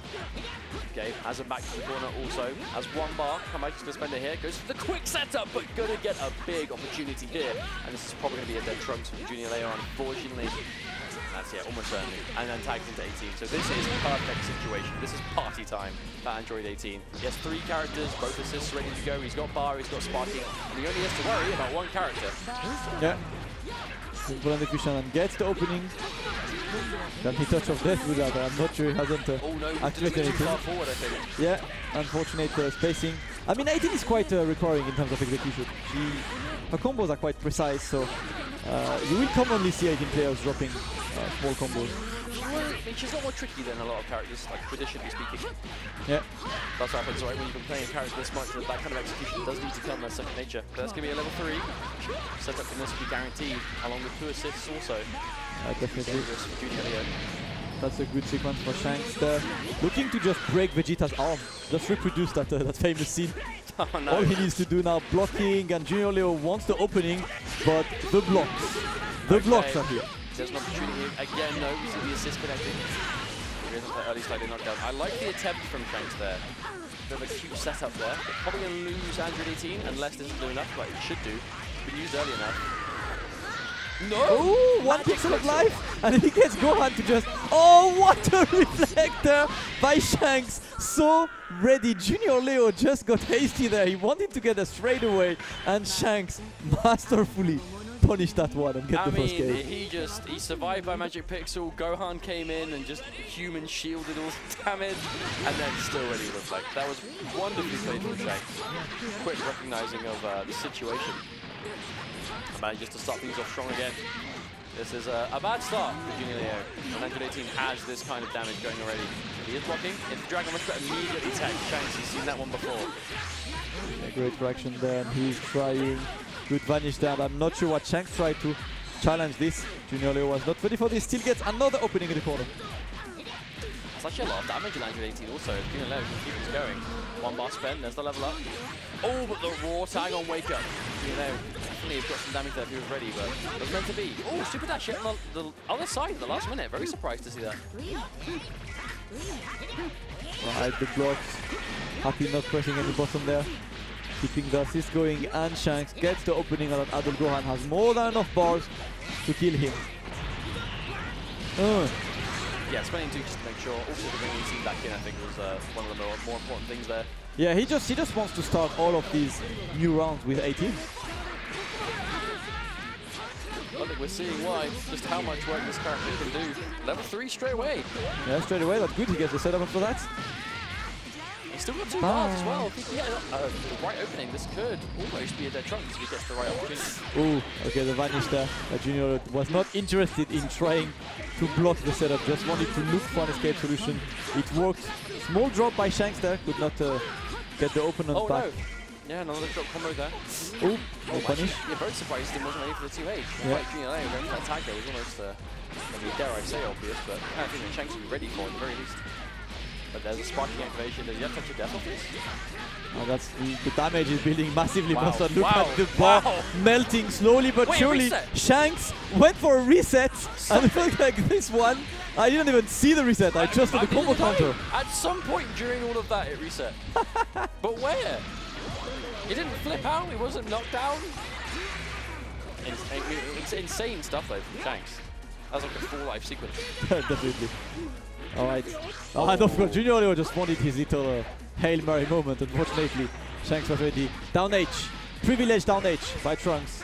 Okay, has him back to the corner also. Has one bar, come back to the spender here. Goes for the quick setup, but gonna get a big opportunity here. And this is probably gonna be a dead Trunks for Junior Leo, unfortunately. That's almost certainly. And then tags into 18. So this is a perfect situation. This is party time for Android 18. He has 3 characters, both assists ready to go. He's got bar, he's got sparking, and he only has to worry about 1 character. Yeah. Simple execution and gets the opening. Can he touch of death with that? I'm not sure he hasn't activated anything. Far forward, I think. Yeah, unfortunate spacing. I mean, 18 is quite recurring in terms of execution. Her combos are quite precise, so you will commonly see 18 players dropping small combos. I mean, she's a lot more tricky than a lot of characters, like traditionally speaking. Yeah. That's what happens, right? When you've been playing a character this much, that kind of execution does need to come as second nature. But that's going to be a level 3. Setup from this will be guaranteed, along with 2 assists also. Definitely. Dangerous for Junior Leo. That's a good sequence for Shanks there. Looking to just break Vegeta's arm. Just reproduce that faimous scene. Oh, no. All he needs to do now, blocking, and Junior Leo wants the opening, but the blocks are here. There's an opportunity again. No, we see the assist connecting. There isn't that early slightly knockdown. I like the attempt from Shanks there. Bit of a cute setup there. They're probably going to lose Android 18 unless this doesn't do enough, but it should do. It's been used early enough. No! Oh, 1 pixel of life, and he gets Gohan to just... Oh, what a reflector by Shanks! So ready. Junior Leo just got hasty there. He wanted to get us straight away, and Shanks masterfully punished that one and get the first game. He survived by Magic Pixel. Gohan came in and just human shielded all the damage, and then still ready to reflect. That was wonderfully played from Shanks. Quick recognizing of the situation. Manages to start things off strong again. This is a bad start for Junior Leo. And Android 18 has this kind of damage going already. He is blocking. If the Dragon Rush immediately tags Shanks, he's seen that one before. Yeah, great reaction there, and he's trying. Good vanish there. I'm not sure what Shanks tried to challenge this. Junior Leo was not ready for this. Still gets another opening in the corner. It's actually a lot of damage in Android 18 also. Junior Leo can keep this going. 1 bar spend, there's the level up. Oh, but the raw tag on wake up. Junior Leo definitely has got some damage there if he was ready, but it was meant to be. Oh, super dash hit on the other side in the last minute. Very surprised to see that. Right, the blocks. Happy not pressing any bottom there. Keeping the assist going, and Shanks gets the opening, and Adult Gohan has more than enough bars to kill him. Yeah, spending 2 just to make sure. Also, the bringing team back in, I think, was one of the more important things there. Yeah, he just wants to start all of these new rounds with 18. I think we're seeing why, just how much work this character can do. Level 3 straight away. Yeah, straight away. That's good. He gets the setup for that. He's still got 2 bars as well. If he can get the right opening, this could almost be a dead Trunks if he gets the right opportunity. Oh, okay, the vanish there. Junior was not interested in trying to block the setup, just wanted to look for an escape solution. It worked. Small drop by Shanks there, could not get the opponent back. No. Yeah, another drop combo there. Oh, punish. Yeah, very surprised he wasn't ready for the 2H. Yeah. Like Junior Leo going for that tag there was almost, I mean, dare I say obvious, but I don't think that Shanks would be ready for it at the very least. But there's a sparking activation. Does he have touch of death off this? That's the damage is building massively. Wow. Monster. Look at the bar melting slowly but surely. Shanks went for a reset, and it looked like this one. I didn't even see the reset. I just saw the combo counter. At some point during all of that, it reset. But where? He didn't flip out. He wasn't knocked down. It's insane stuff though from Shanks. That's like a full life sequence. Definitely. All right. Oh, and of course, Junior Leo just wanted his little Hail Mary moment. Unfortunately, Shanks was ready. Down H. Privileged down H by Trunks.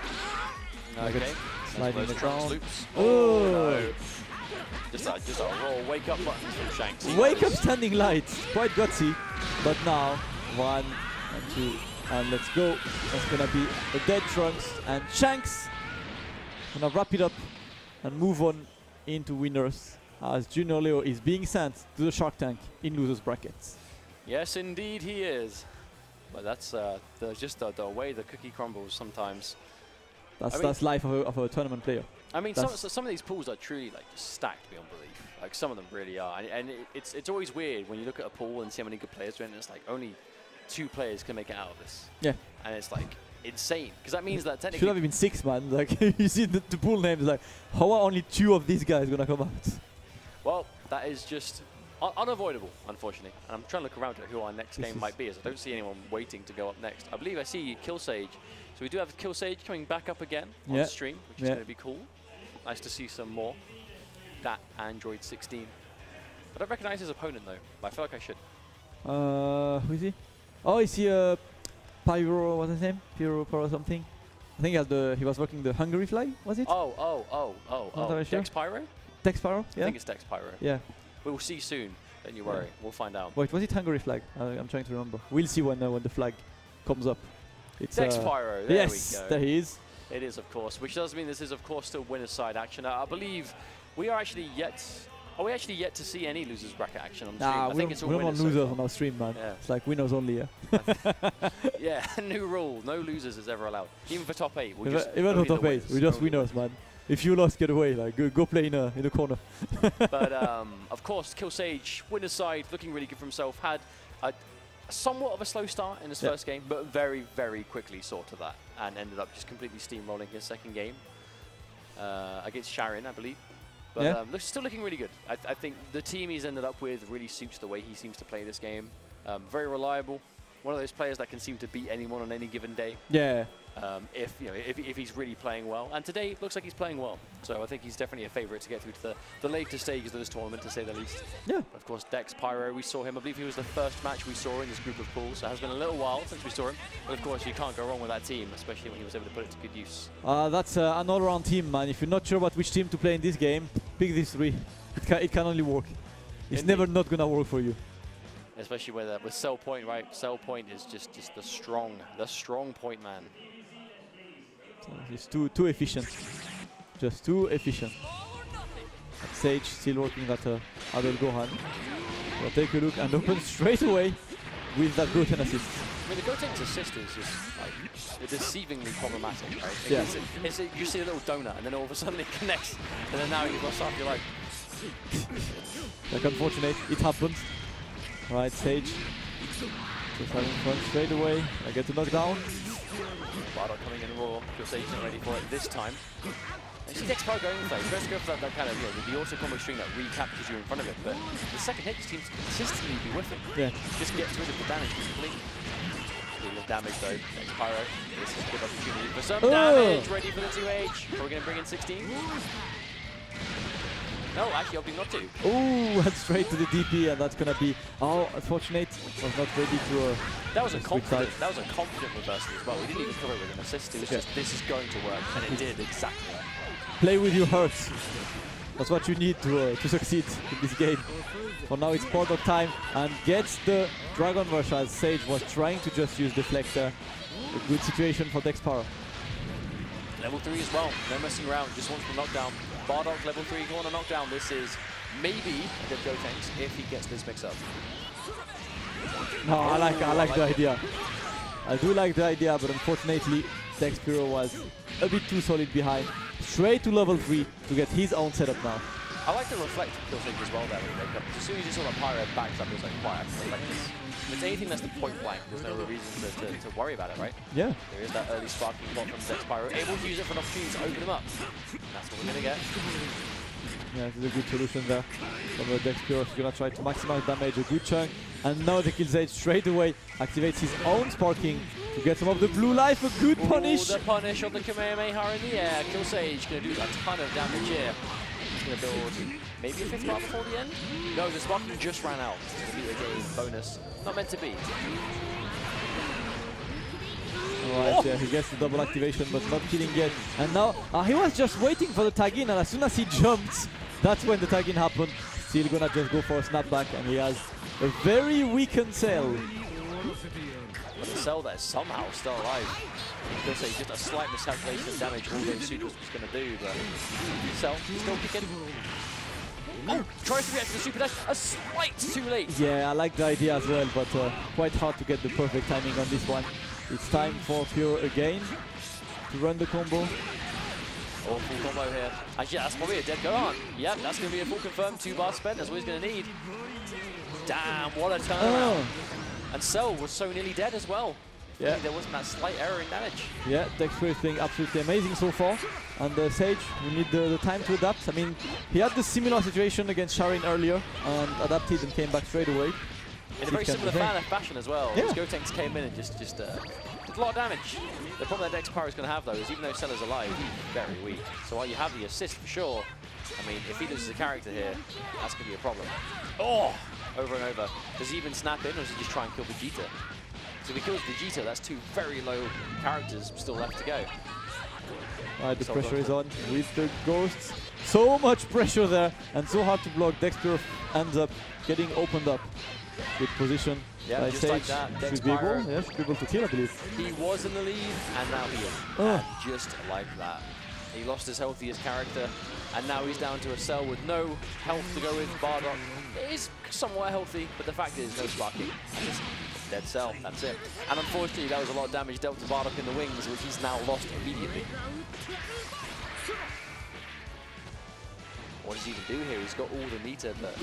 Okay. Sliding it down. Oh no. Just a raw wake up button from Shanks. Wake up standing light. Quite gutsy. But now, 1 and 2. And let's go. That's going to be a dead Trunks. And Shanks going to wrap it up and move on into winners, as Junior Leo is being sent to the Shark Tank in losers brackets. Yes, indeed he is. But that's just the way the cookie crumbles sometimes. That's life of a tournament player. I mean, some of these pools are truly like just stacked beyond belief. Like some of them really are, and it's always weird when you look at a pool and see how many good players are in. It's like only 2 players can make it out of this. Yeah. And it's like insane, because that means that technically should have even 6, man. Like you see the pool names, like how are only 2 of these guys gonna come out? Well, that is just unavoidable, unfortunately. And I'm trying to look around at who our next game might be, as I don't see anyone waiting to go up next. I believe I see Killsage. So we do have Killsage coming back up again on stream, which is going to be cool. Nice to see some more. That Android 16. I don't recognize his opponent though, but I feel like I should. Who is he? Oh, is he Pyro, what's his name? Pyro or something? I think he was working the Hungary flag, was it? Oh. Dex Pyro? Dex Pyro, yeah. I think it's Dex Pyro. Yeah. We'll see soon, don't you worry. We'll find out. Wait, was it Hungary flag? I'm trying to remember. We'll see when the flag comes up. It's Dex Pyro, there we go. There he is. It is, of course, which does mean this is, of course, still winner's side action. I believe we are actually yet... Are we actually yet to see any losers bracket action on the stream? I think it's all winners. We don't want losers on our stream, man. Yeah. It's like winners only, yeah. Yeah, new rule. No losers is ever allowed. Even for top 8. Even for top 8, we're just winners, man. If you lost, get away. Like go play in a corner. But of course, Killsage, winner's side, looking really good for himself. Had a somewhat of a slow start in his first game, but very, very quickly saw to that and ended up just completely steamrolling his second game against Sharon, I believe. But still looking really good. I think the team he's ended up with really suits the way he seems to play this game. Very reliable. One of those players that can seem to beat anyone on any given day. Yeah. If he's really playing well. And today it looks like he's playing well. So I think he's definitely a favourite to get through to the later stages of this tournament, to say the least. Yeah. Of course, Dex Pyro, we saw him. I believe he was the first match we saw in this group of pools. So it has been a little while since we saw him. But of course, you can't go wrong with that team, especially when he was able to put it to good use. That's an all-around team, man. If you're not sure about which team to play in this game, pick these 3. It can only work. It's never not going to work for you. Especially with Cell Point, right? Cell Point is just the strong point man. So he's too efficient. Just too efficient. Sage still working that Adel Gohan. We'll take a look and open straight away with that Goten assist. I mean, the Goten's assist is just like deceivingly problematic, right? Yeah. You see a little donut and then all of a sudden it connects and then now you've lost half your life. Like, unfortunate, it happens. Right, Sage. Just having fun straight away. I get to knock down. Bardock coming in raw. Sage not ready for it this time. And she Dex Pyro going for it. He tries to go for that kind of, the auto combo string that recaptures you in front of it. But the second hit just seems to consistently be with him. Yeah. Just gets rid of the damage completely. Speaking of damage though, Dex Pyro. This is a good opportunity for some damage. Ready for the 2H. Are we going to bring in 16? No, actually, I'll be not to. Ooh, and straight to the DP, and that's gonna be unfortunate. Was not ready to. That was a confident reversal as well. We didn't even cover it with an assist. It was just this is going to work, and it did exactly. Play with your hearts. That's what you need to succeed in this game. For now, it's Bardock time, and gets the Dragon Rush as Sage was trying to just use Deflector. A good situation for Dex Pyro. Level 3 as well. No messing around. Just wants the knockdown. Bardock level 3 going on knockdown. This is maybe a good Gotenks if he gets this mix up. No, I like the idea. I do like the idea, but unfortunately, Dex Pyro was a bit too solid behind. Straight to level 3 to get his own setup now. I like the reflective kill thing as well there when you wake up. As soon as you saw that Pyro backs up, it's like, quiet, reflect this. If it's anything that's the point blank, there's no real reason to worry about it, right? Yeah. There is that early sparking bot from Dex Pyro, able to use it for an opportunity to open him up. That's what we're going to get. Yeah, this is a good solution there from Dex Pyro. He's going to try to maximize damage a good chunk. And now the KillSage straight away activates his own sparking to get some of the blue life. A good punish. The punish on the Kamehameha in the air. KillSage going to do a ton of damage here. He's going to build maybe a 5th bar before the end. No, the sparking just ran out. It's going to be a game bonus. Not meant to be. Alright, yeah, he gets the double activation but not killing yet. And now he was just waiting for the tag in, and as soon as he jumped, that's when the tag in happened. Still gonna just go for a snapback, and he has a very weakened Cell. But the Cell that is somehow still alive. KillSage just a slight miscalculation of damage all those supers was going to do, but Cell still kicking. Oh, tries to react to the super dash, a slight too late. Yeah, I like the idea as well, but quite hard to get the perfect timing on this one. It's time for Pure again to run the combo. Oh, full combo here. Actually, that's probably a dead Gohan. Yep, that's going to be a full confirmed 2 bars spent. That's what he's going to need. Damn, what a turnaround. And Cell was so nearly dead as well. Yeah, there wasn't that slight error in damage. Yeah, Dex Pyro is playing absolutely amazing so far. And Sage, we need the time to adapt. I mean, he had the similar situation against Sharin earlier and adapted and came back straight away. In a very similar fashion as well. Yeah. His Gotenks came in and just did a lot of damage. The problem that Dex Pyro is going to have though is even though Cell is alive, he's very weak. So while you have the assist for sure, I mean, if he loses a character here, that's going to be a problem. Oh! Over and over. Does he even snap in or does he just try and kill Vegeta? So if he kills Vegeta, that's 2 very low characters still left to go. Right, the pressure is on with the ghosts. So much pressure there and so hard to block. Dex Pyro ends up getting opened up. Good position. Yeah, just Sage. like that. Dex Should be Pyro. able, yeah, should be able to kill, I believe. He was in the lead and now he is. And just like that. He lost his healthiest character and now he's down to a Cell with no health to go with. Bardock is somewhat healthy, but the fact is no sparking. Just dead Cell, that's it. And unfortunately that was a lot of damage dealt to Bardock in the wings, which he's now lost immediately. What does he even do here? He's got all the meter, but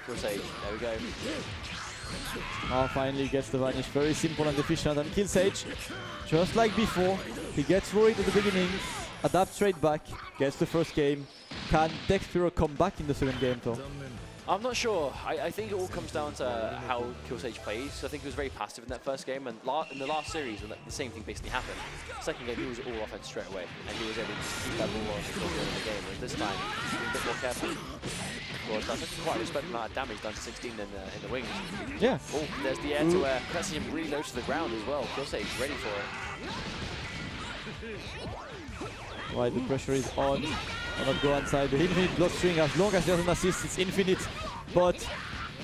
KillSage, there we go. Now finally gets the vanish, very simple and efficient, and KillSage, just like before, he gets worried at the beginning, adapts straight back, gets the first game. Can Dex Pyro come back in the second game though? I'm not sure. I think it all comes down to how KillSage plays. I think he was very passive in that first game, and in the last series, when the same thing basically happened, second game he was all offense straight away, and he was able to keep that ball on until the end of the game. Whereas this time, he was a bit more careful. Of course, that's actually quite a respectable amount of damage done to 16 in the wings. Yeah. Oh, there's the air-to-air. Pressing him really low to the ground as well. KillSage ready for it. Right, the pressure is on. I'll not go inside the infinite bloodstring. As long as there's an assist, it's infinite. But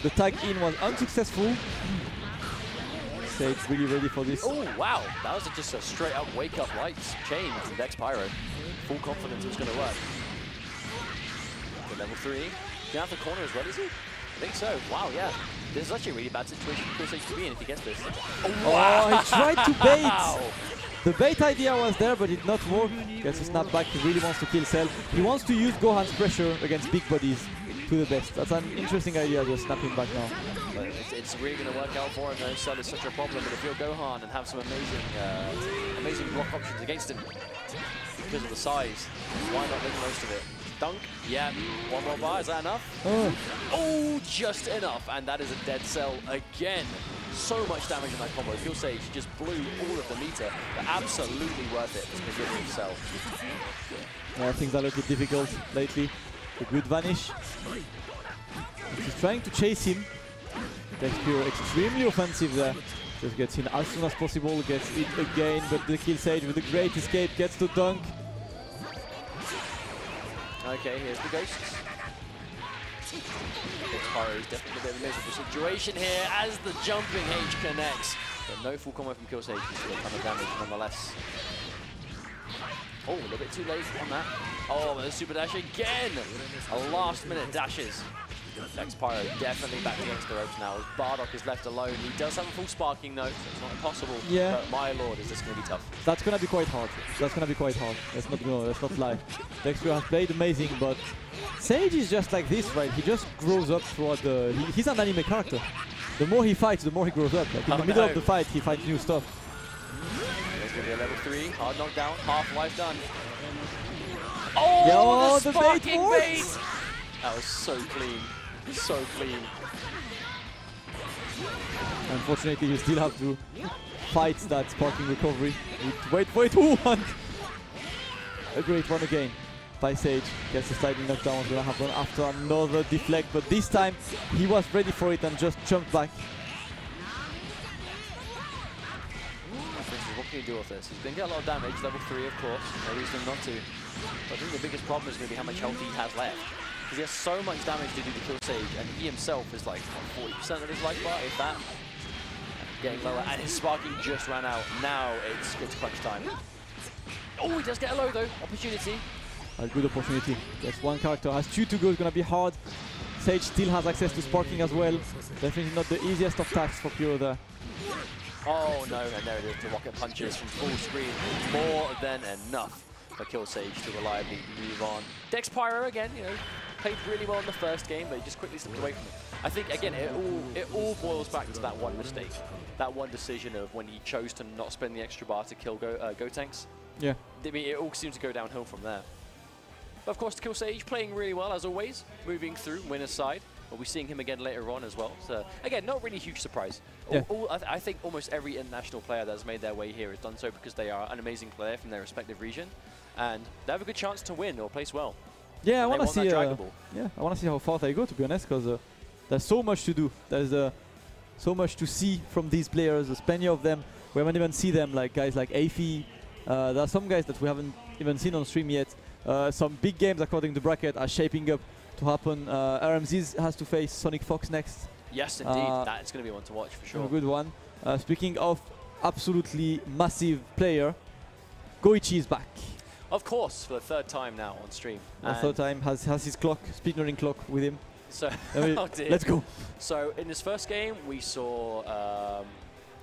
the tag in was unsuccessful. Sage really ready for this. Oh, wow. That was just a straight up wake up lights chain from Dex Pyro. Full confidence it was going to work. Good level 3. Get out the corner as well, is he? I think so. Wow, yeah. This is actually a really bad situation for KillSage to be in if he gets this. Oh, wow. He tried to bait. The bait idea was there, but it did not work. Gets a snapback. He really wants to kill Cell. He wants to use Gohan's pressure against big bodies to the best. That's an interesting idea, just snapping back now. But it's really going to work out for him, though. Cell is such a problem. But if you're Gohan and have some amazing block options against him because of the size, why not make the most of it? Dunk, yeah, one more bar, is that enough? Oh, just enough, and that is a dead Cell again. So much damage in that combo. KillSage just blew all of the meter, but absolutely worth it. It's going to get rid of Cell. Yeah, things are looking difficult lately. A good vanish. He's trying to chase him. Dex Pyro extremely offensive there. Just gets in as soon as possible, gets it again, but the KillSage with a great escape gets to dunk. Okay, here's the ghosts. Dex Pyro is definitely a bit of a miserable situation here as the jumping H connects. But no full combo from KillSage, he's still a ton of damage nonetheless. Oh, a little bit too late on that. Oh, the super dash again! A last minute dashes. Dex Pyro definitely back against the ropes now. As Bardock is left alone. He does have a full sparking note, so it's not impossible. Yeah. But my lord, is this going to be tough. That's gonna be quite hard. That's gonna be quite hard. Let's not lie. Dexter has played amazing, but Sage is just like this, right? He just grows up throughout the. He's an anime character. The more he fights, the more he grows up. Like in the middle of the fight, he finds new stuff. There's gonna be a level 3, hard knockdown, half life done. Oh, yo, the sparking bait! That was so clean, so clean. Unfortunately, you still have to fight that sparking recovery. Wait for it. Ooh, and a great one again by Sage. Gets the sliding knockdown. Was gonna happen after another deflect, but this time he was ready for it and just jumped back. What can you do with this? He's going to get a lot of damage, level 3 of course, no reason not to. But I think the biggest problem is going to be how much health he has left. Because he has so much damage to do to kill Sage, and he himself is like 40% of his life bar, if that. Getting lower, and his sparking just ran out. Now it's crunch time. Oh, he does get a low though, opportunity. A good opportunity. Just one character has 2 to go, it's going to be hard. Sage still has access to sparking as well. Definitely not the easiest of tasks for Pyro there. Oh no, and there it is, the rocket punches from full screen. More than enough for Kill Sage to reliably move on. Dex Pyro again, you know, played really well in the first game, but he just quickly slipped away from it. I think again, it all boils back to that one mistake, that one decision of when he chose to not spend the extra bar to kill Go Tanks. Yeah. I mean, it all seems to go downhill from there. But of course, Kill Sage playing really well as always, moving through winner's side. We'll be seeing him again later on as well. So again, not really a huge surprise. Yeah. I think almost every international player that's made their way here has done so because they are an amazing player from their respective region, and they have a good chance to win or place well. Yeah, I want to see. Yeah, I want to see how far they go. To be honest, because there's so much to do. There's so much to see from these players. There's plenty of them. We haven't even seen them, like guys like Afi. There are some guys that we haven't even seen on stream yet. Some big games, according to bracket, are shaping up to happen. RMZ has to face Sonic Fox next. Yes, indeed. That's going to be one to watch for sure. A good one. Speaking of absolutely massive player, Goichi is back. Of course, for the 3rd time now on stream. The 3rd time, has his clock, speedrunning clock with him. So, oh dear. Let's go. So in this first game, we saw,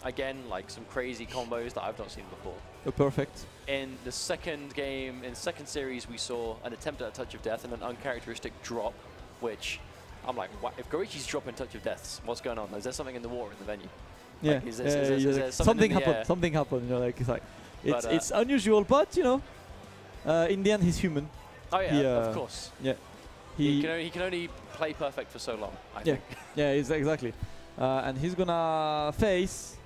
again, like some crazy combos that I've not seen before. Oh, perfect. In the second game, in the second series, we saw an attempt at a touch of death and an uncharacteristic drop, which I'm like, what? If Goichi's dropping touch of deaths, what's going on? Is there something in the water in the venue? Yeah, like, is there something happened. Something happened. You know, like it's unusual, but you know, in the end, he's human. Oh yeah, of course. Yeah, he can only play perfect for so long. I think. Yeah, exactly. And he's gonna face.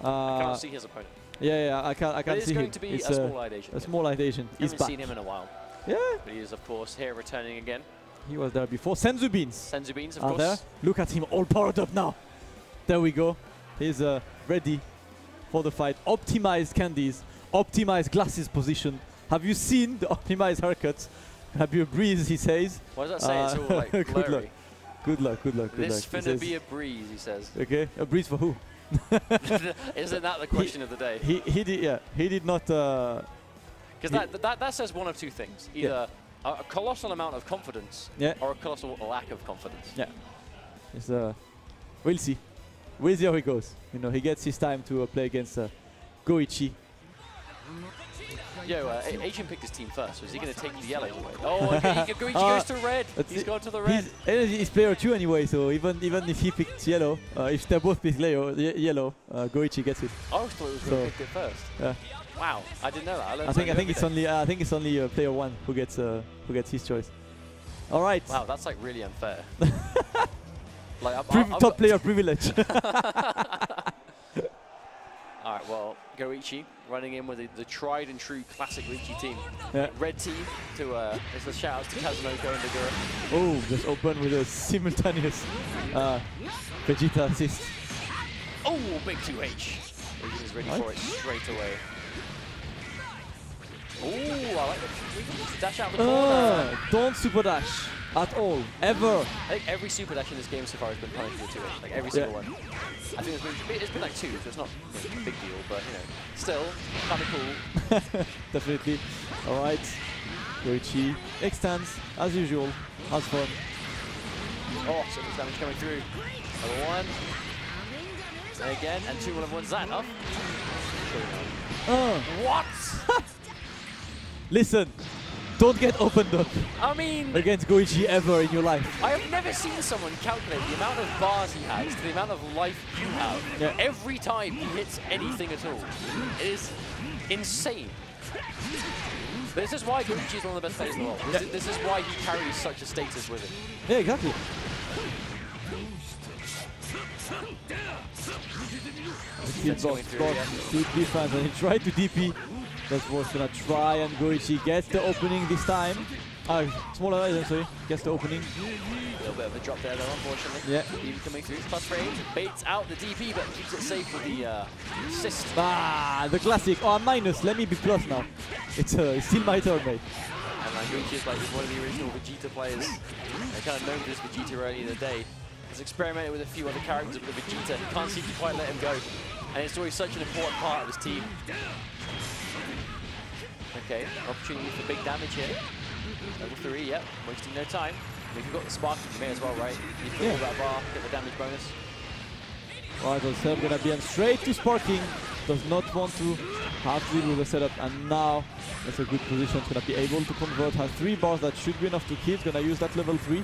I can't see his opponent. Yeah, I can't see him. It's going to be a small-eyed Asian. A small-eyed Asian. I haven't seen him in a while. Yeah. But he is, of course, here returning again. He was there before. Senzu Beans. Senzu Beans, of course. There. Look at him, all powered up now. There we go. He's ready for the fight. Optimized candies. Optimized glasses position. Have you seen the optimized haircuts? Have you a breeze, he says. What does that say? It's all like blurry. Good luck. This finna be a breeze, he says. Okay, a breeze for who? Isn't that the question of the day? He did not. Because that says one of two things: either a colossal amount of confidence, or a colossal lack of confidence. Yeah. It's, we'll see. We'll see how he goes. You know, he gets his time to play against Goichi. Yo, Asian picked his team first. So is he going to take the yellow away? Oh, okay, Goichi goes to red. He's gone to the red. He's player 2 anyway, so even if he picked yellow, if they both pick yellow, Goichi gets it. I always thought it was going to pick it first. Yeah. Wow, I didn't know that. I think it's only player 1 who gets his choice. All right. Wow, that's like really unfair. Like top player privilege. All right, well, Goichi running in with the tried and true classic Goichi team. Yeah. Red team to it's a shout outs to Kazunoko and Nagura. Oh, just open with a simultaneous Vegeta assist. Oh, big 2H. He's ready for it straight away. Oh, I like the dash out the corner. Don't super dash at all, ever. I think every super dash in this game so far has been punished with 2H, like every single one. I think it's been like 2, so it's not a big deal, but you know, still kind of cool. Definitely. All right, Goichi extends as usual, has fun. Oh, so much damage coming through. Level 1. And again, and 2 level 1. Is that enough? What? Listen, don't get opened up I mean, against Goichi ever in your life. I have never seen someone calculate the amount of bars he has to the amount of life you have every time he hits anything at all. It is insane. But this is why Goichi is one of the best players in the world. This is why he carries such a status with him. Yeah, exactly. Good defense, and he tried to DP. That's what's gonna try, and Goichi gets the opening this time. Smaller item, sorry. Gets the opening. A little bit of a drop there though, unfortunately. Yeah. Even coming through, plus frames, baits out the DP, but keeps it safe with the assist. The classic. Oh, I'm minus. Let me be plus now. It's still my turn, mate. And Goichi is like one of the original Vegeta players. I kind of known this Vegeta early in the day. He's experimented with a few other characters, but Vegeta, he can't seem to quite let him go. And it's always such an important part of his team. Okay, opportunity for big damage here. Level 3, yep, wasting no time. I mean, if you've got the spark, you may as well, right? You fill that bar, get the damage bonus. Right, Olsem gonna be on straight to sparking. Does not want to have to deal with the setup, and now that's a good position. It's gonna be able to convert. Has 3 bars that should be enough to kill. Gonna use that level 3. I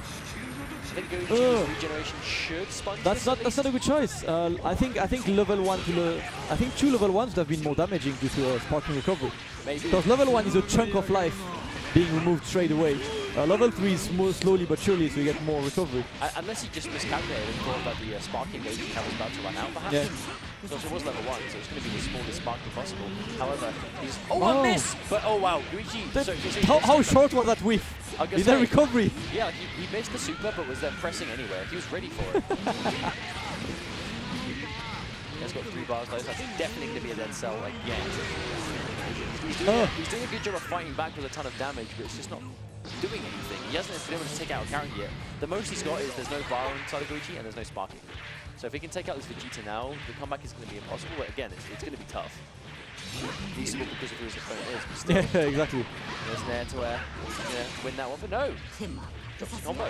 think Goichi's regeneration should sponge. That's not a good choice. I think level 1 to I think 2 level 1s would have been more damaging due to sparking recovery. Maybe. Because level 1 is a chunk of life being removed straight away. Level 3 is more slowly but surely, so you get more recovery. Unless he just miscalculated and thought that the sparking Goichi was about to run out, perhaps. Yeah. Because it was level 1, so it's going to be the smallest sparking possible. However, he's a miss! But oh wow, Goichi. How short was that whiff? Is that recovery? Yeah, he missed the super, but was then pressing anywhere. He was ready for it. He's got 3 bars though, so that's definitely going to be a dead cell again. He's doing a good job of fighting back with a ton of damage, but it's just not doing anything. He hasn't been able to take out a character yet. The most he's got is there's no bar inside of Goichi and there's no sparking. So if he can take out this Vegeta now, the comeback is going to be impossible. But again, it's going to be tough. Feasible because of who his opponent is, but still. Yeah, exactly. There's there to win that one, but no. Drops a combo.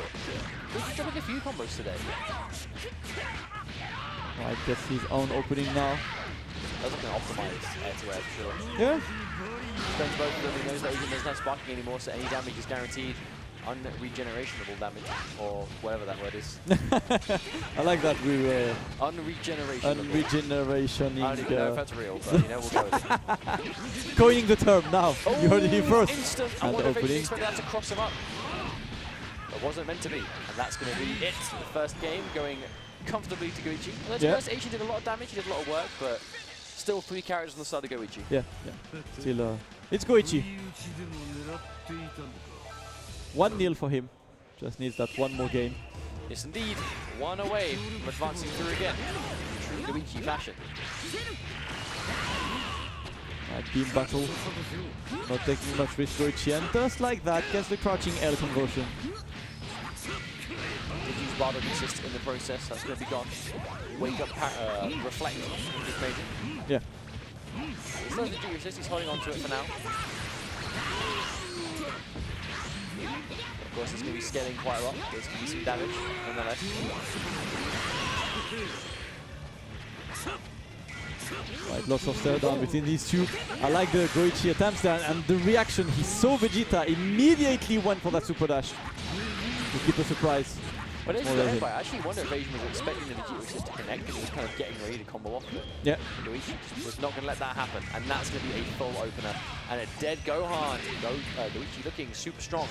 He's dropping a few combos today. Right, gets his own opening now. That's like an optimized air-to-air for sure. Yeah. Spends both of them, he knows that there's no sparking anymore, so any damage is guaranteed. Unregenerationable damage, or whatever that word is. I like that we were... Unregenerationing. I don't even know if that's real, but you know, we'll go with it. Coining the term now. You heard it here first. Instant. I wonder if he expected that to cross him up. It wasn't meant to be, and that's going to be it. The first game going comfortably to Goichi. Asian did a lot of damage, he did a lot of work, but still 3 characters on the side of Goichi. Yeah. Still, it's Goichi. 1-0 for him. Just needs that one more game. Yes, indeed. 1 away from advancing through again. True Goichi fashion. Team battle. Not taking much risk, Goichi, and just like that, gets the crouching L conversion. Did use Bardock assist in the process, that's going to be gone. Wake up, reflect, just made it. Yeah. He still has the G assist, he's holding on to it for now. Of course, it's going to be scaling quite a lot. There's going to be some damage nonetheless. Right, lots of stare down between these two. I like the Goichi attempts there, and the reaction. He saw Vegeta, immediately went for that super dash to keep a surprise. But I actually wonder if Asian was expecting the Vegeta assist to connect because he was kind of getting ready to combo off with it. Yeah. Goichi was not going to let that happen, and that's going to be a full opener. And a dead Gohan. Goichi looking super strong.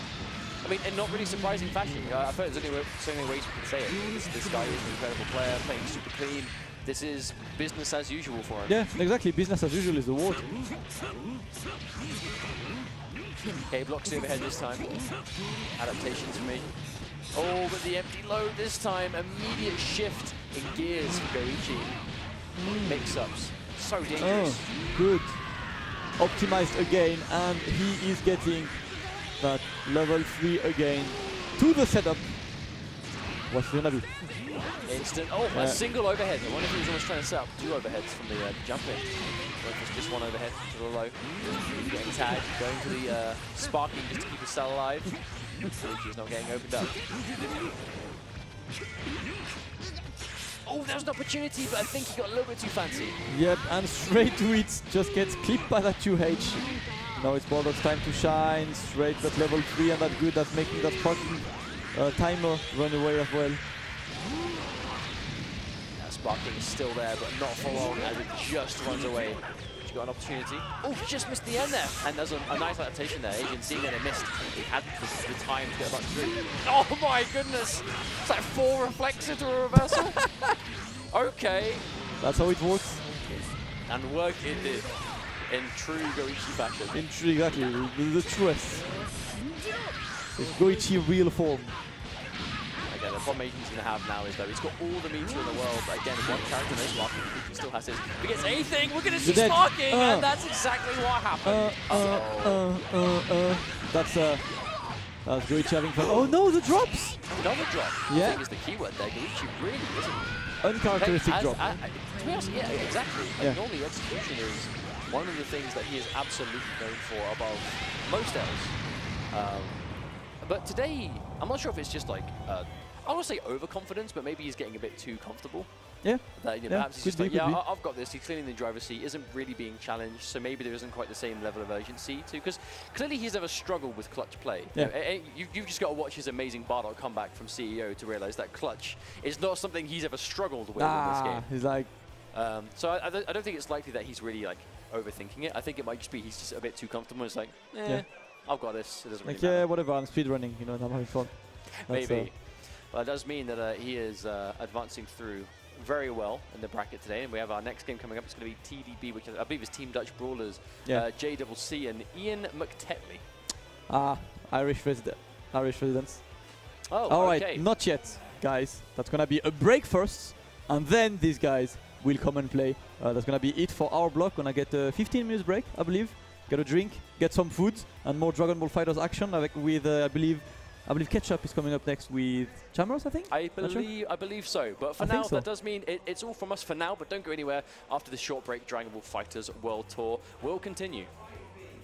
I mean, in not really surprising fashion. I thought there's only so many ways we can say it. This guy is an incredible player, playing super clean. This is business as usual for him. Yeah, exactly. Business as usual is the word. Okay, blocks the overhead this time. Adaptations for me. Oh, but the empty load this time. Immediate shift in gears for Goichi. Mix-ups. So dangerous. Oh, good. Optimized again, and he is getting that level 3 again to the setup. What's it gonna be? Instant. Oh, a single overhead. I wonder if he was almost trying to set up 2 overheads from the jump in. Or if it's just 1 overhead to the low. Getting tagged, going to the sparking just to keep his cell alive. Goichi's not getting opened up. Oh, there was an opportunity, but I think he got a little bit too fancy. Yep, and straight to it, just gets clipped by that 2H. Now it's Bulldog's time to shine, straight at level 3, and that's good, that's making that sparking timer run away as well. Yeah, sparking is still there, but not for long as it just runs away. She got an opportunity. Oh, just missed the end there. And there's a nice adaptation there. Agent seeing that it missed. He had the time to get back through. Oh my goodness! It's like 4 reflexes to a reversal. Okay. That's how it works. And work it did. In true Goichi fashion. In true, exactly. The truest. It's Goichi real form. Again, the problem Agent's going to have now is that he's got all the meter in the world, but again, one character, no sparking, he still has his. If he gets anything, we're going to see sparking, and that's exactly what happened. That's Goichi having fun. Oh no, the drops! Another drop. Yeah. I think is the keyword there. Goichi really isn't. Uncharacteristic drop. To be honest, yeah, exactly. Like, Yeah. normally execution is one of the things that he is absolutely known for above most else. But today, I'm not sure if it's just like, I don't want to say overconfidence, but maybe he's getting a bit too comfortable. Yeah. That, you know, perhaps he's just like, yeah, I've got this. He's clearly in the driver's seat, isn't really being challenged, so maybe there isn't quite the same level of urgency too. Because clearly he's never struggled with clutch play. Yeah. You've just got to watch his amazing Bardock comeback from CEO to realize that clutch is not something he's ever struggled with in this game. He's like. So I don't think it's likely that he's really like overthinking it. I think it might just be he's just a bit too comfortable. It's like, I've got this. It doesn't really matter. Yeah, whatever. I'm speedrunning, you know, and I'm having fun. Maybe. Well, it does mean that he is advancing through very well in the bracket today, and we have our next game coming up. It's going to be TDB, which I believe is Team Dutch Brawlers, JCC and Ian McTetley. Irish residents. Oh, all okay. right, not yet, guys. That's going to be a break first, and then these guys will come and play. That's going to be it for our block. Going to get a 15 minutes break, I believe. Get a drink, get some food, and more Dragon Ball FighterZ action with, I believe Ketchup is coming up next with Chamers, I think? I believe so. But for now, that does mean it's all from us for now, but don't go anywhere. After this short break, Dragon Ball FighterZ World Tour will continue.